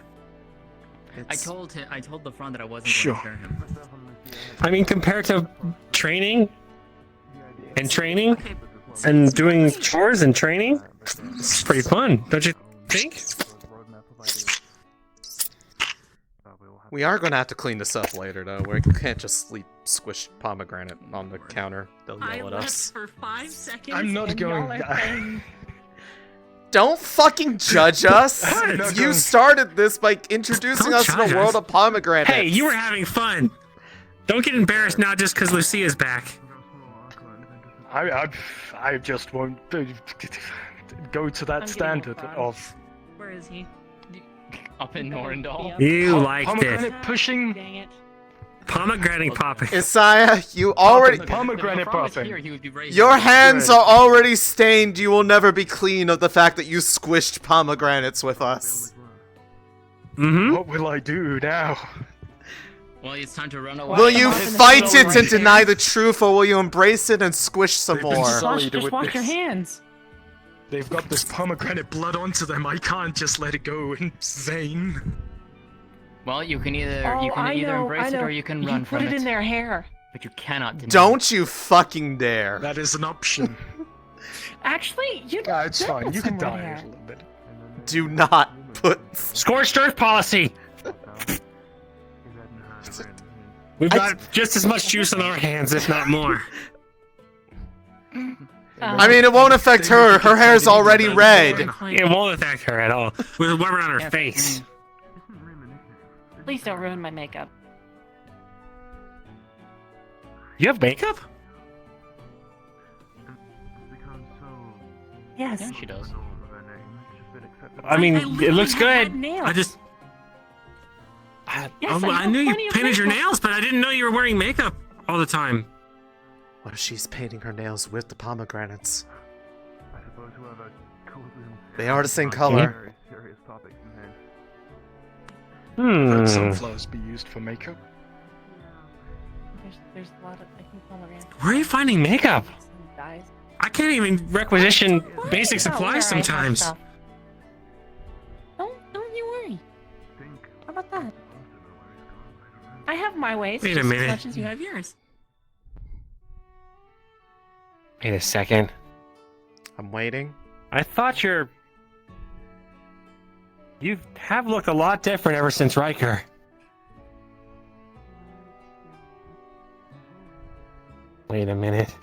I told the front that I wasn't Sure. going to share him. I mean, compared to training and doing chores and training, it's pretty fun, don't you think? We are gonna have to clean this up later, though. We can't just leave squished pomegranate on the counter. They'll I yell at left us. for 5 seconds. I'm not and going- y'all are saying- Don't fucking judge us! I'm not You going- started this by introducing Don't us to judge the world us. of pomegranates. Hey, you were having fun. Don't get embarrassed now just because Lucia's back. I just won't go to that getting standard fun. of Where is he? Up in Norendal. You liked pomegranate it. pushing. Dang it. Pomegranate popping. Isaiah, you already. Pomegranate If the front was popping. here, he would be ready to Your go. hands Good. are already stained. You will never be clean of the fact that you squished pomegranates with us. Mm-hmm. What will I do now? Well, it's time to run away. Will you Off in the fight middle it right and there. deny the truth, or will you embrace it and squish some They've been more? so- Sullied Just with wash your this. hands. They've got this pomegranate blood onto them. I can't just let it go in vain. Well, you can either I know, embrace it or you can run from put it. it in their hair. But you cannot deny. Don't you fucking dare. That is an option. Actually, you Yeah, it's there fine. was You can some red die hair. a little bit. Do not put. Scorched earth policy. We've got just as much juice on our hands, if not more. I mean, it won't affect her. Her hair's already red. It won't affect her at all. With rubber on her face. Please don't ruin my makeup. You have makeup? Yes. Yeah, she does. I mean, it literally looks had good. nails. I just. Yes, I I have knew you plenty of painted your makeup. nails, but I didn't know you were wearing makeup all the time. What if she's painting her nails with the pomegranates? They are the same color. Let Hmm. sunflowers be used for makeup. There's a lot of, I think, pomegranates. Where are you finding makeup? Dyes. I can't even requisition basic Don't worry, supplies I have sometimes. stuff. Don't you worry. How about that? I have my ways Wait a just as minute. much as you have yours. Wait a second. I'm waiting. I thought you have looked a lot different ever since Riker. Wait a minute.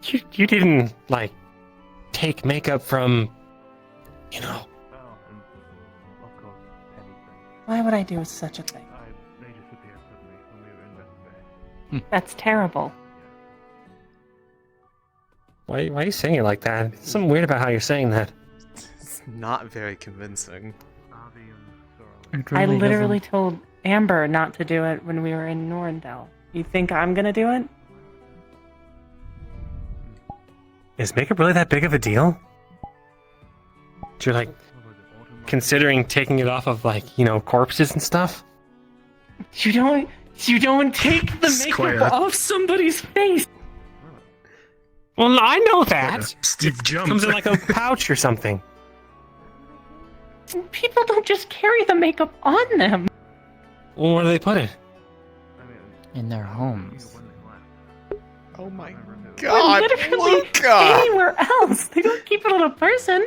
You didn't, like, take makeup from, you know. Why would I do such a thing? That's terrible. Why are you saying it like that? There's something weird about how you're saying that. It's not very convincing. I literally told Amber not to do it when we were in Norndel. You think I'm gonna do it? Is makeup really that big of a deal? You're like considering taking it off of, like, you know, corpses and stuff? You don't take the Square. makeup off somebody's face. Well, I know that. Steve jumped. Comes in like a pouch or something. People don't just carry the makeup on them. Well, where do they put it? In their homes. Oh my Or god, literally Luca! anywhere else. They don't keep it on a person.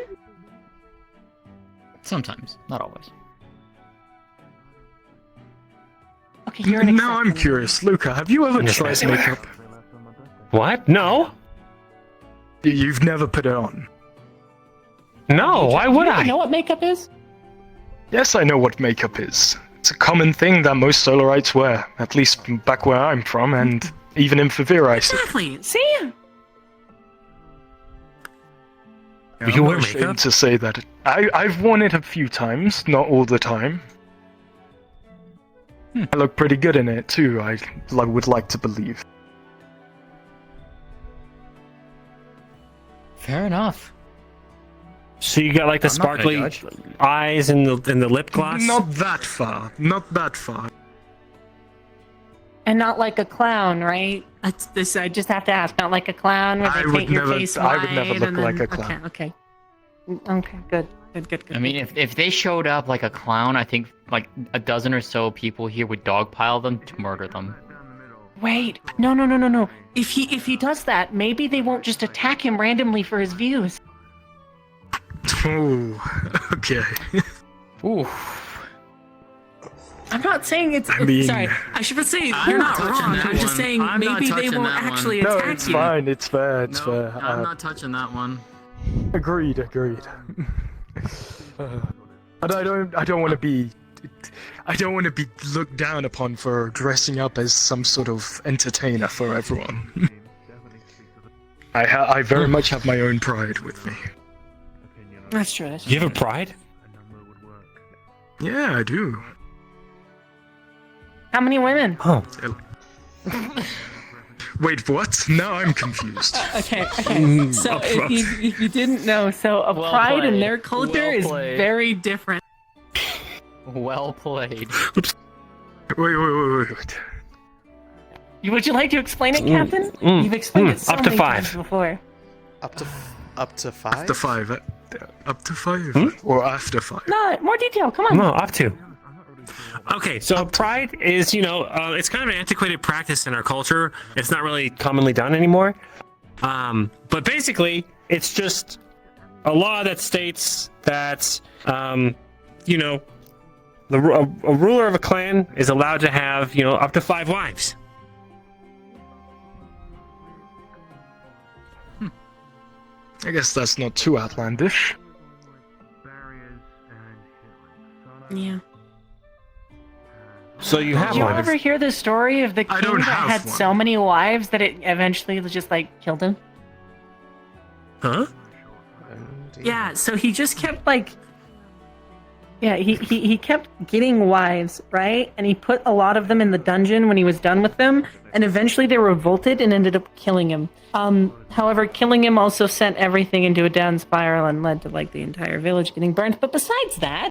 Sometimes, not always. Okay, you're an Now I'm curious, Luca. Have you ever tried makeup? What? No. You've never put it on. No, why would I? You know what makeup is? Yes, I know what makeup is. It's a common thing that most Solarites wear, at least back where I'm from, and even in Fevira, I see. Exactly. See? Yeah, You I'm wear not ashamed makeup? to say that. I've worn it a few times, not all the time. I look pretty good in it too, I would like to believe. Fair enough. So you got like the I'm not gonna sparkly judge. eyes and the lip gloss? Not that far. Not that far. And not like a clown, right? That's this. I just have to ask. Not like a clown where they I would paint your never- face I white. would never look and like then, a clown. Okay. Okay. Good. I mean, if they showed up like a clown, I think like a dozen or so people here would dogpile them to murder them. Wait. No. If he does that, maybe they won't just attack him randomly for his views. Oh, okay. Ooh. I'm not saying it's. I mean- sorry, I should say I'm you're not not touching wrong. that I'm just one. saying I'm not maybe they touching won't that one. actually No, attack it's you. fine. It's fair. It's No, fair. I'm not touching that one. Agreed. And I don't want to be. I don't want to be looked down upon for dressing up as some sort of entertainer for everyone. I very much have my own pride with me. That's true. You have a pride? Yeah, I do. How many women? Oh. Wait, what? Now I'm confused. Okay. So if you didn't know, so a Well pride in played. their culture Well is played. very different. Well played. Wait. Would you like to explain it, Captain? You've explained it so up to many 5. times before. Up to 5? Up to 5. Up to 5? Or after 5? No, more detail. Come on. No, up to. Okay, so pride is, it's kind of an antiquated practice in our culture. It's not really commonly done anymore. But basically, it's just a law that states that, a ruler of a clan is allowed to have, up to 5 wives. I guess that's not too outlandish. Yeah. So you have Did you one. ever hear the story of the I king don't that have had one. so many wives that it eventually just killed him? Huh? Yeah, so he just kept he kept getting wives, right? And he put a lot of them in the dungeon when he was done with them, and eventually they revolted and ended up killing him. However, killing him also sent everything into a down spiral and led to the entire village getting burnt. But besides that,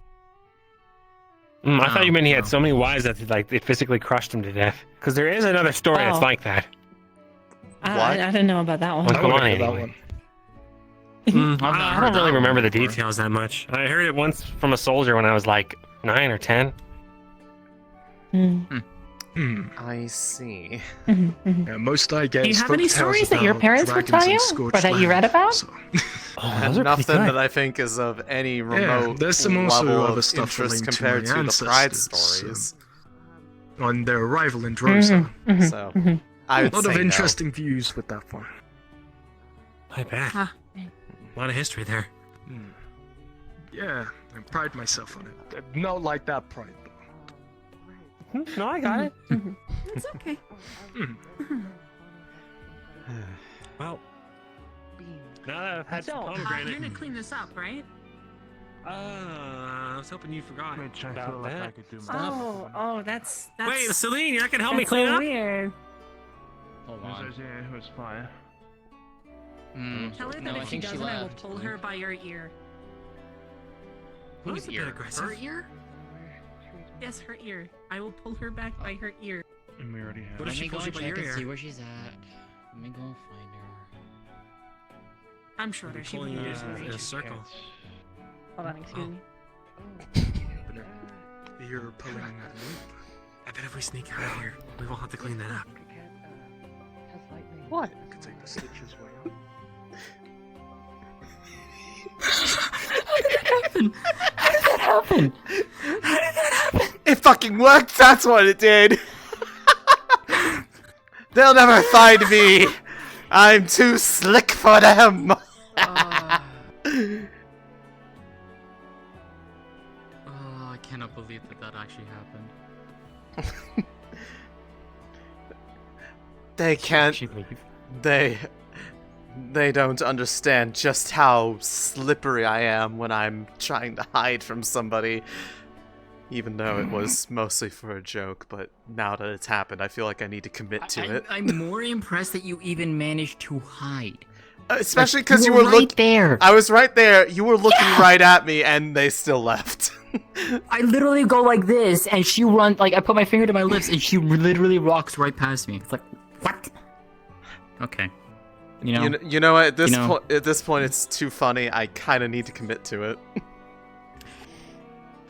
I thought you meant he had so many wives that they physically crushed him to death. Because there is another story that's Oh. like that. I didn't know about that one. Well, I go would on have that anyway. one. I don't really remember the details that much. I heard it once from a soldier when I was 9 or 10. I see. Yeah, most I get Do you is have any folktales stories that your about parents would dragons tell and you, scorched or that you land, read about? so- Those are Nothing pretty good. that I think is of any remote there's some also level other of stuff interest linked to compared my to the Pride ancestors, stories. On their arrival in Droza. So, I would A lot say of no. interesting views with that one. I bet. Huh. A lot of history there. Yeah, I pride myself on it. Not like that pride. No, I got it. It's okay. Well, now that I've had some You're pomegranate, gonna clean this up, right? I was hoping you forgot about that. That's. Wait, Céline, you're not gonna help me that's clean so up? weird. Hold Who on. says yeah, who's fire? Tell her that No, I if she think she doesn't, I will left. pull her by your ear. Who's That was a ear? bit aggressive. Her ear? Yes, her ear. I will pull her back by her ear. And we already have. What if Let she me go pulls you and by check your and ear? see where she's at. Let me go and find her. I'm sure I'll be that she pulling will you use in a circle. Hold on, excuse me. You're pulling that loop. I bet if we sneak out of here, we won't have to clean that up. What? I could take the stitches way up. How did that happen? It fucking worked, that's what it did! They'll never find me! I'm too slick for them! Oh, I cannot believe that actually happened. They can't... They don't understand just how slippery I am when I'm trying to hide from somebody. Even though it was mostly for a joke, but now that it's happened, I feel like I need to commit to it. I'm more impressed that you even managed to hide. Especially Like, because you were were right there. I was right there. You were looking right at me, and they still left. I literally go like this, and she runs, like, I put my finger to my lips, and she literally walks right past me. It's like, what? Okay. You know what? At this point, it's too funny. I kind of need to commit to it.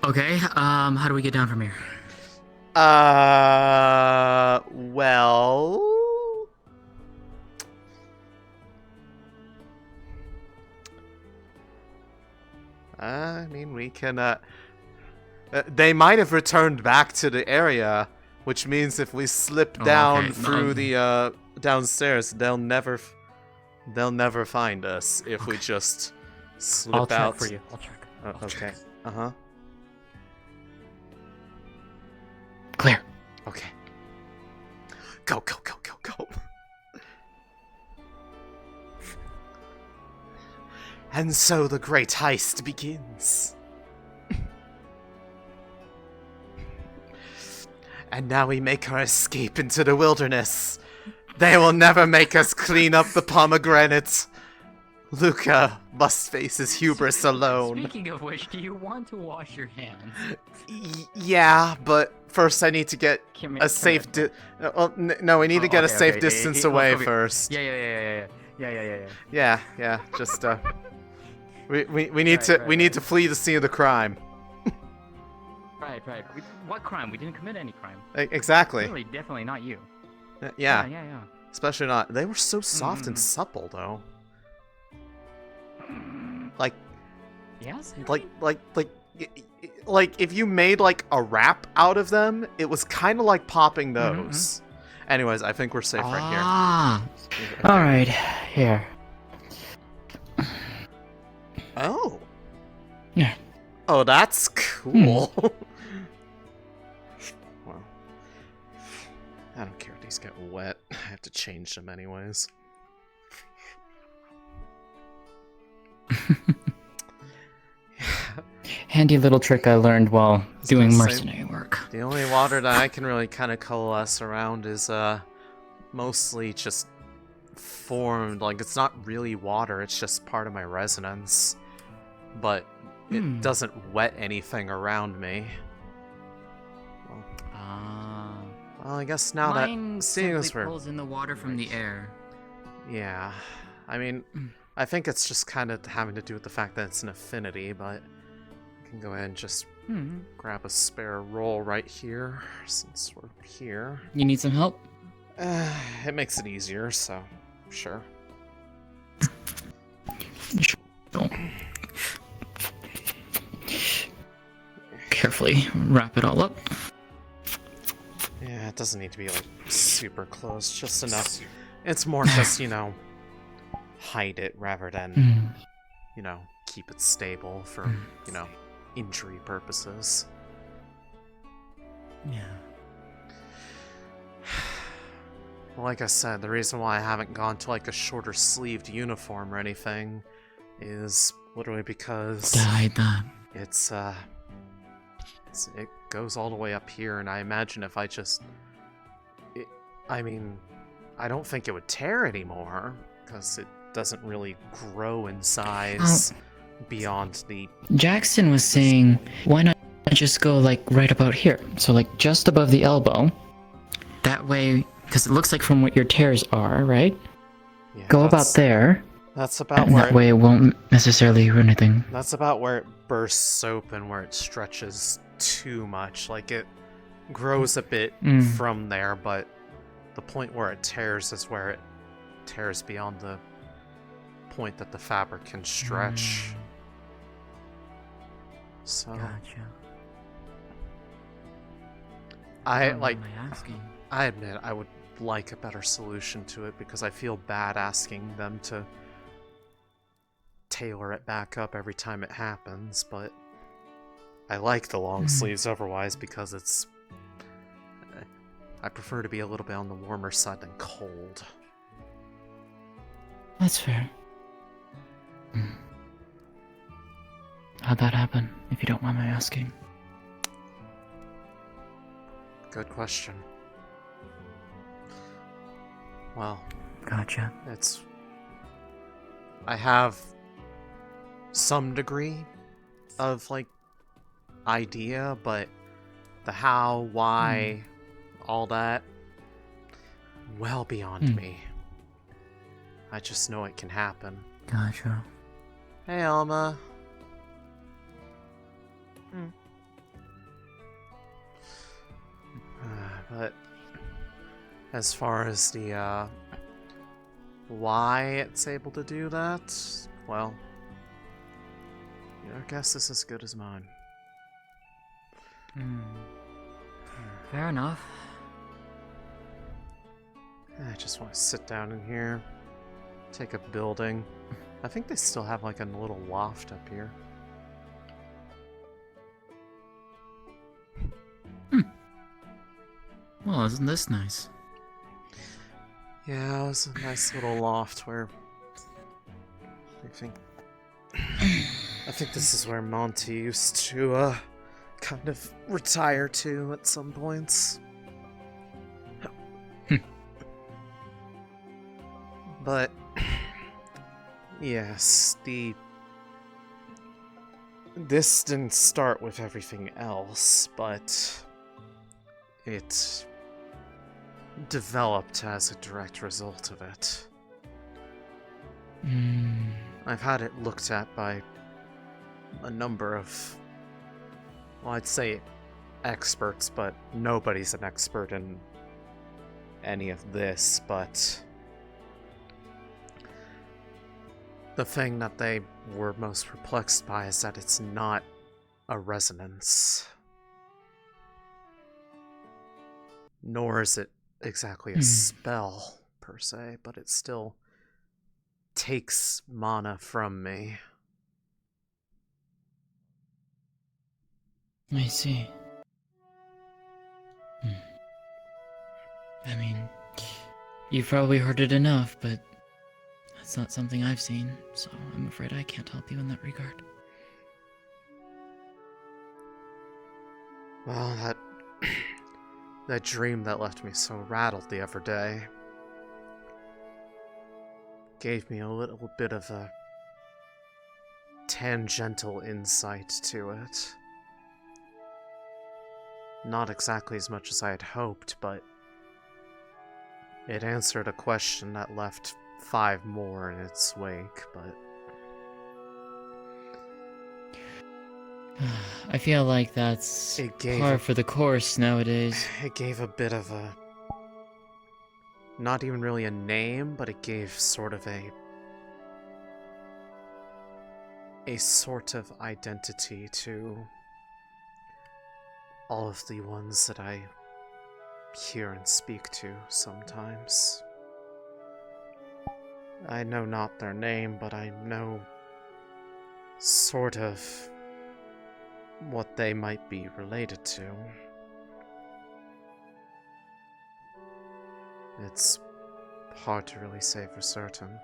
Okay, how do we get down from here? Well... I mean, we can, they might have returned back to the area, which means if we slip down through the, downstairs, they'll never find us if we just slip I'll check out. for you. I'll check. Okay. Uh-huh. Clear. Okay. Go, go, go, go, go. And so the great heist begins. And now we make our escape into the wilderness. They will never make us clean up the pomegranate. Luca must face his hubris alone. Speaking of which, do you want to wash your hands? Yeah, but first I need to get a safe no, we need to get a safe distance away first. Yeah. Yeah, just we need to flee the scene of the crime. Right. What crime? We didn't commit any crime. Exactly. Clearly, definitely not you. Yeah. Yeah. Especially not. They were so soft and supple, though. Like. Yes. Like if you made like a wrap out of them, it was kind of like popping those. Anyways, I think we're safe right here. All right. Here. Oh. Yeah. Oh, that's cool. Well, I don't care if these get wet. I have to change them anyways. Handy little trick I learned while doing mercenary work. The only water that I can really kind of coalesce around is mostly just formed, like it's not really water, it's just part of my resonance. But it doesn't wet anything around me. Well, I guess now Mine that seeing as simply we're pulls in the water from the air. Yeah, I mean, I think it's just kind of having to do with the fact that it's an affinity, but I can go ahead and just grab a spare roll right here, since we're here. You need some help? It makes it easier, so sure. Carefully wrap it all up. Yeah, it doesn't need to be like super close, just enough. It's more just, you know, hide it rather than, Mm. you know, keep it stable for, you know, injury purposes. Yeah. Like I said, the reason why I haven't gone to like a shorter sleeved uniform or anything is literally because To hide that. it goes all the way up here, and I imagine if I just, I mean, I don't think it would tear anymore because it doesn't really grow in size beyond the. Jackson was saying, why not just go like right about here? So like just above the elbow. That way, because it looks like from what your tears are, right? Yeah, Go about there. That's about And where that way it won't necessarily ruin anything. That's about where it bursts open, where it stretches too much. Like it grows a bit from there, but the point where it tears is where it tears beyond the point that the fabric can stretch. So Gotcha. I What like. am I asking? I admit I would like a better solution to it because I feel bad asking them to tailor it back up every time it happens, but I like the long sleeves otherwise because it's. I prefer to be a little bit on the warmer side than cold. That's fair. How'd that happen, if you don't mind my asking? Good question. Well, Gotcha. I have some degree of, like, idea, but the how, why, all that, well beyond me. I just know it can happen. Gotcha. Hey, Alma. But as far as the why it's able to do that, well, your guess is as good as mine. Fair enough. I just want to sit down in here, take a building. I think they still have like a little loft up here. Well, isn't this nice? Yeah, it was a nice little loft where I think this is where Monty used to kind of retire to at some points. But yes, this didn't start with everything else, but it developed as a direct result of it. I've had it looked at by a number of, well, I'd say experts, but nobody's an expert in any of this, but the thing that they were most perplexed by is that it's not a resonance. Nor is it exactly a spell, per se, but it still takes mana from me. I see. I mean, you've probably heard it enough, but that's not something I've seen, so I'm afraid I can't help you in that regard. Well, that dream that left me so rattled the other day gave me a little bit of a tangential insight to it. Not exactly as much as I had hoped, but it answered a question that left 5 more in its wake, but I feel like that's par for the course nowadays. it gave a bit of a, not even really a name, but it gave sort of a sort of identity to all of the ones that I hear and speak to sometimes. I know not their name, but I know sort of what they might be related to. It's hard to really say for certain.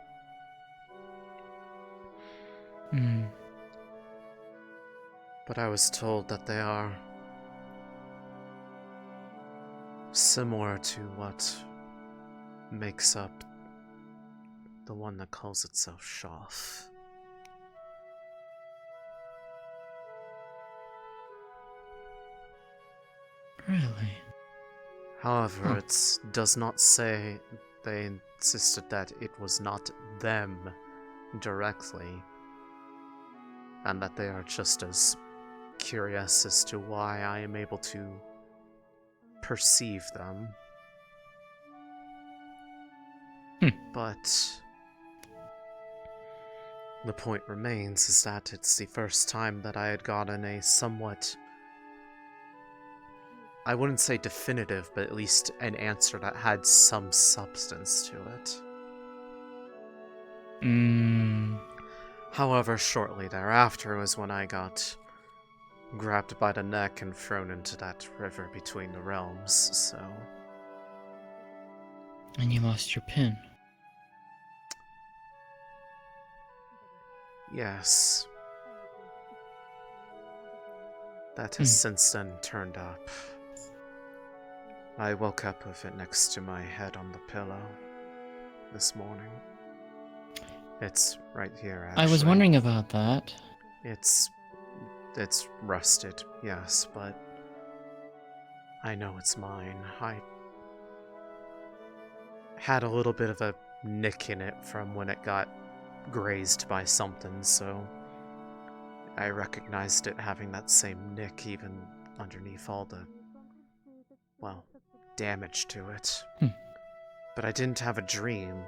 But I was told that they are similar to what makes up the one that calls itself Shoff. Really? However, it does not say. They insisted that it was not them directly, and that they are just as curious as to why I am able to perceive them. But the point remains is that it's the first time that I had gotten a somewhat, I wouldn't say definitive, but at least an answer that had some substance to it. However, shortly thereafter was when I got grabbed by the neck and thrown into that river between the realms, so... And you lost your pin. Yes. That has since then turned up. I woke up with it next to my head on the pillow this morning. It's right here, actually. I was wondering about that. It's rusted, yes, but I know it's mine. I had a little bit of a nick in it from when it got grazed by something, so I recognized it having that same nick even underneath all the, well, damage to it. But I didn't have a dream,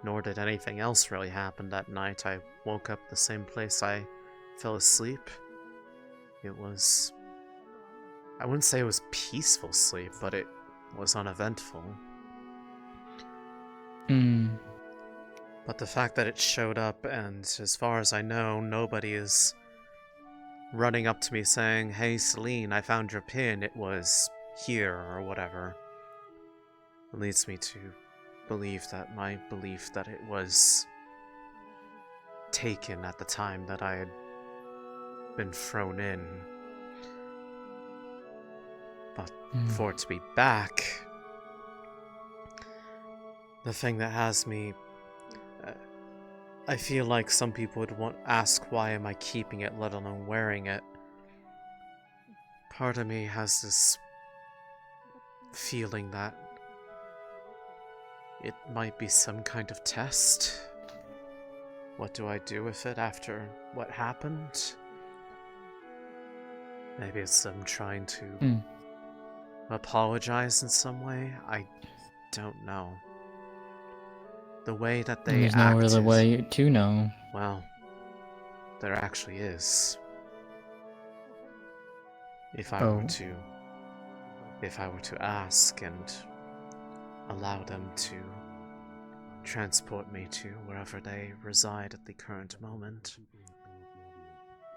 nor did anything else really happen that night. I woke up the same place I fell asleep. It was, I wouldn't say it was peaceful sleep, but it was uneventful. But the fact that it showed up, and as far as I know, nobody is running up to me saying, "Hey Céline, I found your pin, it was here," or whatever, it leads me to believe that my belief that it was taken at the time that I had been thrown in. But for it to be back, the thing that has me, I feel like some people would ask why am I keeping it, let alone wearing it. Part of me has this feeling that it might be some kind of test. What do I do with it after what happened? Maybe it's them trying to apologize in some way? I don't know. The way that they There's no other way to know. Well, there actually is. If I were to ask and allow them to transport me to wherever they reside at the current moment.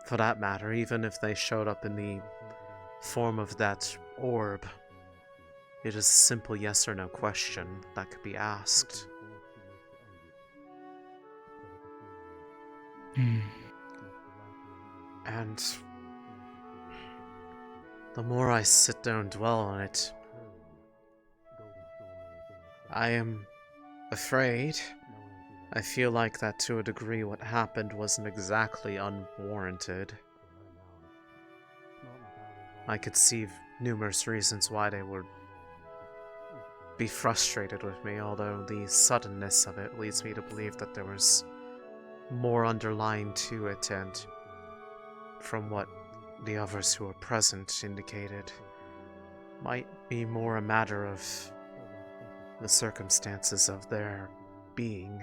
For that matter, even if they showed up in the form of that orb, it is a simple yes or no question that could be asked. And the more I sit there and dwell on it, I am afraid. I feel like that to a degree what happened wasn't exactly unwarranted. I could see numerous reasons why they would be frustrated with me, although the suddenness of it leads me to believe that there was more underlying to it, and from what the others who were present indicated, might be more a matter of the circumstances of their being.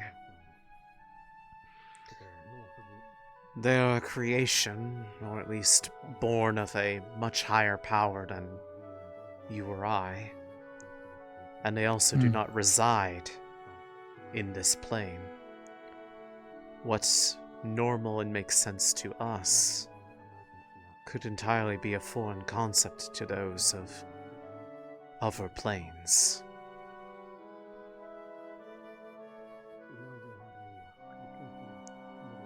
They are a creation, or at least born of a much higher power than you or I, and they also do not reside in this plane. What's normal and makes sense to us could entirely be a foreign concept to those of other planes.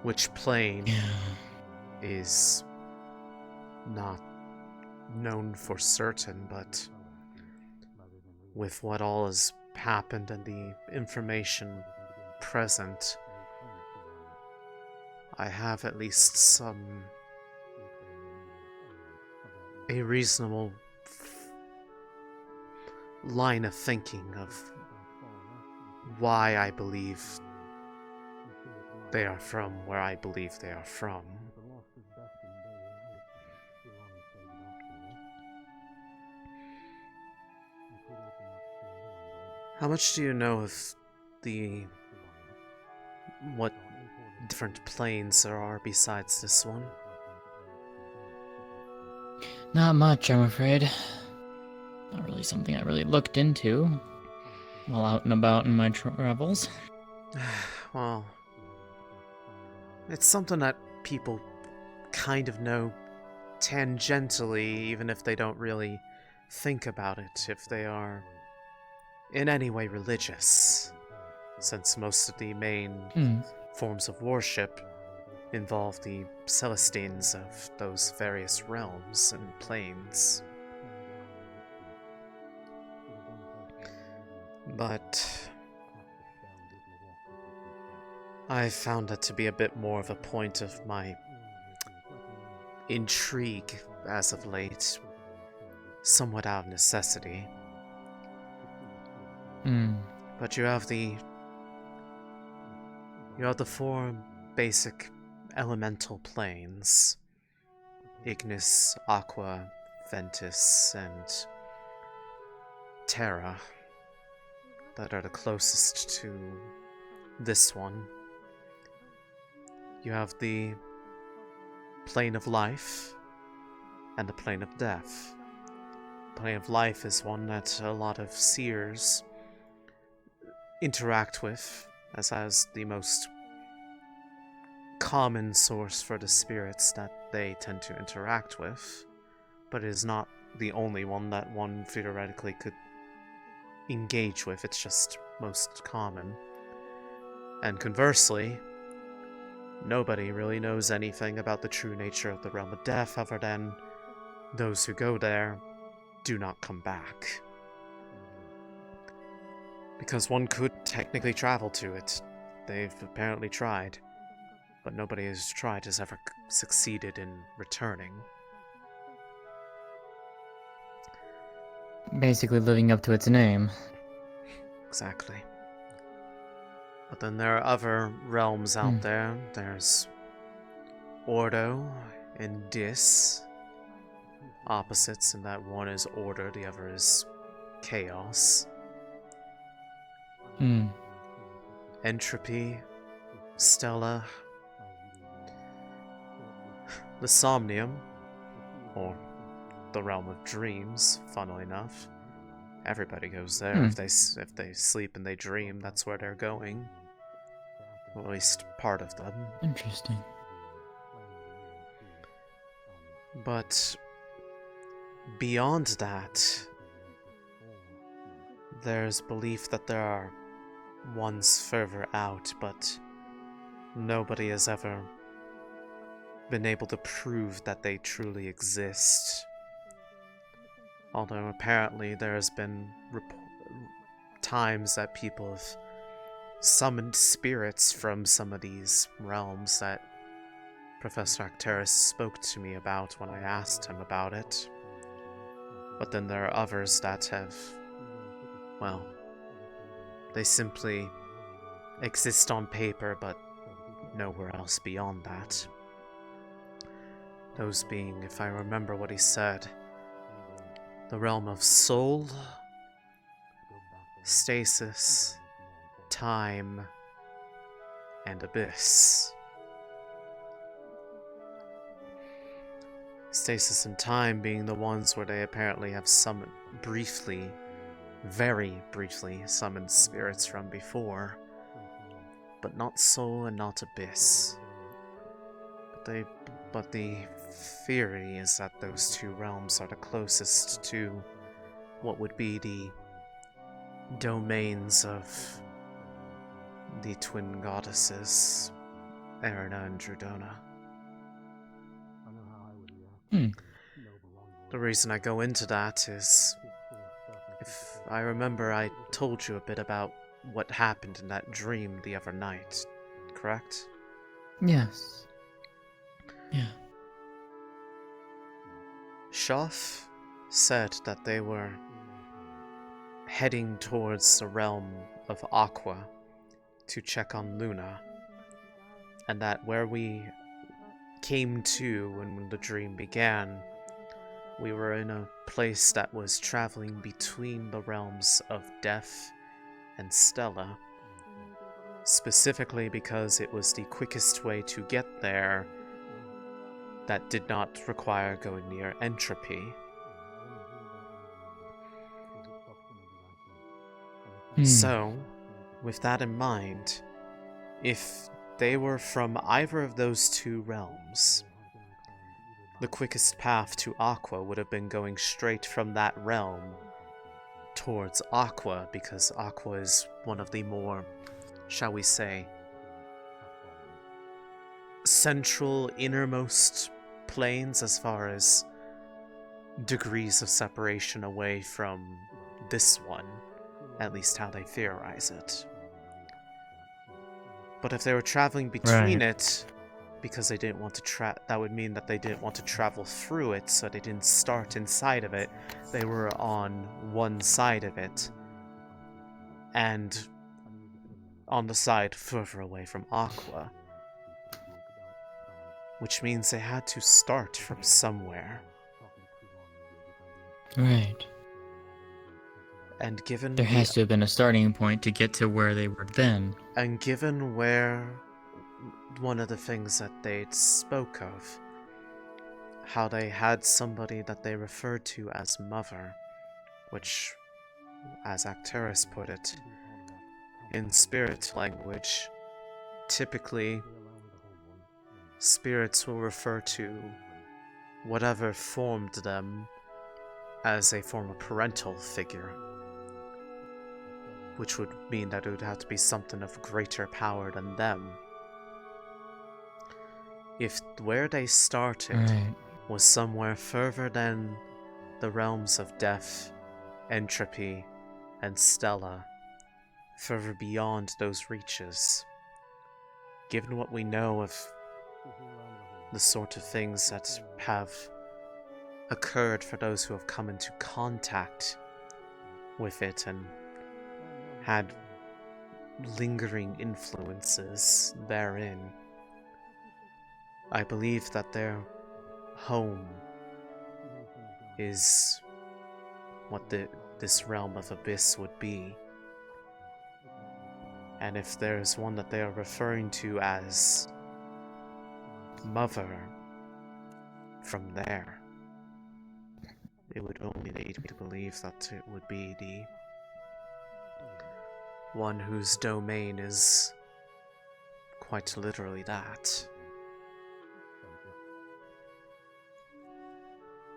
Which plane is not known for certain, but with what all has happened and the information present, I have at least a reasonable line of thinking of why I believe they are from where I believe they are from. How much do you know of what different planes there are besides this one? Not much, I'm afraid. Not really something I really looked into while out and about in my travels. Well, it's something that people kind of know tangentially, even if they don't really think about it, if they are in any way religious, since most of the main forms of worship involve the Celestines of those various realms and planes. But I found that to be a bit more of a point of my intrigue as of late, somewhat out of necessity. But you have the four basic elemental planes: Ignis, Aqua, Ventus, and Terra, that are the closest to this one. You have the plane of life and the plane of death. The plane of life is one that a lot of seers interact with, as the most common source for the spirits that they tend to interact with, but it is not the only one that one theoretically could engage with. It's just most common. And conversely, nobody really knows anything about the true nature of the realm of death other than those who go there do not come back. Because one could technically travel to it. They've apparently tried, but nobody has ever succeeded in returning. Basically living up to its name. Exactly. But then there are other realms out there. There's Ordo and Dis. Opposites in that one is order, the other is chaos. Entropy, Stella, the Somnium, or the realm of dreams, funnily enough. Everybody goes there. If they sleep and they dream, that's where they're going. Or at least part of them. Interesting. But beyond that, there's belief that there are ones further out, but nobody has ever been able to prove that they truly exist. Although apparently there has been times that people have summoned spirits from some of these realms that Professor Acteris spoke to me about when I asked him about it. But then there are others that have, well, they simply exist on paper, but nowhere else beyond that. Those being, if I remember what he said, the realm of soul, stasis, time, and abyss. Stasis and time being the ones where they apparently have summoned very briefly summoned spirits from before, but not soul and not abyss. But the theory is that those two realms are the closest to what would be the domains of the twin goddesses, Erina and Drudona. The reason I go into that is, if I remember, I told you a bit about what happened in that dream the other night, correct? Yes. Yeah. Shoff said that they were heading towards the realm of Aqua to check on Luna, and that where we came to when the dream began, we were in a place that was traveling between the realms of Death and Stella, specifically because it was the quickest way to get there that did not require going near entropy. So, with that in mind, if they were from either of those two realms, the quickest path to Aqua would have been going straight from that realm towards Aqua, because Aqua is one of the more, shall we say, central, innermost planes as far as degrees of separation away from this one, at least how they theorize it. But if they were traveling between it, because they didn't want to that would mean that they didn't want to travel through it, so they didn't start inside of it. They were on one side of it, and on the side further away from Aqua. Which means they had to start from somewhere. Right. And given there has to have been a starting point to get to where they were then. And given where one of the things that they spoke of, how they had somebody that they referred to as Mother, which, as Acteris put it, in spirit language, typically spirits will refer to whatever formed them as a form of parental figure, which would mean that it would have to be something of greater power than them. If where they started was somewhere further than the realms of Death, Entropy, and Stella, further beyond those reaches, given what we know of the sort of things that have occurred for those who have come into contact with it and had lingering influences therein, I believe that their home is what this realm of Abyss would be. And if there's one that they are referring to as Mother from there, it would only lead me to believe that it would be the one whose domain is quite literally that.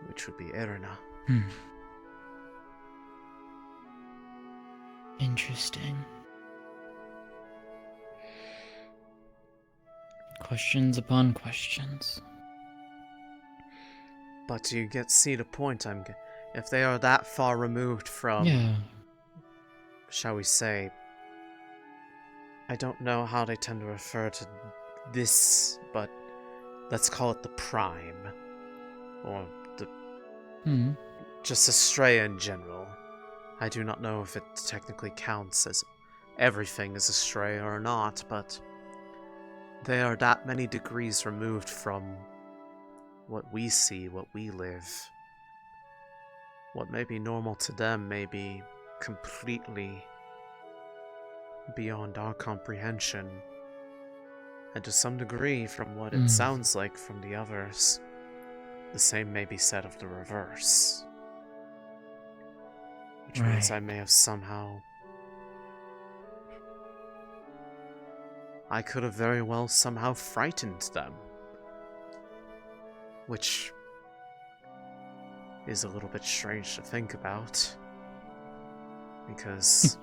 Which would be Erina. Interesting. Questions upon questions. But you see the point. If they are that far removed from, shall we say, I don't know how they tend to refer to this, but let's call it the Prime, or the just Astrea in general. I do not know if it technically counts as everything is Astrea or not, but they are that many degrees removed from what we see, what we live. What may be normal to them may be completely beyond our comprehension. And to some degree, from what it sounds like from the others, the same may be said of the reverse. Which means I may have somehow I could have very well somehow frightened them. Which is a little bit strange to think about. Because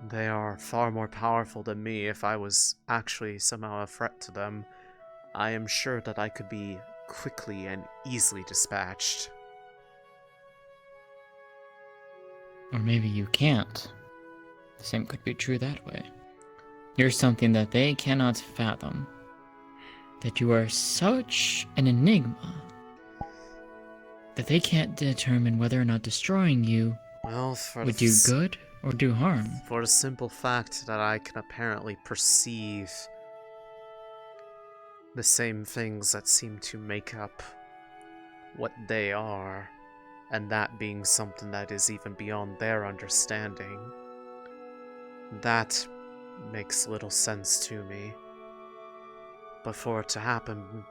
they are far more powerful than me. If I was actually somehow a threat to them, I am sure that I could be quickly and easily dispatched. Or maybe you can't. The same could be true that way. You're something that they cannot fathom. That you are such an enigma that they can't determine whether or not destroying you would do good or do harm. For the simple fact that I can apparently perceive the same things that seem to make up what they are, and that being something that is even beyond their understanding. That makes little sense to me. But for it to happen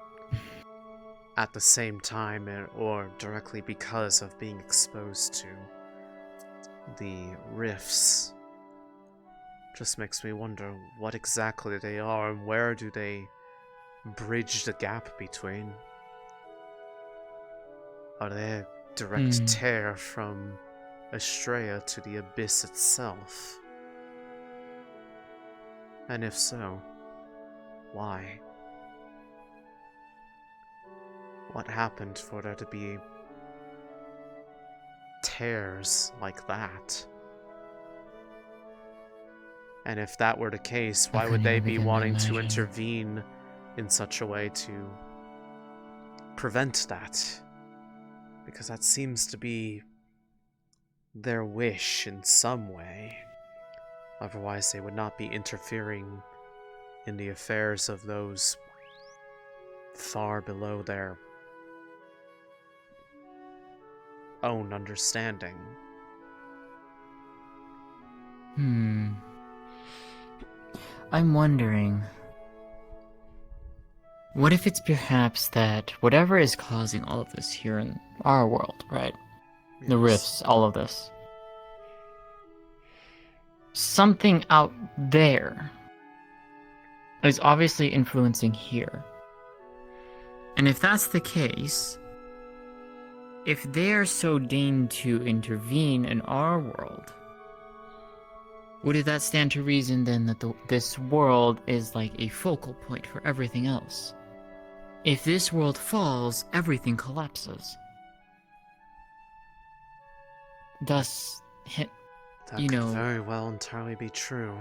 at the same time, or directly because of being exposed to the rifts, just makes me wonder what exactly they are and where do they bridge the gap between. Are they a direct tear from Astrea to the abyss itself? And if so, why? What happened for there to be tears like that? And if that were the case, why would they be wanting to intervene in such a way to prevent that? Because that seems to be their wish in some way. Otherwise, they would not be interfering in the affairs of those far below their own understanding. I'm wondering, what if it's perhaps that whatever is causing all of this here in our world, right? Yes. The rifts, all of this. Something out there is obviously influencing here. And if that's the case, if they are so deigned to intervene in our world, would that stand to reason then that this world is like a focal point for everything else? If this world falls, everything collapses. Thus, that could very well entirely be true.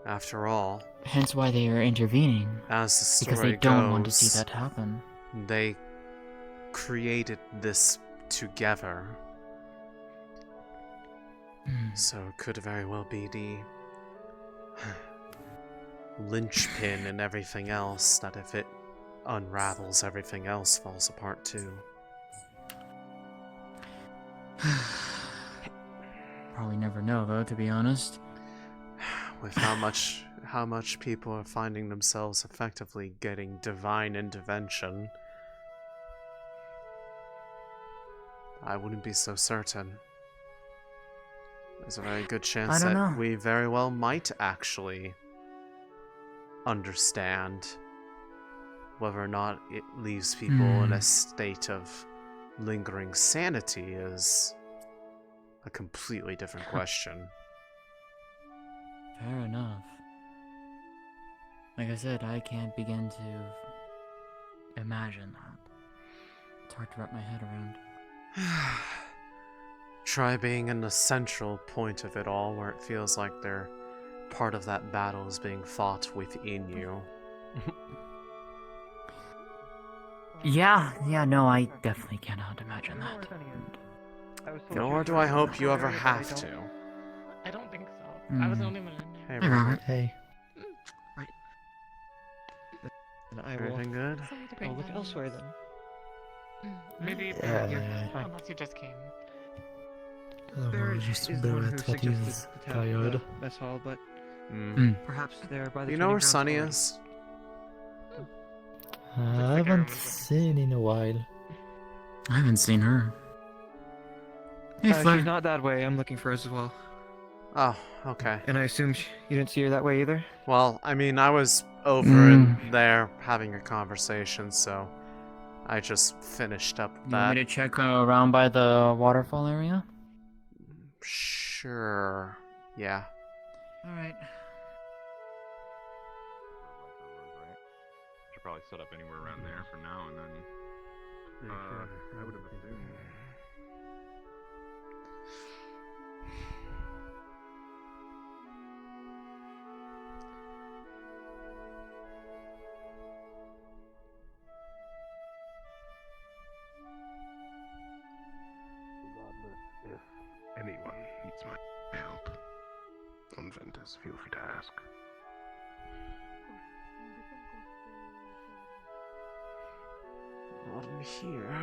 After all, hence why they are intervening. As the story because they don't want to see that happen. They created this together. So it could very well be the linchpin and everything else, that if it unravels, everything else falls apart too. Probably never know though, to be honest. With how much people are finding themselves effectively getting divine intervention, I wouldn't be so certain. There's a very good chance that we very well might actually understand. Whether or not it leaves people in a state of lingering sanity is a completely different question. Fair enough. Like I said, I can't begin to imagine that. It's hard to wrap my head around. Try being in the central point of it all, where it feels like they're part of that battle is being fought within you. Yeah, no, I definitely cannot imagine that. Nor do I hope you ever have to. I don't think so. I was the only one in there. Hey, Robert. Hey. Right. Everything good? I'll look elsewhere then. Maybe unless you just came. Barrett just is the one who that suggested he's the tap of the tired. mess hall, but perhaps they're by the You know where training Sunny grounds is? I haven't seen in a while. I haven't seen her. Hey, already. She's not that way. I'm looking for her as well. Oh, okay. And I assume you didn't see her that way either? Well, I mean, I was over in there having a conversation, so I just finished up You that. want me to check around by the waterfall area? Sure. Yeah. Alright. Should probably set up anywhere around there for now, and then. I would have assumed. Regardless, if anyone needs my help on Ventus, feel free to ask. Not in here.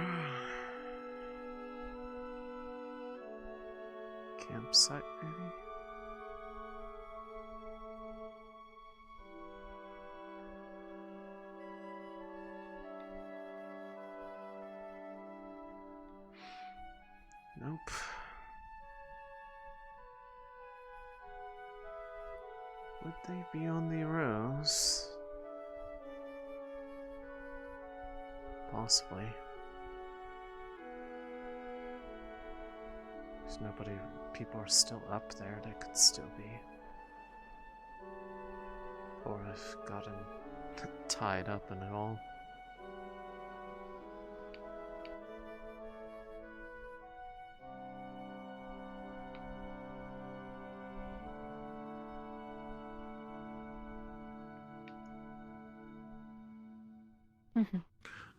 Campsite, maybe? Nope. Would they be on the rose? Possibly. There's nobody. People are still up there. They could still be. Or have gotten tied up in it all.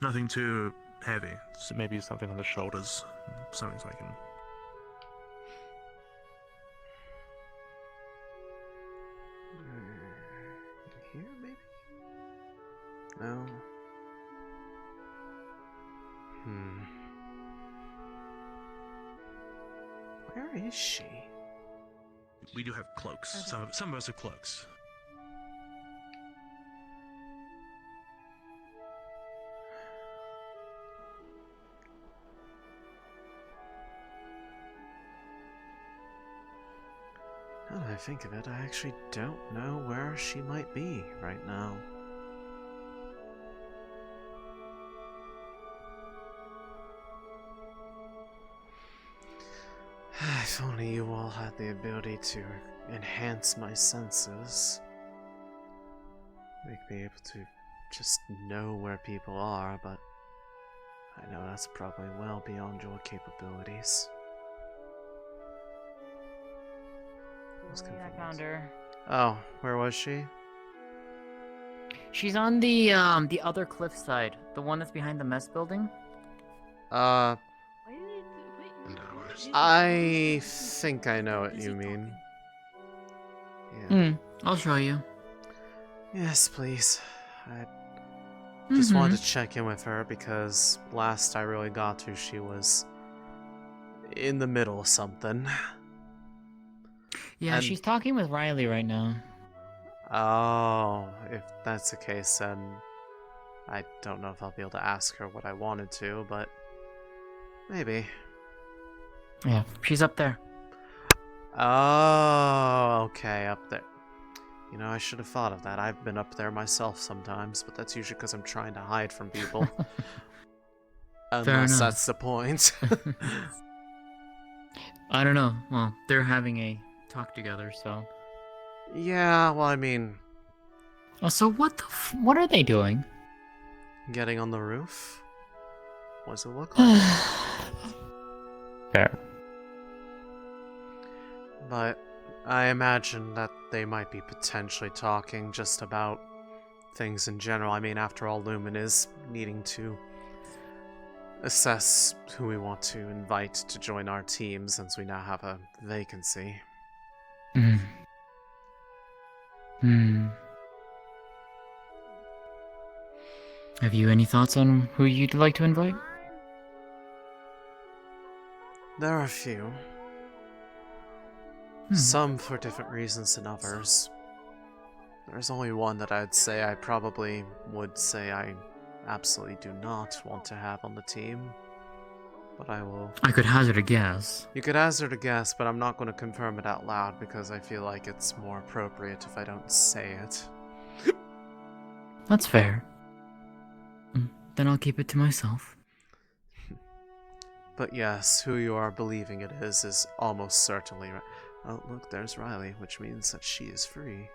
Nothing too heavy. So maybe something on the shoulders. Something so I can. Here, maybe? No. Where is she? We do have cloaks. Some of us have cloaks. Now that I think of it, I actually don't know where she might be right now. If only you all had the ability to enhance my senses. Make me able to just know where people are, but I know that's probably well beyond your capabilities. I found her. Oh, where was she? She's on the other cliff side, the one that's behind the mess building. I think I know what you mean. Yeah. I'll show you. Yes, please. I just wanted to check in with her because last I really got to, she was in the middle of something. Yeah, she's talking with Riley right now. Oh, if that's the case, then I don't know if I'll be able to ask her what I wanted to, but maybe. Yeah, she's up there. Oh, okay, up there. You know, I should have thought of that. I've been up there myself sometimes, but that's usually because I'm trying to hide from people. Unless that's the point. I don't know. Well, they're having a talk together, so. Yeah, well, I mean. Oh, so what what are they doing? Getting on the roof? What does it look like? Fair. But I imagine that they might be potentially talking just about things in general. I mean, after all, Lumen is needing to assess who we want to invite to join our team since we now have a vacancy. Have you any thoughts on who you'd like to invite? There are a few. Some for different reasons than others. There's only one that I'd say I probably would say I absolutely do not want to have on the team. but I will... I could hazard a guess. You could hazard a guess, but I'm not going to confirm it out loud because I feel like it's more appropriate if I don't say it. That's fair. Then I'll keep it to myself. But yes, who you are believing it is almost certainly... Oh, look, there's Riley, which means that she is free.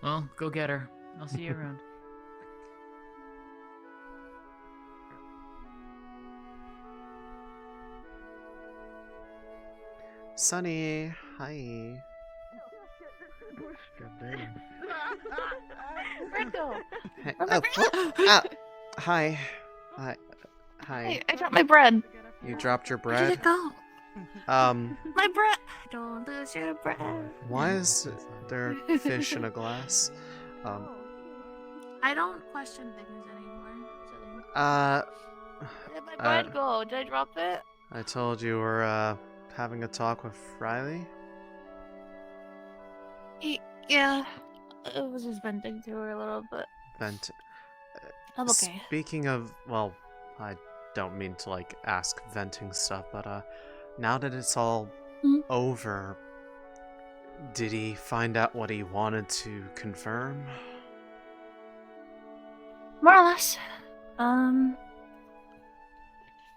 Well, go get her. I'll see you around. Sunny, hi. Rico! Hey, Where's my oh, bread? hi. Hi. Hi. Hey, I dropped my bread. You dropped your Where did bread? it go? My bread! Don't lose your bread. Why is there fish in a glass? I don't question things anymore. Where did my bread go? Did I drop it? I told you we're, having a talk with Riley? Yeah. I was just venting to her a little bit. Vent. I'm okay. Speaking of, well, I don't mean to, like, ask venting stuff, but, now that it's all over, did he find out what he wanted to confirm? More or less.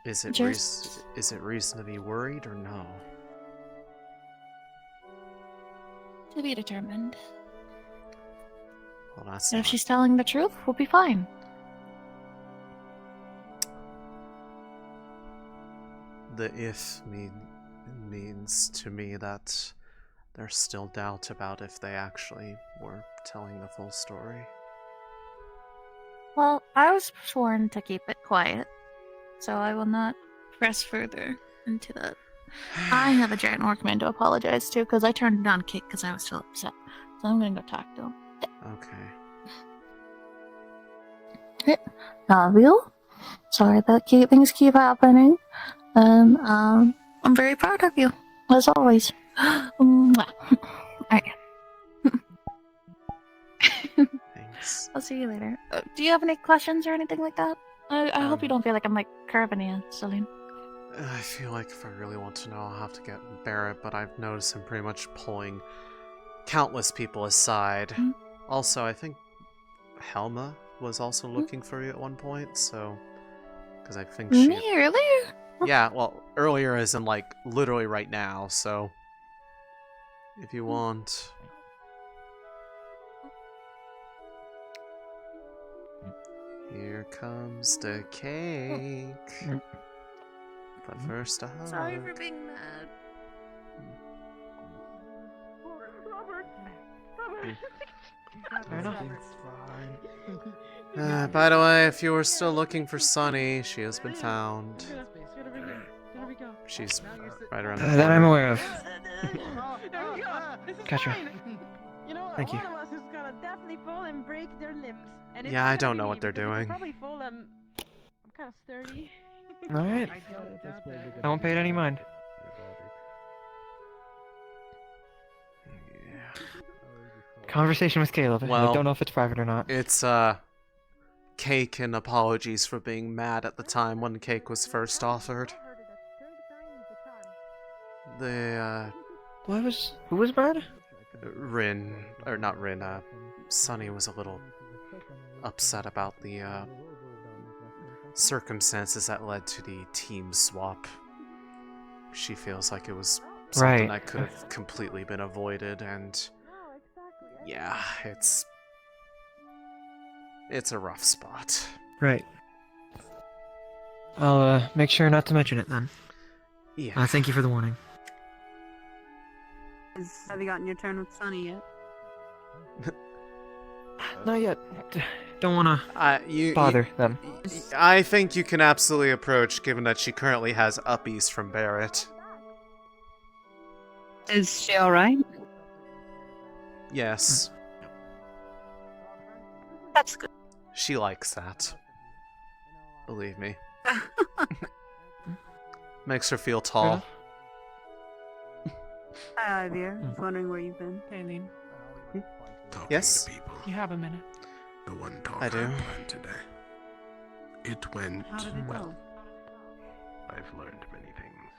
Is it reason to be worried or no? To be determined. Well, that's And if she's telling the truth, we'll be fine. The if means to me that there's still doubt about if they actually were telling the full story. Well, I was sworn to keep it quiet, so I will not press further into that. I have a giant Orcman to apologize to because I turned down Cake because I was still upset. So I'm gonna go talk to him. Okay. Love you. Sorry that things keep happening. And I'm very proud of you, as always. Mwah. Alright. Thanks. I'll see you later. Do you have any questions or anything like that? I hope you don't feel like I'm like curving you, Céline. I feel like if I really want to know, I'll have to get Barrett, but I've noticed him pretty much pulling countless people aside. Also, I think Helma was also looking for you at one point, so... Because I think she... Me, earlier? Yeah, well, earlier as in, like, literally right now, so... If you want... Here comes the cake. But first a hug. Sorry for being mad. By the way, if you were still looking for Sunny, she has been found. She's right around the corner. That I'm aware of. Gotcha. Thank you. One of us is gonna definitely fall and break their limbs. And Yeah, I don't know what they're doing. Probably fall I'm kind of sturdy. Alright. I won't pay it any mind. Conversation with Caleb. Well, I don't know if it's private or not. It's, Cake and apologies for being mad at the time when Cake was first offered. Who was mad? Rin, or not Rin, Sunny was a little upset about the, circumstances that led to the team swap. She feels like it was something that could have completely been avoided, and yeah, it's a rough spot. Right. I'll make sure not to mention it then. Yeah. Thank you for the warning. Have you gotten your turn with Sunny yet? Not yet. Don't want to bother them. I think you can absolutely approach, given that she currently has uppies from Barrett. Is she alright? Yes. That's good. She likes that. Believe me. Makes her feel tall. Hi, Javier. I was wondering where you've been. Céline. Yes? You have a minute. The one talk I do. planned today. It went How did it well. go? I've learned many things.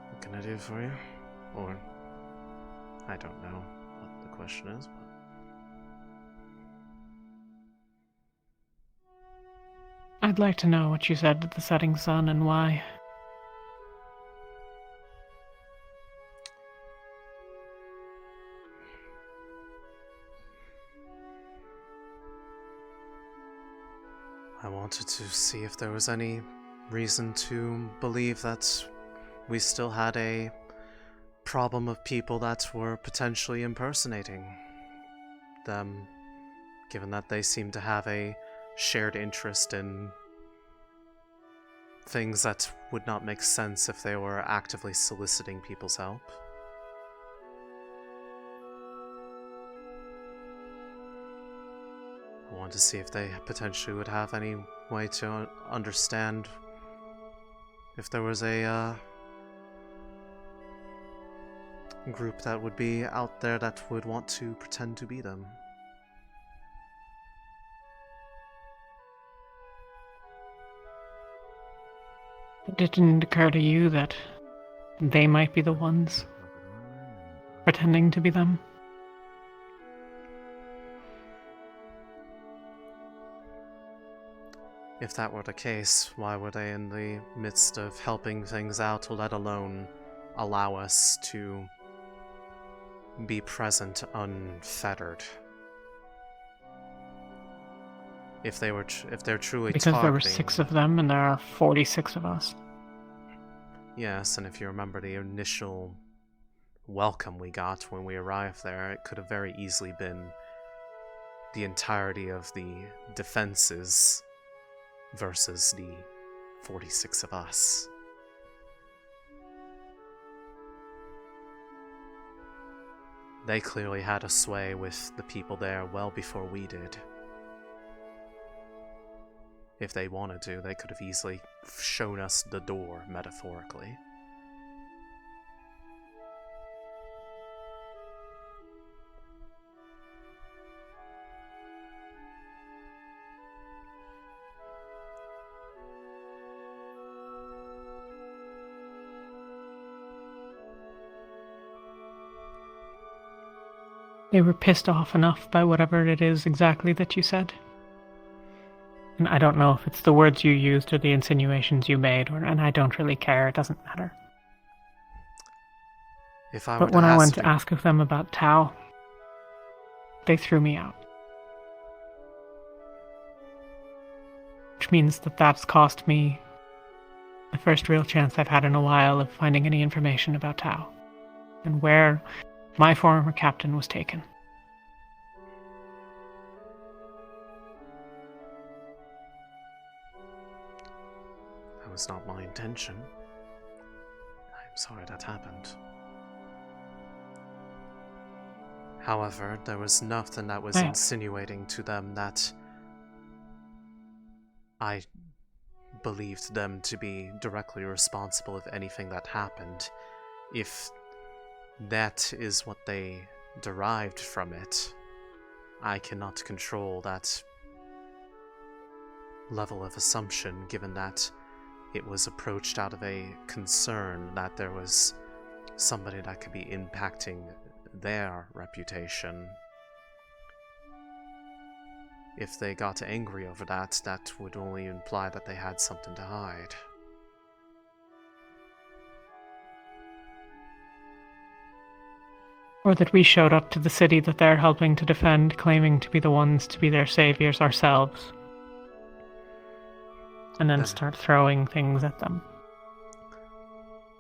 What can I do for you? Or, I don't know what the question is, but... I'd like to know what you said to the setting sun and why. I wanted to see if there was any reason to believe that we still had a problem of people that were potentially impersonating them, given that they seem to have a shared interest in things that would not make sense if they were actively soliciting people's help. I wanted to see if they potentially would have any way to understand if there was a group that would be out there that would want to pretend to be them. It didn't occur to you that they might be the ones pretending to be them? If that were the case, why were they in the midst of helping things out, let alone allow us to be present unfettered? If they're truly Because there were targeting... 6 of them and there are 46 of us. Yes, and if you remember the initial welcome we got when we arrived there, it could have very easily been the entirety of the defenses versus the 46 of us. They clearly had a sway with the people there well before we did. If they wanted to, they could have easily shown us the door, metaphorically. They were pissed off enough by whatever it is exactly that you said. And I don't know if it's the words you used or the insinuations you made, and I don't really care, it doesn't matter. But when I went to ask of them about Tao, they threw me out. Which means that that's cost me the first real chance I've had in a while of finding any information about Tao, and where my former captain was taken. That was not my intention. I'm sorry that happened. However, there was nothing that was insinuating to them that I believed them to be directly responsible of anything that happened. If that is what they derived from it, I cannot control that level of assumption, given that it was approached out of a concern that there was somebody that could be impacting their reputation. If they got angry over that, that would only imply that they had something to hide. Or that we showed up to the city that they're helping to defend, claiming to be the ones to be their saviors ourselves. And then start throwing things at them.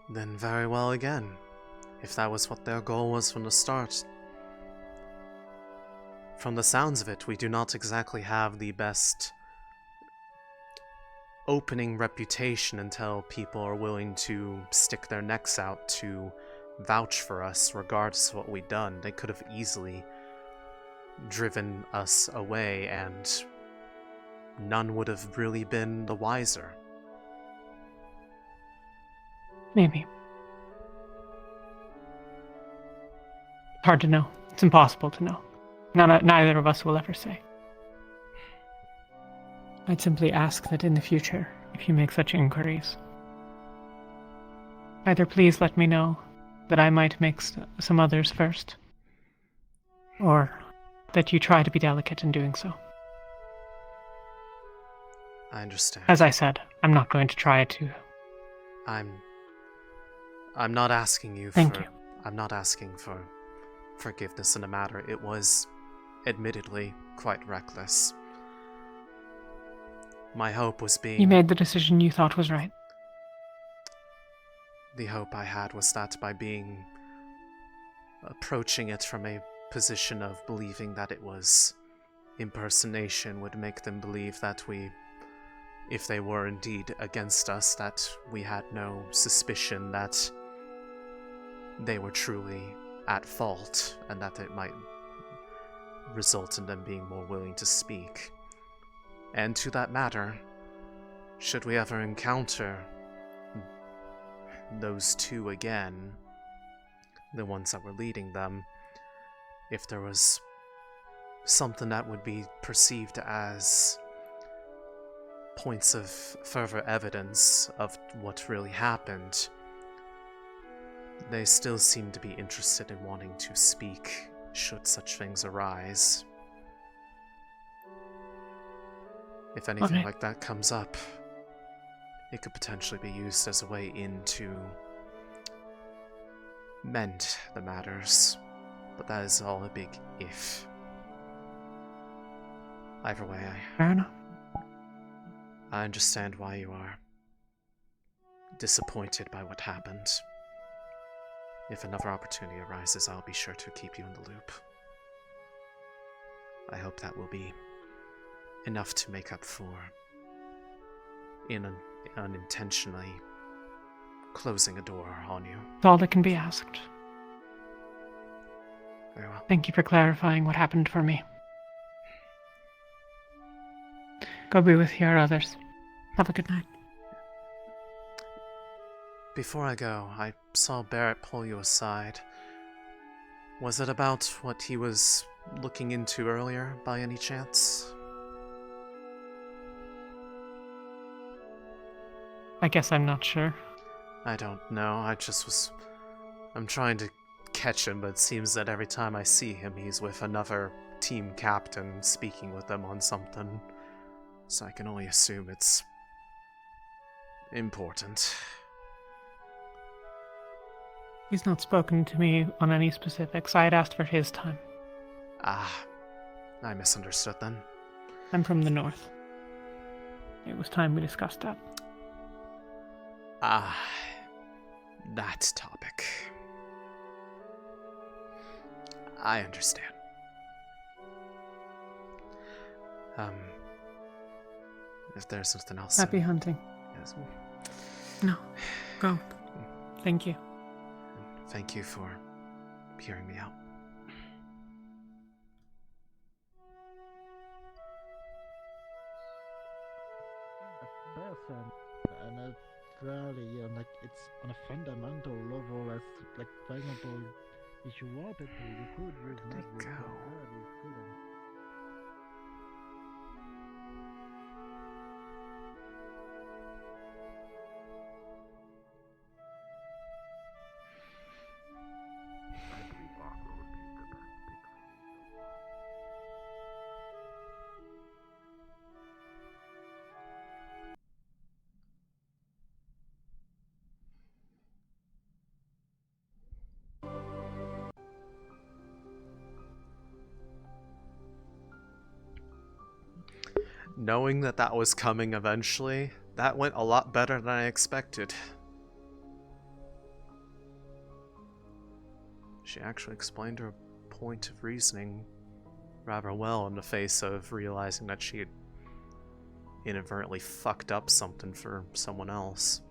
Then very well again. If that was what their goal was from the start. From the sounds of it, we do not exactly have the best opening reputation until people are willing to stick their necks out to vouch for us regardless of what we'd done. They could have easily driven us away and none would have really been the wiser. Maybe. It's hard to know. It's impossible to know. Neither of us will ever say. I'd simply ask that in the future, if you make such inquiries, either please let me know that I might make some others first, or that you try to be delicate in doing so. I understand. As I said, I'm not going to try to. I'm not asking you Thank for... you. I'm not asking for forgiveness in the matter. It was, admittedly, quite reckless. My hope was being... You made the decision you thought was right. The hope I had was that by approaching it from a position of believing that it was impersonation would make them believe that if they were indeed against us, that we had no suspicion that they were truly at fault, and that it might result in them being more willing to speak. And to that matter, should we ever encounter those two again, the ones that were leading them, if there was something that would be perceived as points of further evidence of what really happened, they still seem to be interested in wanting to speak should such things arise. If anything Okay. like that comes up, it could potentially be used as a way in to mend the matters, but that is all a big if. Either way, Fair enough. I understand why you are disappointed by what happened. If another opportunity arises, I'll be sure to keep you in the loop. I hope that will be enough to make up for unintentionally closing a door on you. It's all that can be asked. Very well. Thank you for clarifying what happened for me. Go be with your others. Have a good night. Before I go, I saw Barrett pull you aside. Was it about what he was looking into earlier, by any chance? I guess I'm not sure. I don't know, I'm trying to catch him, but it seems that every time I see him, he's with another team captain speaking with them on something. So I can only assume it's important. He's not spoken to me on any specifics. I had asked for his time. Ah, I misunderstood then. I'm from the north. It was time we discussed that. Ah, that topic. I understand. If there's something else... Happy hunting. Yes. No. Go. Thank you. Thank you for hearing me out. Person and it's really like it's on a fundamental level as like for example if you wanted to you could reason it really couldn't. Knowing that that was coming eventually, that went a lot better than I expected. She actually explained her point of reasoning rather well in the face of realizing that she had inadvertently fucked up something for someone else.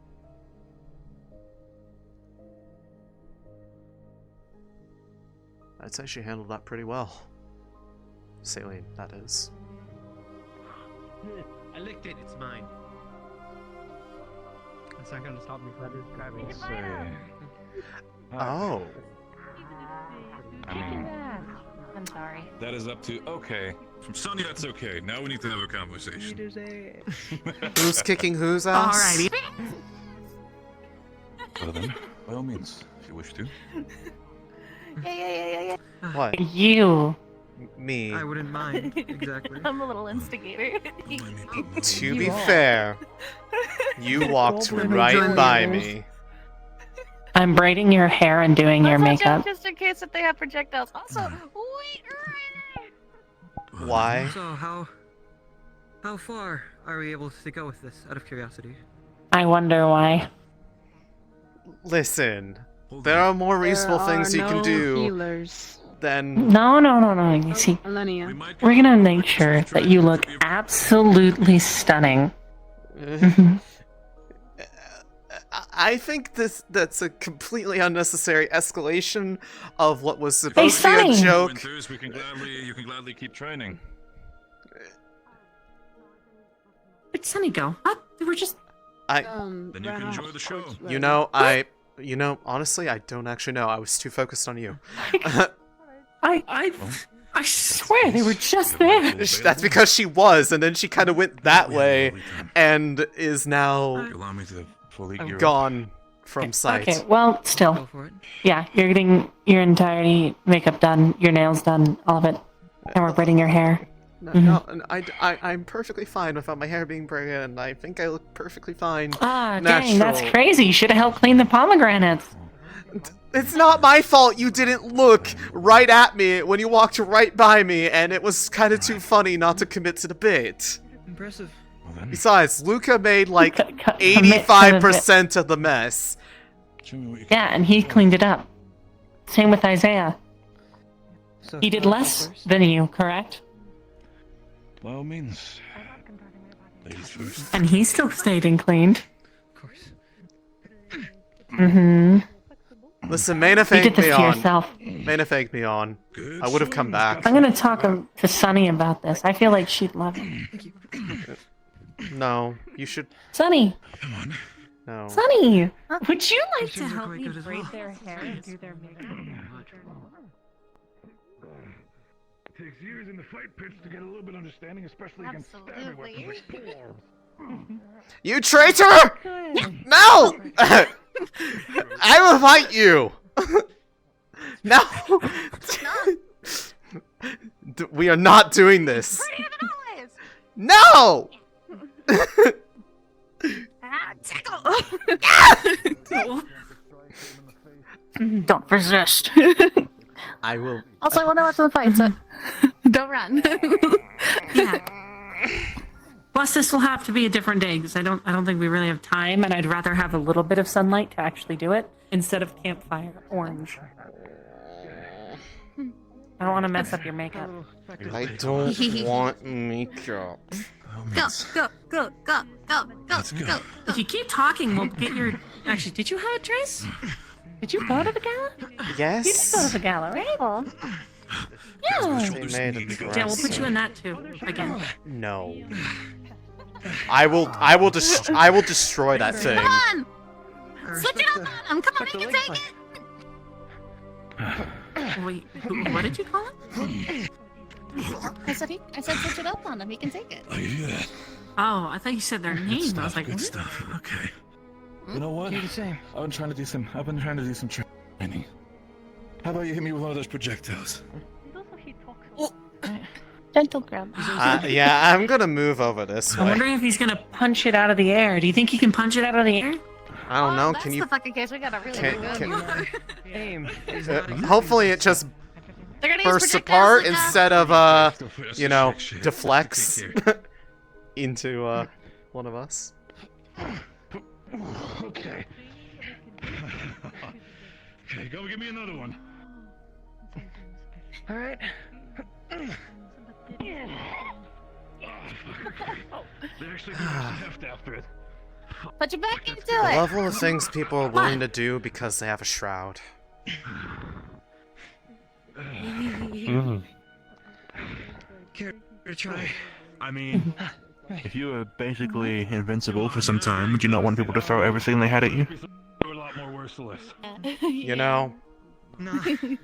I'd say she handled that pretty well. Céline, that is. I licked it, it's mine. That's not gonna stop me from describing it. Oh. I mean, I'm sorry. that is up to okay. From Sonny, that's okay. Now we need to have a conversation. Who's kicking whose ass? Alrighty. Well then, by all means, if you wish to. Yeah. What? You. Me. I wouldn't mind. Exactly. I'm a little instigator. To be fair, you walked right by me. I'm braiding your hair and doing your makeup. Just in case that they have projectiles. Also, Why? So how far are we able to go with this? Out of curiosity. I wonder why. Listen, there are more reasonable things you can do healers. than. No. You see, Millennia. we're gonna make sure that you look absolutely stunning. I think that's a completely unnecessary escalation of what was supposed to be a Sonny. joke. You can gladly keep training. Where'd Sunny go? What? They were just. Then you can enjoy the show. You know, honestly, I don't actually know. I was too focused on you. I swear they were just there. That's because she was, and then she kind of went that way, and is now Allow me to fully gear up. gone from sight. Okay, well, still. Yeah, you're getting your entirety makeup done, your nails done, all of it. And we're braiding your hair. No, I'm perfectly fine without my hair being braided, and I think I look perfectly fine. Ah, natural. dang, that's crazy. You should have helped clean the pomegranates. It's not my fault you didn't look right at me when you walked right by me, and it was kind of too funny not to commit to the bit. Impressive. Besides, Luca made like 85% of the mess. Yeah, and he cleaned it up. Same with Isaiah. He did less than you, correct? By all means. Ladies first. And he still stayed and cleaned. Of course. Mm-hmm. Listen, Maina You did faked this me to on. yourself. Maina faked me on. I would have come back. I'm gonna talk to Sunny about this. I feel like she'd love it. No, you should. Sunny! No. Sunny! Would you like to help me braid their hair and do their makeup? It takes years in the fight pitch to get a little bit of understanding, especially against stabbing weapons like forearms. You traitor! No! I will fight you! No! We are not doing this. No! Don't resist. I will. Also, I want to watch the fight, so don't run. Yeah. Plus, this will have to be a different day because I don't think we really have time, and I'd rather have a little bit of sunlight to actually do it instead of campfire orange. I don't want to mess up your makeup. I don't want makeup. Go. If you keep talking, we'll get your. Actually, did you have a dress? Did you go to the gala? Yes. You did go to the gala, right? Yeah. They made a dress. Yeah, we'll put you in that too. Again. No. I will destroy that thing. Come on! Switch it up on him! Come on, we can take it! Wait, what did you call it? I said switch it up on him, he can take it. Oh, yeah. Oh, I thought you said their name. I was like, Good what? stuff. Okay. You know what? You're the same. I've been trying to do some training. How about you hit me with one of those projectiles? Gentle grab. Yeah, I'm gonna move over this I'm way. wondering if he's gonna punch it out of the air. Do you think he can punch it out of the air? I don't know. That's Can you? the fucking case. We got a really good Aim. Hopefully, it just They're gonna use bursts projectiles apart like that. instead of you know, deflects into one of us. Okay. Okay, go give me another one. All right. They actually do some heft after it. Put your back into The it. level of things people are willing to do because they have a shroud. Care to try? I mean, If you were basically invincible for some time, would you not want people to throw everything they had at you? A lot more merciless. You know, No.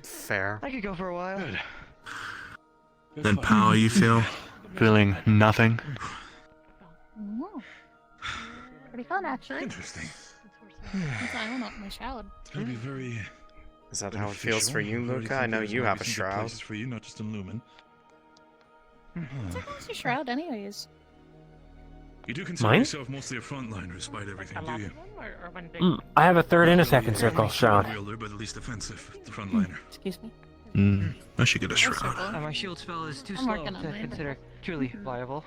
fair. I could go for a while. Good. Then power you feel? Feeling nothing? Pretty fun, actually. Interesting. That's why I went up my shroud. It's gonna be very. Is that how it feels for you, Luca? I know you have a shroud. Places for you, not just in Lumen. It's like what's your shroud, anyways? You do consider Mine? yourself mostly a frontliner despite everything, do you? I have a third and a second circle shroud. Wielder, but at least offensive. The frontliner. Excuse me? I should get a shroud. My shield spell is too I'm slow working on to it. consider truly viable.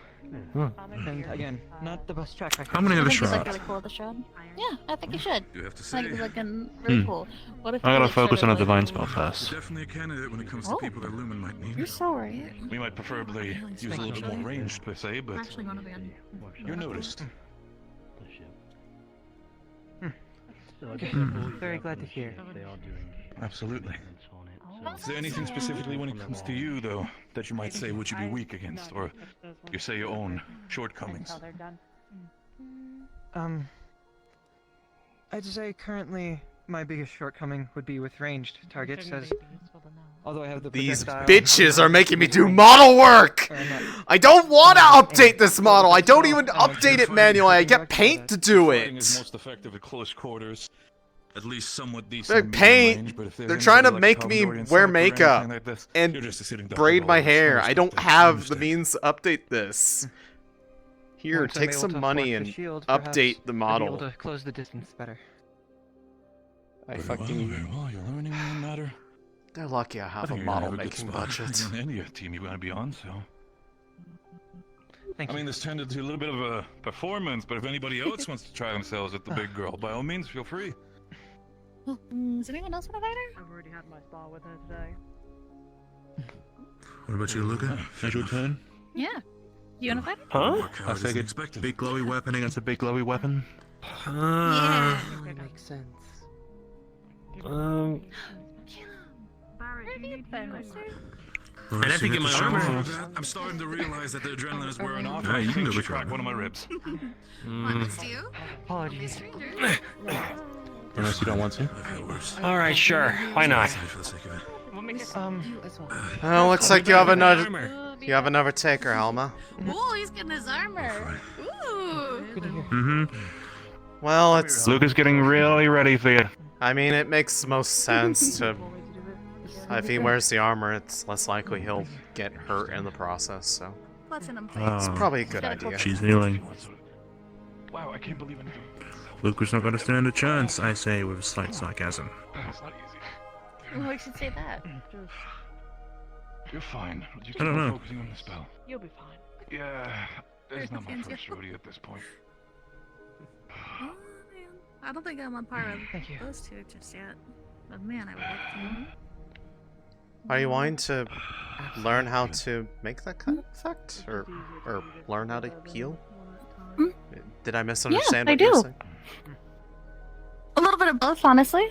And again, not the best track record. How many of a I think it's shroud? like really cool, the shroud. Yeah, I think you should. You have to I say. think it's looking really cool. What if I you, gotta like, sort focus of, on a like- divine spell first. Definitely a candidate when it comes to people that Lumen might need. You're so right. We might preferably use a little bit more range per se, I'm but actually going to be on. you're noticed. Okay. Very glad to hear. Absolutely. Is there anything specifically when it comes to you, though, that you might say would you be weak against, or you say your own shortcomings? I'd say currently my biggest shortcoming would be with ranged targets, as although I have the These projectile- bitches are making me do model work! I don't want to update this model! I don't even update it manually, I get Paint to do Fighting is it! most effective at close quarters. At least somewhat decent. They're in medium Paint! range, but if there's They're trying to anybody like make a me Commodorian wear sniper or makeup anything like this, and you're just a sitting duck braid with my all the hair. snow I don't stuff have the understand. means to update this. Here, Once I'm take able some to money force the and shield, perhaps update the I'll be model. able to close the distance better. I Very fucking... well, you're learning no matter. They're lucky I have a think you're gonna model have good making spot budget. on any team you want to be on, so. Thank I mean, this tended to a little bit of a performance, but if anybody else wants to try themselves at the big girl, by all means, feel free. Is anyone else want to fight her? I've already had my spar with her today. What about you, Luca? Is your turn? Yeah. You want to fight her? Huh? Work I hard isn't figured expected. big glowy weapon against a big glowy weapon. Yeah. That makes sense. Um, Where have you been, mister? I don't think in my armor. I'm starting to realize that the adrenaline is wearing off. Yeah, you can go She with your cracked one of my ribs. Apologies. Unless you don't want to. Alright, sure. Why not? Oh, looks like you have another taker, Alma. Ooh, he's getting his armor. Ooh. Mm-hmm. Well, it's... Luca's getting really ready for you. I mean, it makes most sense to... If he wears the armor, it's less likely he'll get hurt in the process, so... Platinum It's probably a good idea. She's healing. Wow, I can't believe it. Luca's not going to stand a chance, I say with slight sarcasm. It's not easy. Well, I should say that. You're fine. You keep I don't on know. focusing on the spell. You'll be fine. Yeah, it's not my Fancy. first rodeo at this point. I don't think I'm on par with those two just yet. But man, I would like to. Are you wanting to learn how to make that kind of effect? Or learn how to heal? Did I misunderstand I what you were do. saying? A little bit of both, honestly.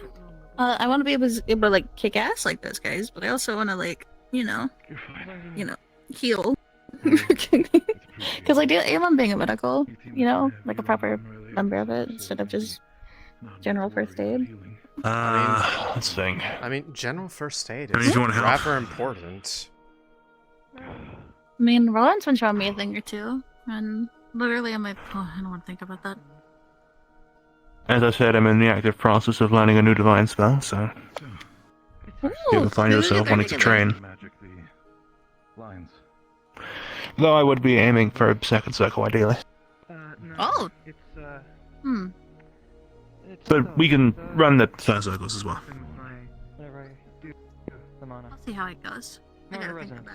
I want to be able to like kick ass like those guys, but I also want to like, heal. Because I am on being a medical, like a proper member of it instead of just general first aid. Let's think. I mean, general first aid I mean, is if you wanna help. rather important. I mean, Roland's been showing me a thing or two, and literally I'm like, oh, I don't want to think about that. As I said, I'm in the active process of learning a new divine spell, so... You will find yourself wanting to train. Lines. Though I would be aiming for a second circle, ideally. Oh! It's, But we can run the third circles as well. whenever I do them on I'll see how it goes. I No, gotta no think resonance.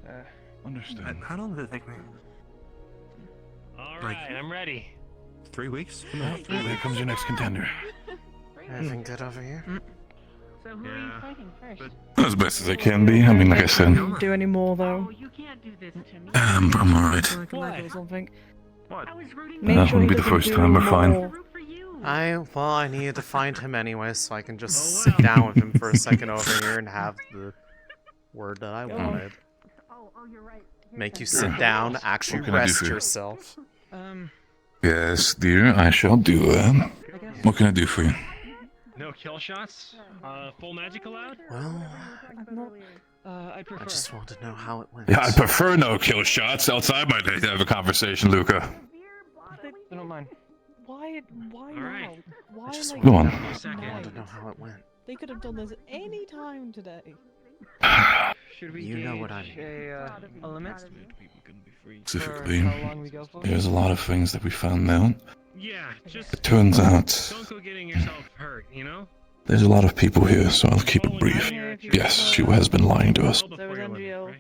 about it. Understood. How long did it take me? Alright, I'm ready. 3 weeks? Here comes your next contender. Anything good over here? So who are you fighting first? As best as I can be. I mean, like I said, Do any more though? You can't do this to me. I'm alright. Like a leg or something. What? That wouldn't be the first time. We're fine. I needed to find him anyway, so I can just sit down with him for a second over here and have the word that I wanted. Oh, you're right. Make you sit down, actually What can I do rest for you? yourself. Yes, dear, I shall do that. What can I do for you? No kill shots? Full magic allowed? Well, I prefer. I just want to know how it went. Yeah, I prefer no kill shots. Outside my day to have a conversation, Luca. I don't mind. Why All right. now? Why I just like Go on. want to know how it went. They could have done this any time today. Should we You know what I gauge mean. a limit? Specifically, For how long we go for? there's a lot of things that we found out. Yeah, just It turns out don't go getting yourself hurt, you know? there's a lot of people here, so I'll keep it brief. Yes, she has been lying to us. There was NGO.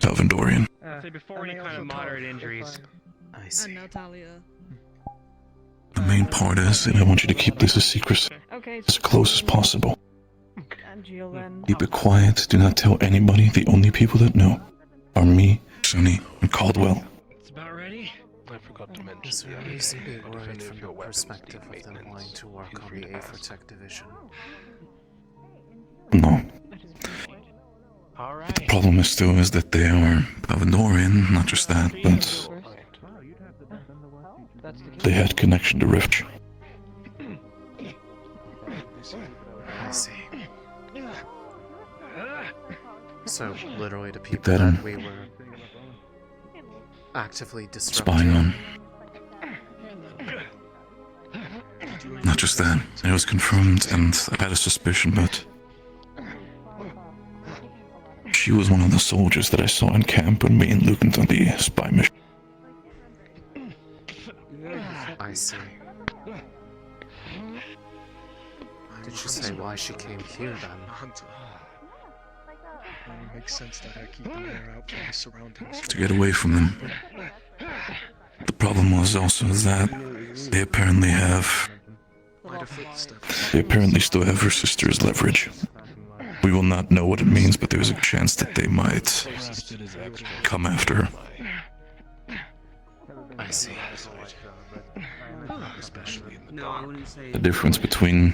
Salvadorian. Say before any kind of moderate injuries. I see. And Natalia. The main part is, and I want you to keep this a secret Okay. as close as possible. NGO then. Keep it quiet. Do not tell anybody. The only people that know are me, Sunny, and Caldwell. It's about ready. I forgot to mention. Is there a reason to be worried from the perspective of them wanting to work on the Aethertech division? No. Alright. The problem is still is that they are Salvadorian, not just that, but they had connection to Rift. I see. So, literally the Keep people that that in. we were actively Spying disrupting. on. Not just that, it was confirmed, and I had a suspicion, but she was one of the soldiers that I saw in camp when me and Luke went on the spy mission. I see. Did she say why she came here then? Hunter. It makes sense that I keep an eye out for the surroundings. To get away from them. The problem was also that they apparently still have her sister's leverage. We will not know what it means, but there's a chance that they might come after her. I see. No, I wouldn't say. The difference between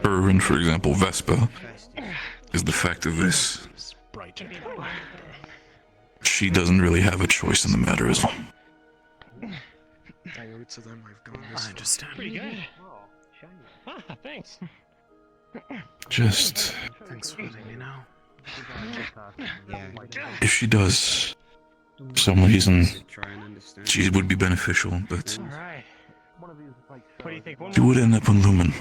her and, for example, Vespa is the fact of this. She doesn't really have a choice in the matter as well. I owe it to them I've gone this I understand. Pretty good. Ah, thanks. Just, Thanks for letting me know. if she does, for some reason, she would be beneficial, but Alright. What do you think? she would end up on Lumen.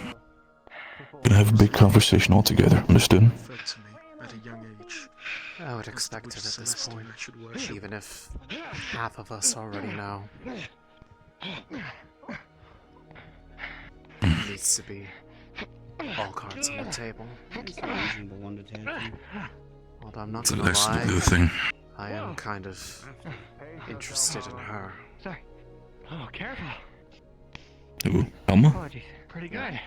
Gonna have a big conversation all together, understood? at a young age. I would expect it at this point, even if half of us already know. It needs to be all cards on the table. Although I'm not So gonna that's lie, the thing. I am kind of interested in her. Sorry. Oh, careful. Who? Alma? Apologies. Pretty good.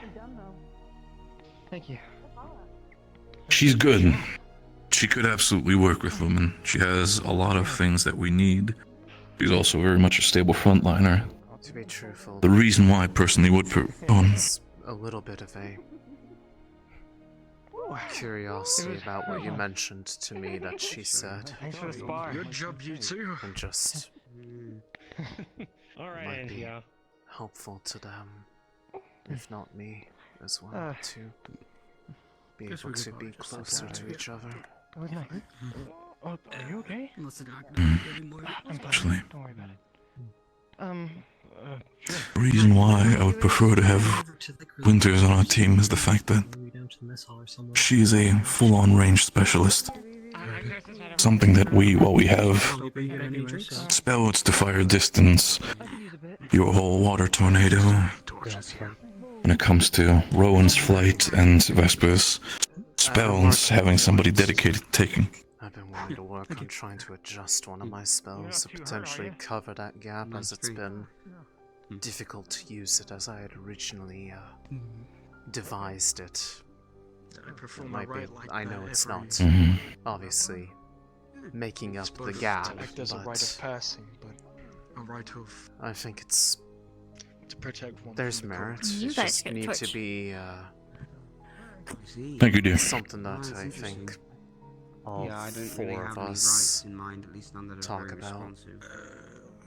Thank you. She's good. She could absolutely work with Lumen. She has a lot of things that we need. She's also very much a stable frontliner. To be truthful, The reason why I personally would go on. it's a little bit of a curiosity about what you mentioned to me that she said. Thanks for the spar. Good job, you two. And just Alright, might be NGO. helpful to them, if not me as well, to be able to be closer to each other. Oh, are you okay? Actually, Don't worry about it. the reason why I would prefer to have Winters on our team is the fact that she is a full-on range specialist. Something that we have spells to fire distance, your whole water tornado. When it comes to Rowan's flight and Vesper's spells, having somebody dedicated to taking. I've been willing to work on trying to adjust one of my spells to potentially cover that gap, as it's been difficult to use it as I had originally devised it. It might be, I know it's not, obviously, making up the gap, There's a rite of but passing, but a rite of I think it's to protect one. there's from the merit. cold. It just need to be Thank you, dear. something that I think all Yeah, I don't four really of have any us rights in mind, at least none that are talk very about. responsive.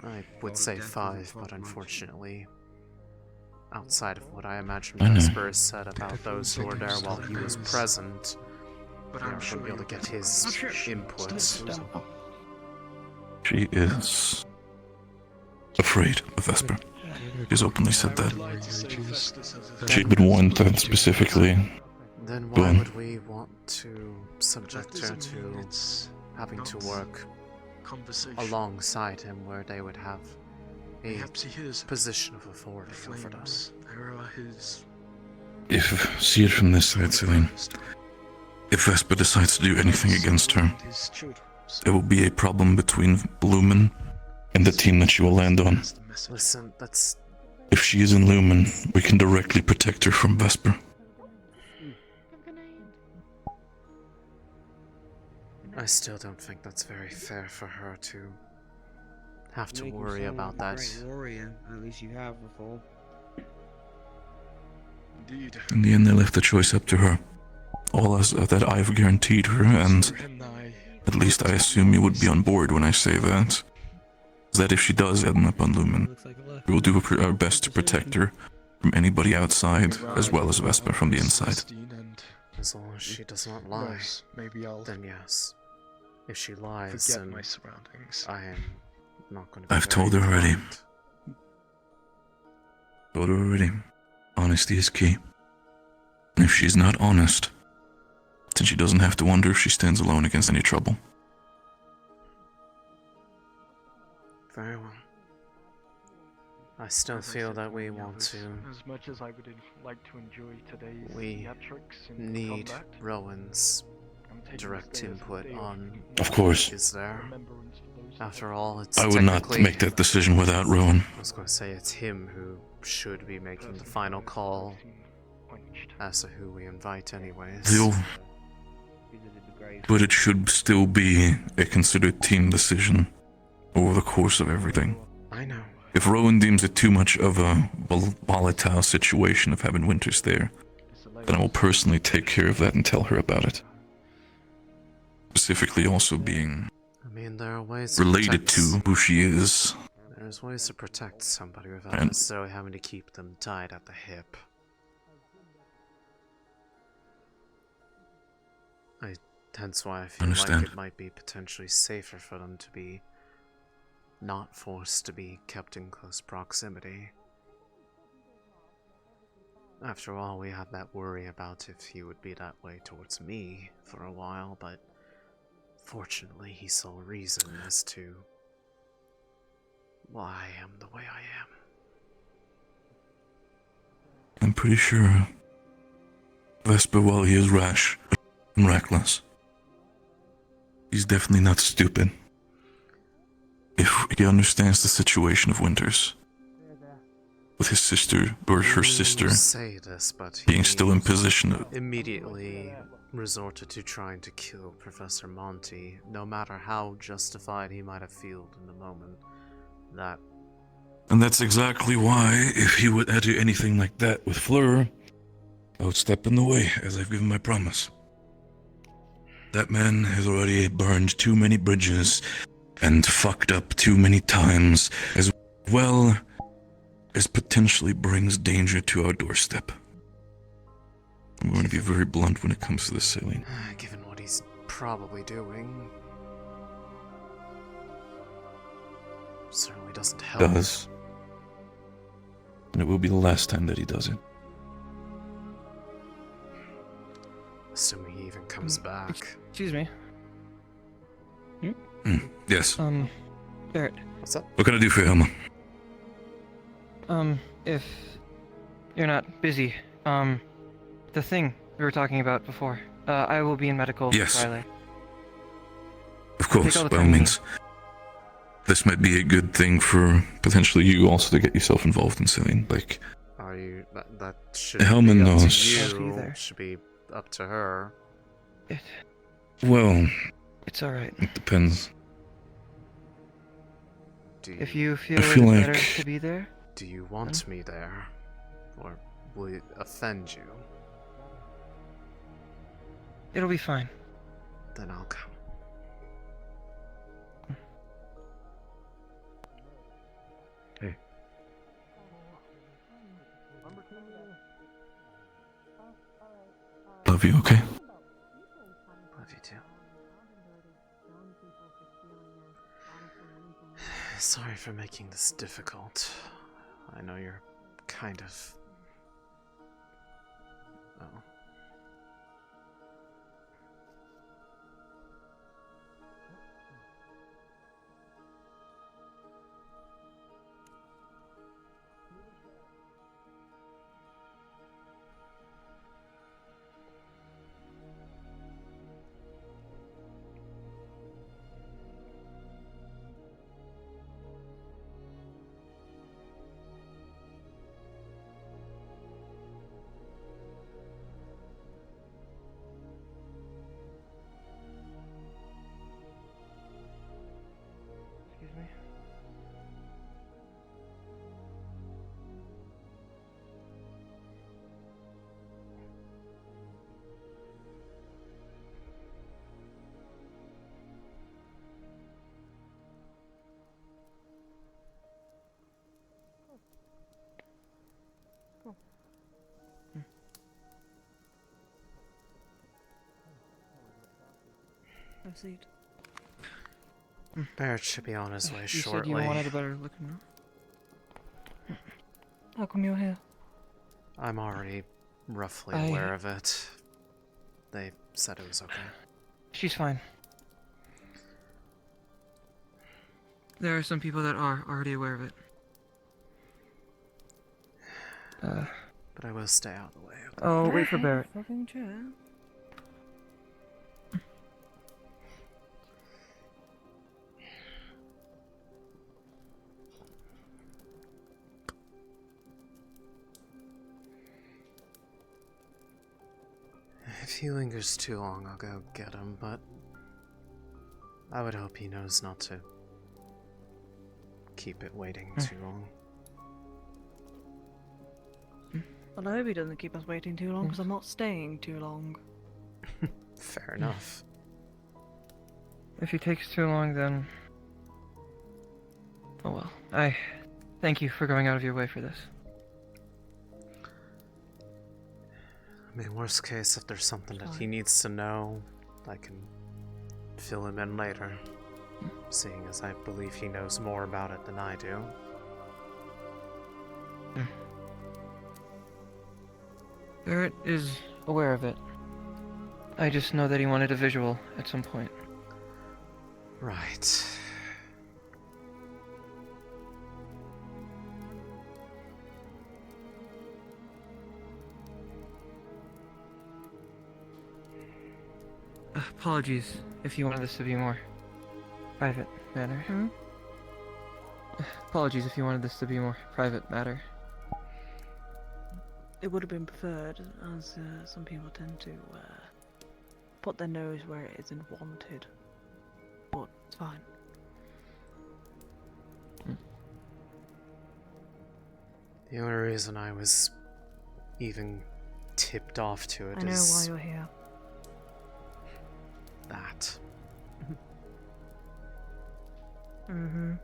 I would Well, say death isn't 5, far but from unfortunately, outside of what I imagine I know. Vesper said about those who were there while he was present, we aren't going to be able to get his input. She is afraid of Vesper. She's openly said that. She'd been warned that specifically. Then Go why on. would we want to subject her to having to work alongside him where they would have a position of authority over them? If, see it from this side, Céline. If Vesper decides to do anything against her, there will be a problem between Lumen and the team that she will land on. Listen, that's... If she is in Lumen, we can directly protect her from Vesper. I still don't think that's very fair for her to have to worry about that. Great warrior, at least you have before. In the end, they left the choice up to her. All that I've guaranteed her, and at least I assume you would be on board when I say that, is that if she does end up on Lumen, we will do our best to protect her from anybody outside, as well as Vesper from the inside. As long as she does not lie, then yes. If she lies, then I am not going to be I've told her already. Told her already. Honesty is key. And if she's not honest, then she doesn't have to wonder if she stands alone against any trouble. Very well. I still feel that we want to... As much as I would like to enjoy today's We theatrics in need combat, Rowan's I'm taking direct this day as a input day on Of course. what is there. After all, it's I would not technically- make that decision without Rowan. I was going to say it's him who should be making the final call as to who we invite anyways. But it should still be a considered team decision over the course of everything. I know. If Rowan deems it too much of a volatile situation of having Winters there, then I will personally take care of that and tell her about it. Specifically also being I mean, there are ways related protect... to who she is. There's ways to protect somebody without And- necessarily having to keep them tied at the hip. Hence why I feel Understand. like it might be potentially safer for them to be not forced to be kept in close proximity. After all, we had that worry about if he would be that way towards me for a while, but fortunately he saw reason as to why I am the way I am. I'm pretty sure Vesper, while he is rash and reckless, he's definitely not stupid. If he understands the situation of Winters, with his sister, or her sister, You say this, but being he still in position of... immediately resorted to trying to kill Professor Monty, no matter how justified he might have felt in the moment. That And that's exactly why, if he would do anything like that with Fleur, I would step in the way, as I've given my promise. That man has already burned too many bridges and fucked up too many times, as well as potentially brings danger to our doorstep. I'm going to be very blunt when it comes to this, Céline. given what he's probably doing, certainly doesn't help. Does. And it will be the last time that he does it. Assuming he even comes back. Excuse me. Yes. Barrett. What's up? What can I do for you, Helma? If you're not busy, the thing we were talking about before, I will be in medical Yes. Friday. Of course, Take all the by all time you means. This might be a good thing for potentially you also to get yourself involved in, Céline. Like, Are you... That should Helma be up knows. to I'll be you. there. Should be up to her. well, It's alright. it depends. If you feel, I feel it's like- better to be there, Do you want me there? Or will it offend you? it'll be fine. Then I'll come. Hey. Love you, okay? Love you too. Sorry for making this difficult. I know you're kind of... Oh. Excuse me. Cool. Have a seat. Barrett should be on his way You shortly. said you wanted a better looking room? How come you're here? I'm already roughly I- aware of it. They said it was okay. She's fine. There are some people that are already aware of it. But I will stay out of the way. Okay? Oh, wait for Barrett. Fucking chair. If he lingers too long, I'll go get him, but I would hope he knows not to keep it waiting too long. Well, I hope he doesn't keep us waiting too long, because I'm not staying too long. Fair enough. If he takes too long, then... Oh well. I thank you for going out of your way for this. I mean, worst case, if there's something that he needs to know, I can fill him in later. Seeing as I believe he knows more about it than I do. Barrett is aware of it. I just know that he wanted a visual at some point. Right. Apologies if you wanted this to be more private matter. Apologies if you wanted this to be more private matter. It would have been preferred, as some people tend to put their nose where it isn't wanted. But it's fine. The only reason I was even tipped off to it I know is why you're here. that. Mm-hmm.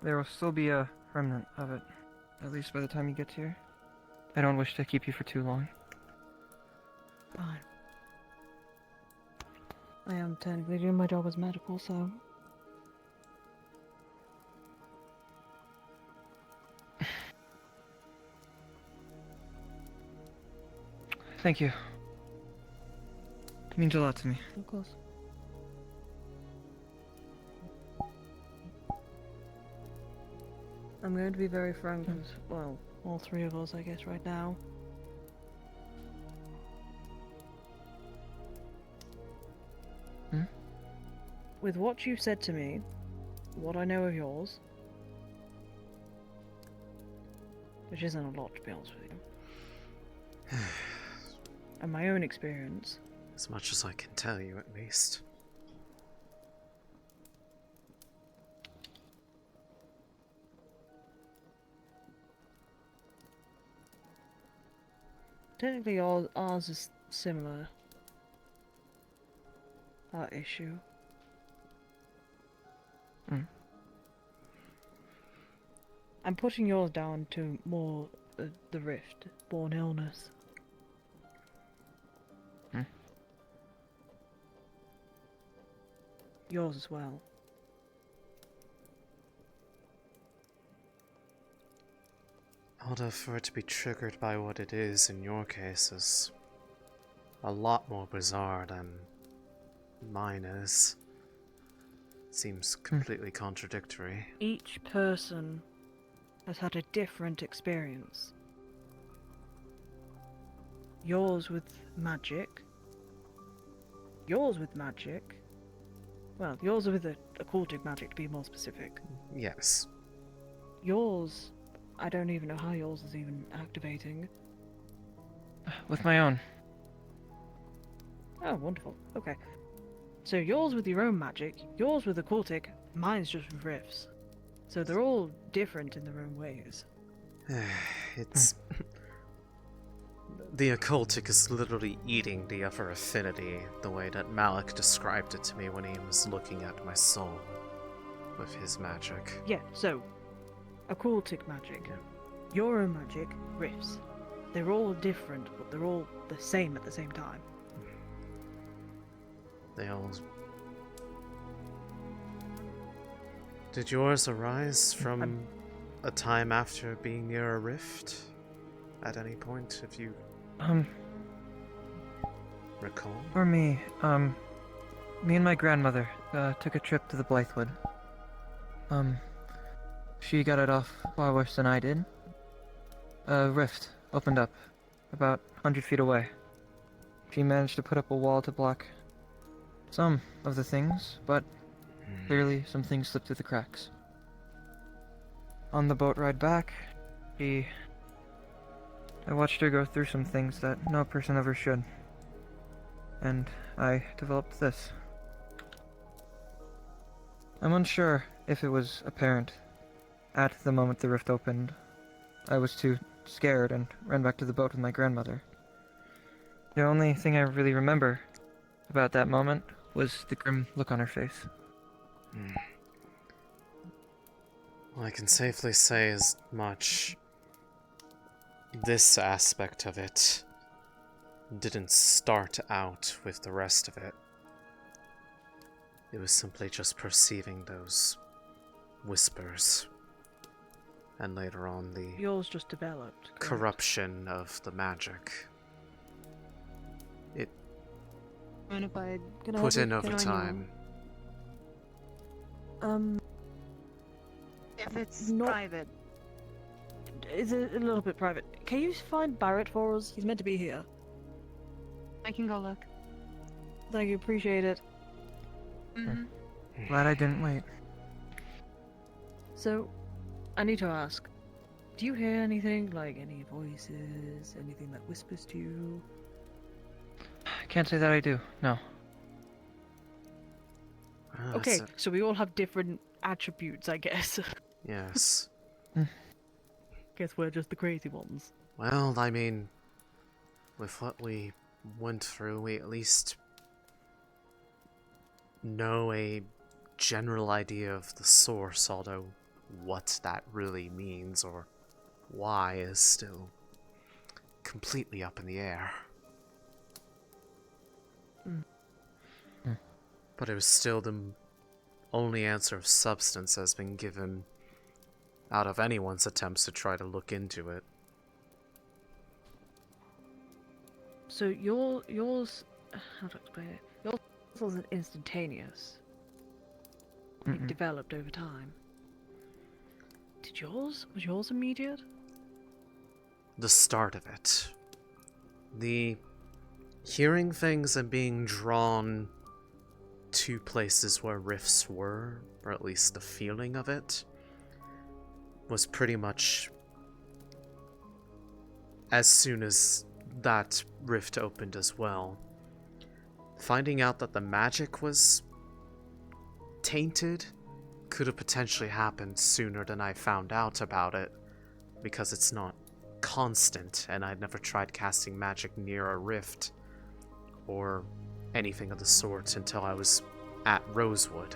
There will still be a remnant of it, at least by the time you get here. I don't wish to keep you for too long. Fine. I am technically doing my job as medical, so... Thank you. It means a lot to me. Of course. I'm going to be very frank with, well, all three of us, I guess, right now. With what you said to me, what I know of yours, which isn't a lot to be honest with you. And my own experience. As much as I can tell you, at least. Technically, ours is similar. Our issue. I'm putting yours down to more the rift-born illness. Yours as well. Although for it to be triggered by what it is in your case is a lot more bizarre than mine is. Seems completely contradictory. Each person has had a different experience. Yours with magic. Yours with magic. Well, yours with occultic magic to be more specific. Yes. Yours, I don't even know how yours is even activating. With my own. Oh, wonderful. Okay. So yours with your own magic, yours with occultic, mine's just with rifts. So they're all different in their own ways. It's... The occultic is literally eating the other affinity, the way that Malik described it to me when he was looking at my soul with his magic. Yeah, so, occultic magic, your own magic, rifts. They're all different, but they're all the same at the same time. They all... Did yours arise from a time after being near a rift? At any point, if you... recall? For me, me and my grandmother, took a trip to the Blythewood. She got it off far worse than I did. A rift opened up, about 100 feet away. She managed to put up a wall to block some of the things, but clearly some things slipped through the cracks. On the boat ride back, I watched her go through some things that no person ever should. And I developed this. I'm unsure if it was apparent at the moment the rift opened. I was too scared and ran back to the boat with my grandmother. The only thing I really remember about that moment was the grim look on her face. Well, I can safely say as much. This aspect of it didn't start out with the rest of it. It was simply just perceiving those whispers. And later on the... Yours just developed. Correct? Corruption of the magic. It Mind if I put in over time. If it's Not- private. Is it a little bit private? Can you find Barrett for us? He's meant to be here. I can go look. Thank you, appreciate it. Glad I didn't wait. So, I need to ask, do you hear anything, like any voices, anything that whispers to you? I can't say that I do, no. Okay, so we all have different attributes, I guess. Yes. Guess we're just the crazy ones. Well, I mean, with what we went through, we at least know a general idea of the source, although what that really means or why is still completely up in the air. But it was still the only answer of substance has been given out of anyone's attempts to try to look into it. So yours, how to explain it? Yours wasn't instantaneous. It developed over time. Was yours immediate? The start of it. The hearing things and being drawn to places where rifts were, or at least the feeling of it, was pretty much as soon as that rift opened as well, finding out that the magic was tainted could have potentially happened sooner than I found out about it, because it's not constant, and I'd never tried casting magic near a rift or anything of the sort until I was at Rosewood.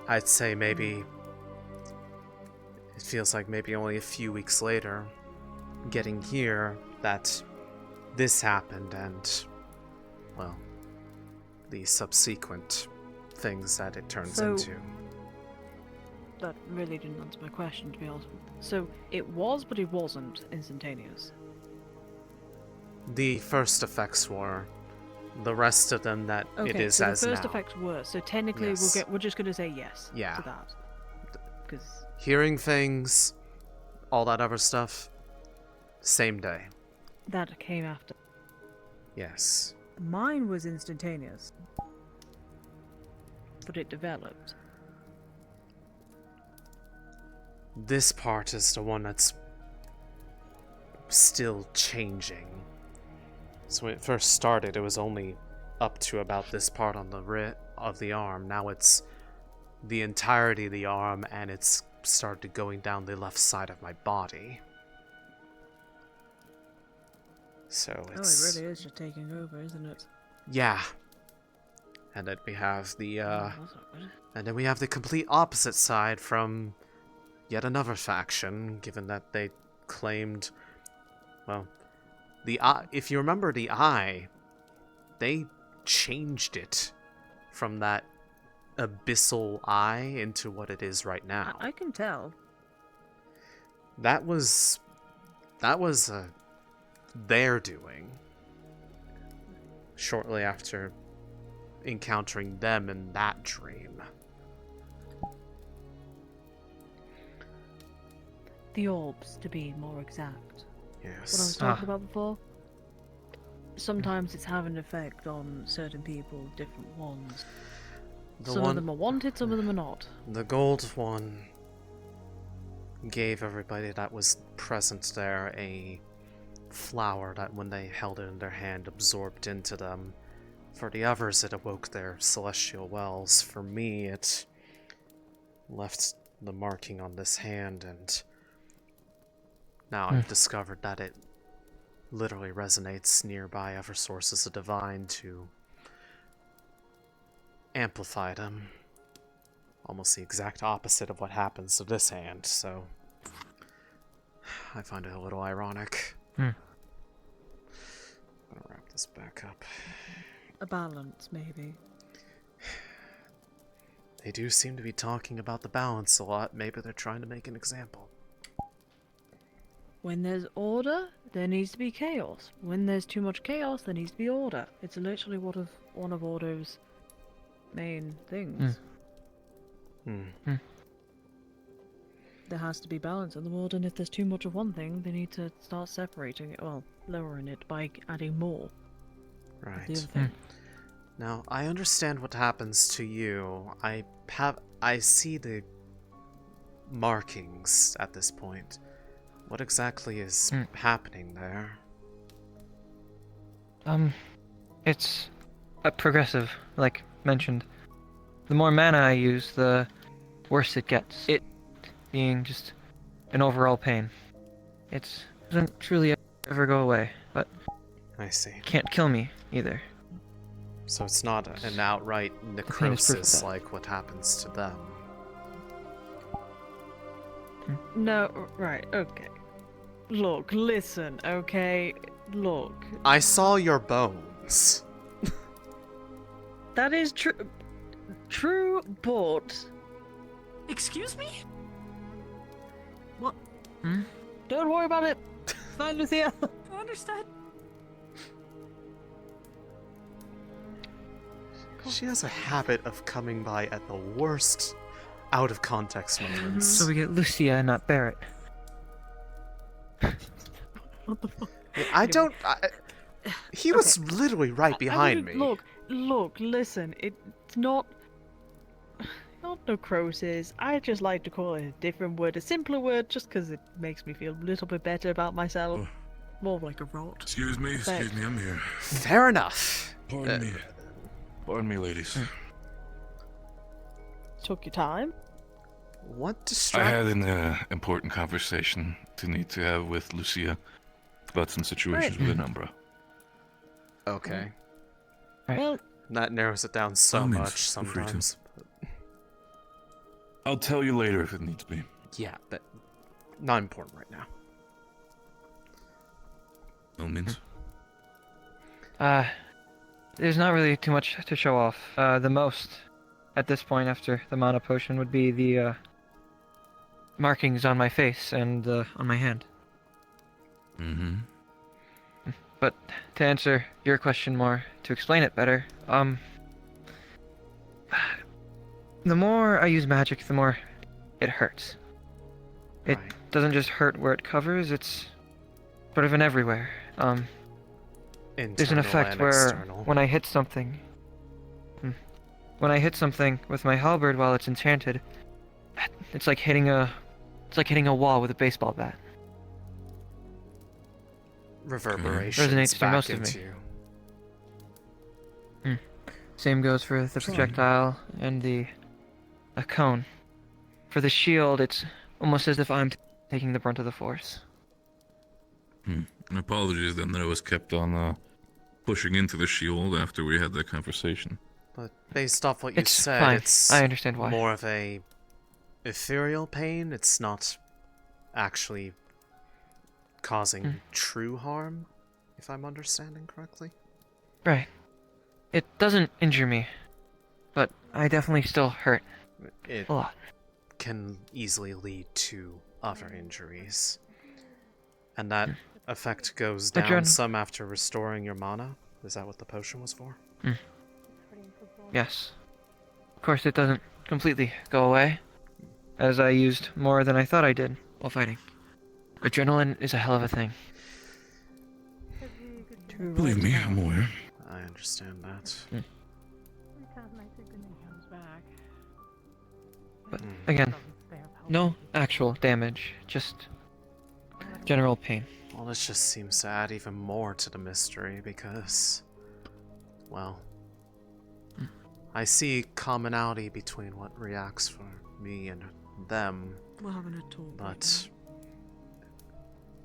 I'd say maybe it feels like maybe only a few weeks later, getting here, that this happened, and, well, the subsequent things that it turns into. That really didn't answer my question, to be honest. So, it was, but it wasn't instantaneous. The first effects were. The rest of them that Okay, it is so as the first now. effects were. So technically, Yes. we're just gonna say yes Yeah. to that. Because Hearing things, all that other stuff, same day. that came after. Yes. Mine was instantaneous, but it developed. This part is the one that's still changing. So when it first started, it was only up to about this part on the wrist of the arm. Now it's the entirety of the arm, and it's started going down the left side of my body. So it's... Oh, it really is just taking over, isn't it? Yeah. And then we have the, that's not good. and then we have the complete opposite side from yet another faction, given that they claimed, well, the eye, if you remember the eye, they changed it from that abyssal eye into what it is right now. I can tell. That was their doing. Shortly after encountering them in that dream. The orbs, to be more exact. Yes. What I was talking about before. Sometimes it's having an effect on certain people, different ones. Some of them are wanted, some of them are not. The gold one gave everybody that was present there a flower that when they held it in their hand absorbed into them. For the others it awoke their celestial wells. For me it left the marking on this hand, and now I've discovered that it literally resonates nearby other sources of divine to amplify them. Almost the exact opposite of what happens to this hand, so I find it a little ironic. I'm gonna wrap this back up. A balance, maybe. They do seem to be talking about the balance a lot. Maybe they're trying to make an example. When there's order, there needs to be chaos. When there's too much chaos, there needs to be order. It's literally one of order's main things. There has to be balance in the world, and if there's too much of one thing, they need to start separating it, well, lowering it by adding more. Right. The other thing. Now, I understand what happens to you. I see the markings at this point. What exactly is happening there? It's progressive, like mentioned. The more mana I use, the worse it gets. It being just an overall pain. It doesn't truly ever go away, but I see. Can't kill me either. So it's not an outright necrosis like what happens to them. No, right, okay. Look, listen, okay? Look. I saw your bones. That is true. True, but. Excuse me? What? Don't worry about it. Fine, Lucia. Understood. She has a habit of coming by at the worst out of context moments. So we get Lucia, not Barrett. What the fuck? He was literally right behind me. Look, listen, it's not not necrosis. I just like to call it a different word, a simpler word, just because it makes me feel a little bit better about myself. More like a rot. Excuse me, I'm here. Fair enough. Pardon me. Pardon me, ladies. Took your time. What I distract? had an important conversation to need to have with Lucia about some situations with Umbra. Okay. Well, that narrows it down so By all means, much feel free to. sometimes. I'll tell you later if it needs be. Yeah, but not important right now. No means. There's not really too much to show off. The most, at this point, after the mana potion, would be the markings on my face and on my hand. Mm-hmm. But to answer your question more, to explain it better, the more I use magic, the more it hurts. It doesn't just hurt where it covers, it's sort of in everywhere. There's an effect where when I hit something with my halberd while it's enchanted, it's like hitting a wall with a baseball bat. Reverberations Resonates through back most of into me. you. Same goes for the projectile and a cone. For the shield, it's almost as if I'm taking the brunt of the force. Apologies then that I was kept on pushing into the shield after we had that conversation. But based off what you It's said, fine. it's I understand why. more of a ethereal pain. It's not actually causing true harm, if I'm understanding correctly. Right. It doesn't injure me, but I definitely still hurt It a lot. can easily lead to other injuries. And that effect goes down some after restoring your mana? Is that what the potion was for? Yes. Of course, it doesn't completely go away, as I used more than I thought I did while fighting. Adrenaline is a hell of a thing. Believe me, I'm aware. I understand that. But again, no actual damage, just general pain. Well, this just seems to add even more to the mystery because, well, I see commonality between what reacts for me and them, We're having a talk. but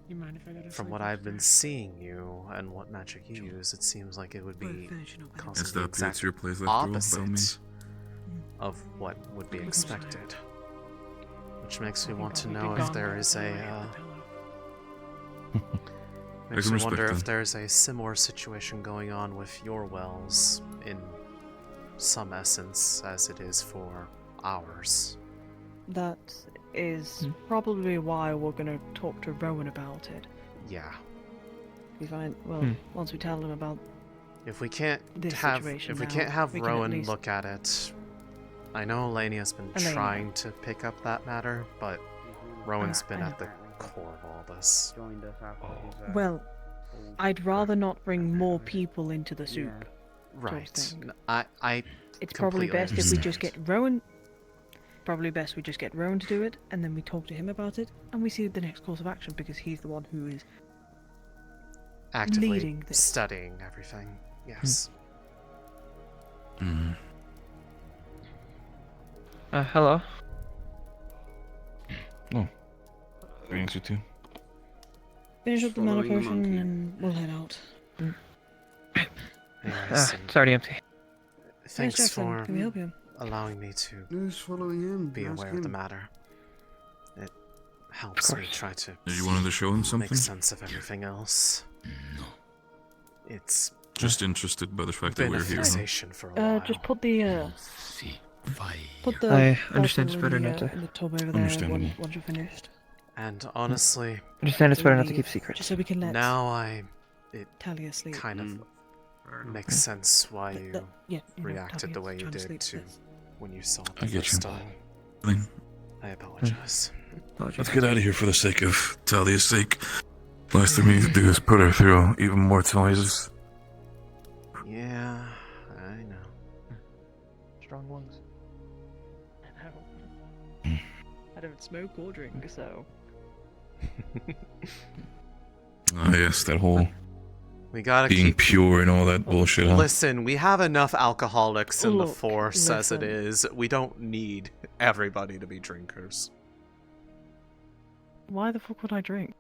You mind if I go to from sleep what I've after? been seeing you and what magic you use, it seems like it would be causing As the that exact updates your place after all, by all opposite means. of what would be expected. Which makes me want to I'll be know if gone there by the is time I a, get the pillow. makes can me respect wonder if that. there's a similar situation going on with your wells in some essence as it is for ours. That is probably why we're gonna talk to Rowan about it. Yeah. We find once we tell him about If we can't this have situation if we now, can't have we can at Rowan least- look at it, I know Elenia's been Elenia. trying to pick up that matter, but Rowan's been I at the core of all this. Well, I'd rather not bring more people into the soup. sort of Right. thing. I It's probably completely best if we just understand. get Rowan. Probably best we just get Rowan to do it, and then we talk to him about it, and we see the next course of action because he's the one who is actively leading this. studying everything. Yes. Hello? Oh. Greetings, you two. Finish up the mana Following the potion, monkey. and we'll head out. Anyways, It's already empty. thanks Jackson. for Can we help you? allowing me to Who's following him? be Ask aware of the him. matter. It helps me course. try to You wanted to show him something? make sense of everything else. It's Just interested by the fact that been a we're here. Huh? fixation for a while. Just put the put the I understand it's bottle better in the, not to- in the tub over there Understandable. once you're finished. And honestly, Understand it's better not to Leave, keep secrets. Just so we can let now it Talia sleep. kind of makes sense why you yeah, you know, reacted Talia's the way you trying to did sleep, to that's- when you saw it I the get first you. time. Céline, I apologize. Let's get out of here for the sake of Talia's sake. Last thing we need to do is put her through even more noises. Yeah, I know. Strong lungs. don't smoke or drink, so. Oh yes, that whole We gotta being keep pure and all that bullshit. Huh? Listen, we have enough alcoholics in the Look, Force as it listen. is. We don't need everybody to be drinkers. Why the fuck would I drink?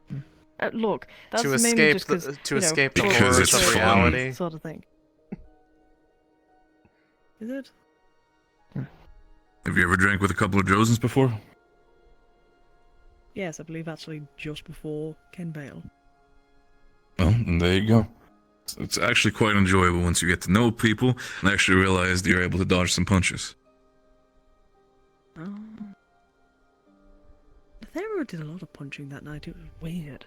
Look, that's To mainly escape just 'cause, the- to you know, escape the for Because horrors it's of fun. reality. sort of thing. Is it? Have you ever drank with a couple of Drozens before? Yes, I believe actually just before Ken Bale. Well, then there you go. It's actually quite enjoyable once you get to know people and actually realize that you're able to dodge some punches. Oh. Fevira did a lot of punching that night. It was weird.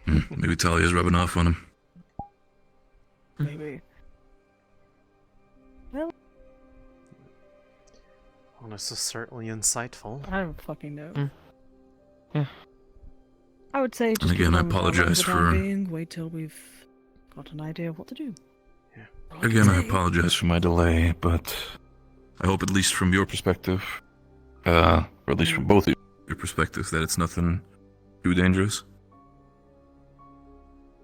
Maybe Talia's rubbing off on him. Maybe. Well, Well, this is certainly insightful. I don't fucking know. Yeah. I would say just And again, keep it I on the down low apologize for the time for- being. Wait till we've got an idea of what to do. Again, I apologize for my delay, but I hope at least from your perspective, or at least from both of your perspectives, that it's nothing too dangerous.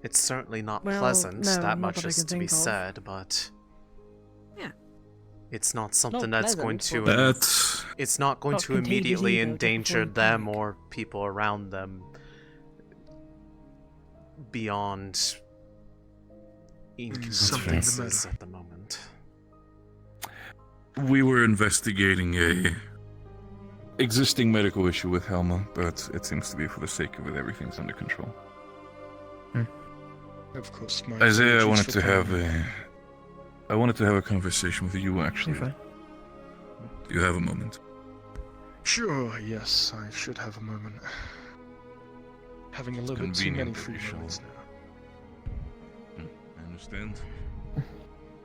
It's certainly not Well, pleasant, no, that not much that I is can to be think of. said, but Yeah. it's not something that's going pleasant, to but- That's it's not going Not to contagious immediately either, just endanger before you them or people around them beyond Something inconveniences the at the moment. we were investigating a existing medical issue with Helma, but it seems to be for the sake of it, everything's under control. Of course, my Isaiah, I apologies wanted for to have coming. I wanted to have a conversation with you actually. You're fine. Do you have a moment? Sure, yes, I should have a moment. Having a little bit too many convenient that free you shall. moments now. I understand.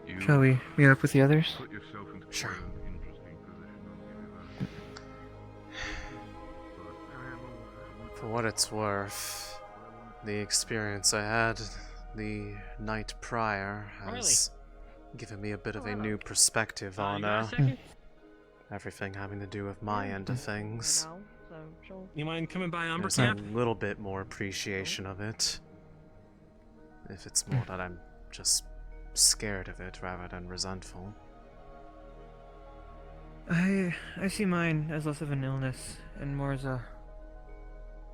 You Shall we meet up with the others? put yourself into Sure. quite an interesting position, I'll give you that. For what it's worth, the experience I had the night prior has given me a bit of a new perspective on everything having to do with my end of things. You mind coming by Umber There's Camp? a little bit more appreciation of it. If it's more that I'm just scared of it rather than resentful. I see mine as less of an illness and more as a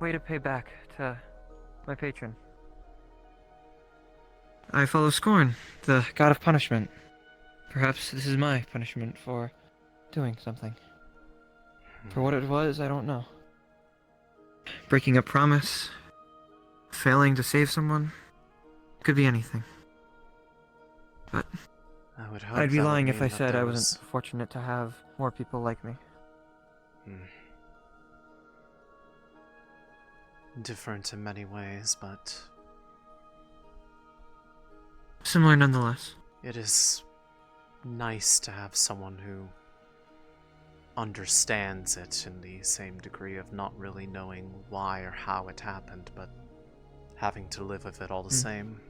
way to pay back to my patron. I follow Scorn, the god of punishment. Perhaps this is my punishment for doing something. For what it was, I don't know. Breaking a promise, failing to save someone, could be anything. But I would hope I'd be that would lying if mean I that said there I was- wasn't fortunate to have more people like me. Different in many ways, but Similar nonetheless. it is nice to have someone who understands it in the same degree of not really knowing why or how it happened, but having to live with it all the same.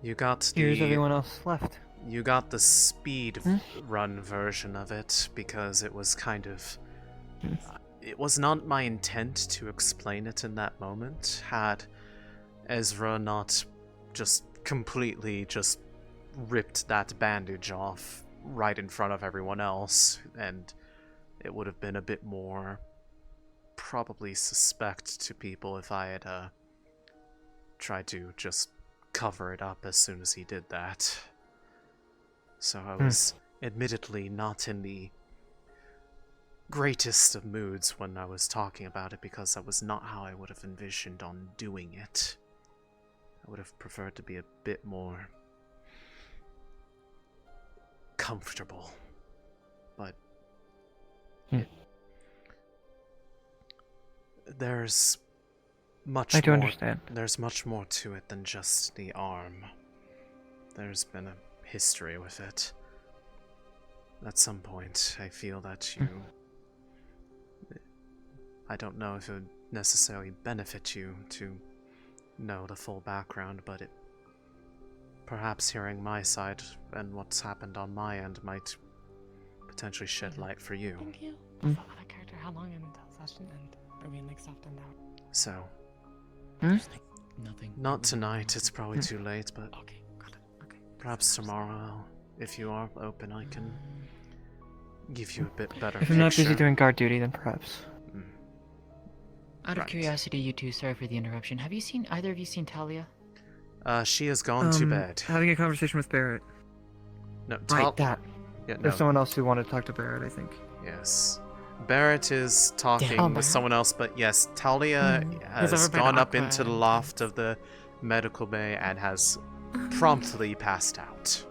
You got the... Here's everyone else left. You got the speed run version of it because it was kind of... It was not my intent to explain it in that moment. Had Ezra not just completely just ripped that bandage off right in front of everyone else, and it would have been a bit more probably suspect to people if I had tried to just cover it up as soon as he did that. So I was admittedly not in the greatest of moods when I was talking about it, because that was not how I would have envisioned on doing it. I would have preferred to be a bit more comfortable. But there's much I do more, understand. There's much more to it than just the arm. There's been a history with it. At some point, I feel that you... I don't know if it would necessarily benefit you to know the full background, but perhaps hearing my side and what's happened on my end might potentially shed light for you. Thank you. Other character, how long until session end? Are we like soft and out? So, Nothing. not tonight, it's probably too late, but perhaps tomorrow, if you are open, I can give you a bit better If I'm not busy picture. doing guard duty, then perhaps. Out of curiosity, you two, sorry for the interruption. Have you seen either of you seen Talia? She has gone to bed. Having a conversation with Barrett. No, Right, that. Yeah, no. There's someone else who wanted to talk to Barrett, I think. Yes. Barrett is talking Damn, with Barrett. someone else, but yes, Talia Has has ever been gone up aqua into the and loft of the medical bay and has promptly passed out.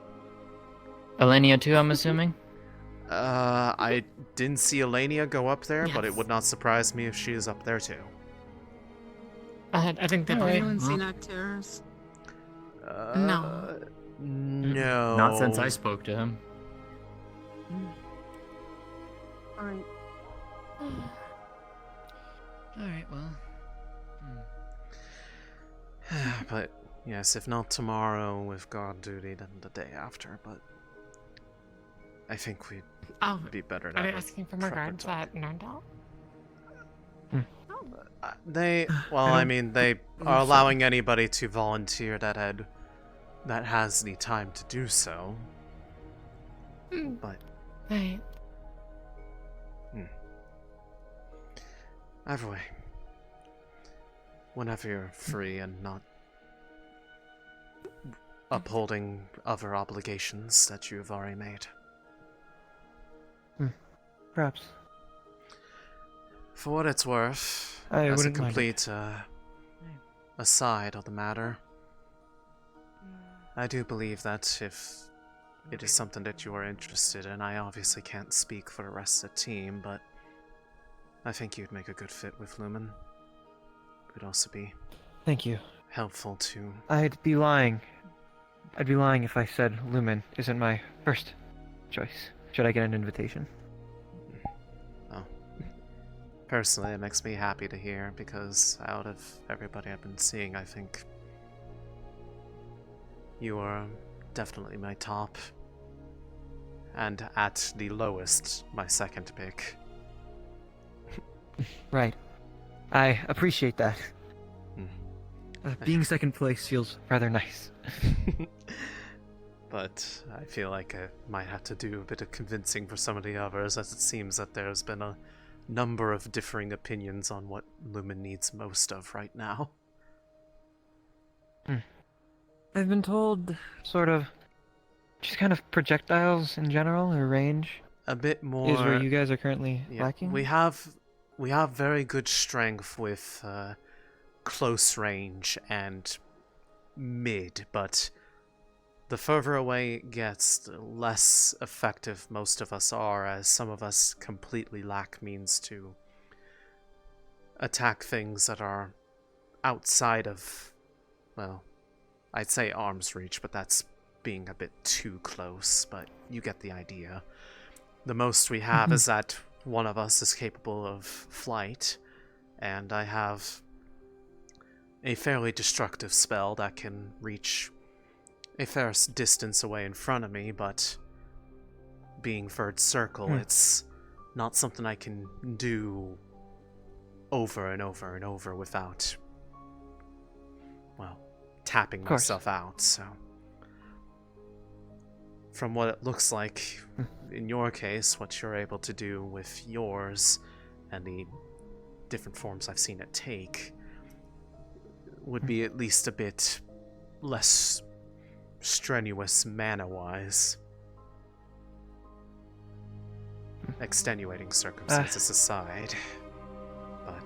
Elenia too, I'm assuming? I didn't see Elenia go up there, but it would not surprise me if she is up there too. I think that Have way. anyone seen Actors? No. No. Not since I spoke to him. Alright. Alright, well. But yes, if not tomorrow with guard duty, then the day after, but I think we'd be better to Are they have a asking for more proper guards talk. at Narndal? They, well, I mean, they are allowing anybody to volunteer that has the time to do so. But Right. either way, whenever you're free and not upholding other obligations that you've already made. Perhaps. For what it's worth, I as a wouldn't mind it. complete aside of the matter, I do believe that if it is something that you are interested in, I obviously can't speak for the rest of the team, but I think you'd make a good fit with Lumen. It would also be Thank you. helpful to... I'd be lying. I'd be lying if I said Lumen isn't my first choice. Should I get an invitation? Personally, it makes me happy to hear, because out of everybody I've been seeing, I think you are definitely my top, and at the lowest, my second pick. Right. I appreciate that. Being second place feels rather nice. But I feel like I might have to do a bit of convincing for some of the others, as it seems that there's been a number of differing opinions on what Lumen needs most of right now. I've been told, sort of, just kind of projectiles in general, or range. A bit more... Is where you guys are currently Yeah, lacking? we have very good strength with close range and mid, but the further away it gets, the less effective most of us are, as some of us completely lack means to attack things that are outside of, well, I'd say arm's reach, but that's being a bit too close, but you get the idea. The most we have is that one of us is capable of flight, and I have a fairly destructive spell that can reach a fair distance away in front of me, but being third circle, it's not something I can do over and over and over without, well, tapping myself out, so. From what it looks like, in your case, what you're able to do with yours, and the different forms I've seen it take, would be at least a bit less strenuous mana-wise. Extenuating circumstances aside. But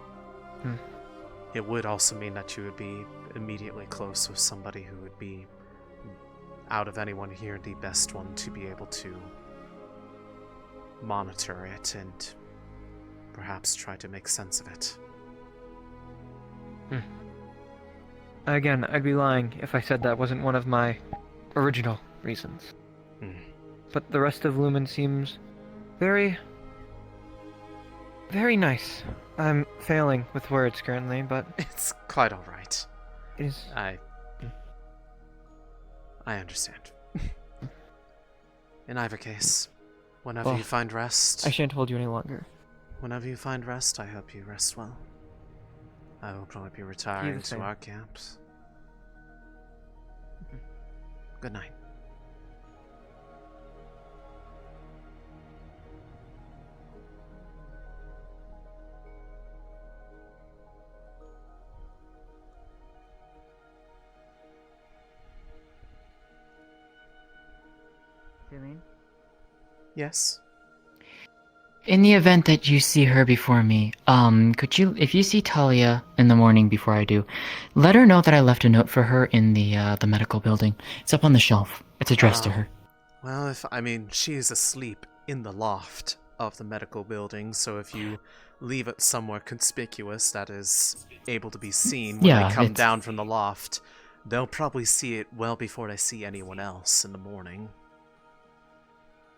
it would also mean that you would be immediately close with somebody who would be, out of anyone here, the best one to be able to monitor it and perhaps try to make sense of it. Again, I'd be lying if I said that wasn't one of my original reasons. But the rest of Lumen seems very, very nice. I'm failing with words currently, but... It's quite alright. It is... I understand. In either case, whenever Well, you find rest... I shan't hold you any longer. Whenever you find rest, I hope you rest well. I will probably be retiring to same. our camps. Good night. Céline? Yes? In the event that you see her before me, could you, if you see Talia in the morning before I do, let her know that I left a note for her in the medical building. It's up on the shelf. It's addressed to her. Well, she is asleep in the loft of the medical building, so if you leave it somewhere conspicuous that is able to be seen when they come down from the loft, they'll probably see it well before they see anyone else in the morning.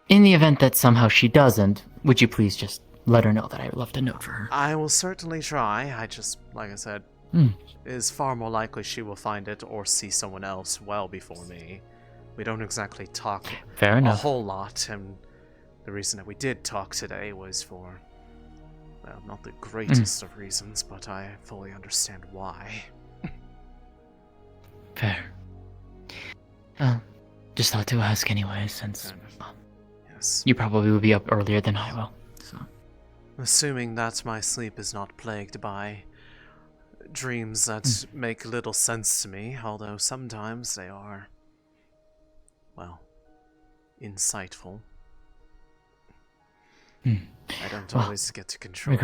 In the event that somehow she doesn't, would you please just let her know that I left a note for her? I will certainly try. I just, like I said, it is far more likely she will find it or see someone else well before me. We don't exactly talk Fair enough. a whole lot, and the reason that we did talk today was for, well, not the greatest of reasons, but I fully understand why. Fair. Well, just thought to ask anyway, since yes. You probably will be up earlier than I will. So, assuming that my sleep is not plagued by dreams that make little sense to me, although sometimes they are, well, insightful. I don't always get to control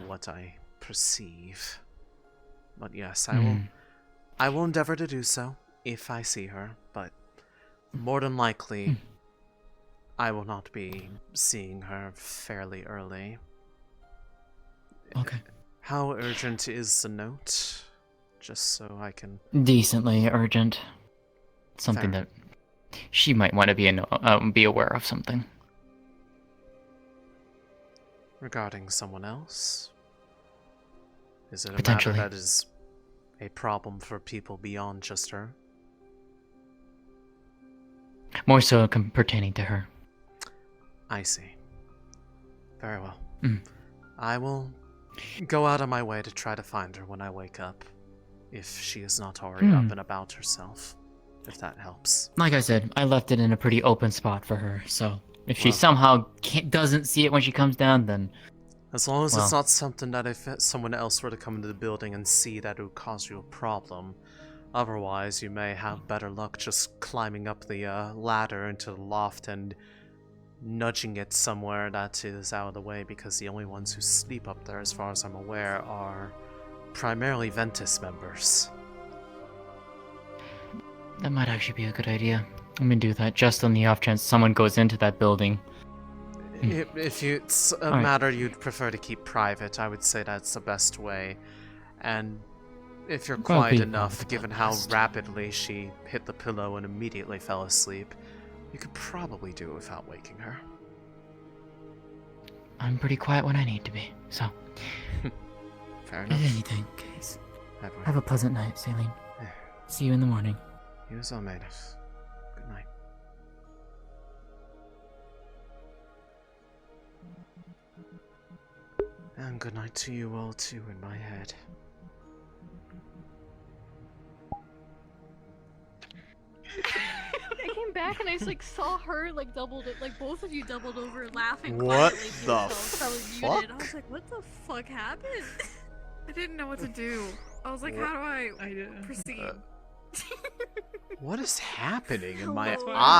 what I perceive. But yes, I will endeavor to do so if I see her, but more than likely I will not be seeing her fairly early. Okay. How urgent is the note? Just so I can... Decently urgent. Something that she might want to be aware of something. Regarding someone else? Is it a matter Potentially. that is a problem for people beyond just her? More so pertaining to her. I see. Very well. I will go out of my way to try to find her when I wake up, if she is not already up and about herself, if that helps. Like I said, I left it in a pretty open spot for her, so if she somehow doesn't see it when she comes down, then... As long as it's not something that if someone else were to come into the building and see that it would cause you a problem. Otherwise, you may have better luck just climbing up the ladder into the loft and nudging it somewhere that is out of the way, because the only ones who sleep up there, as far as I'm aware, are primarily Ventus members. That might actually be a good idea. I'm gonna do that just on the off chance someone goes into that building. If it's a matter you'd prefer to keep private, I would say that's the best way. And if you're quiet enough, given how rapidly she hit the pillow and immediately fell asleep, you could probably do it without waking her. I'm pretty quiet when I need to be, so... Fair enough. In anything case, have a pleasant night, Céline. See you in the morning. You as well, Magnus. Good night. And good night to you all too in my head. I came back and I just, like, saw her doubled it, both of you doubled over laughing. What quietly to the yourselves. I was muted. I was like, what the fuck happened? I didn't know what to do. I was like, how do I proceed? What is happening in my Hello? eyes?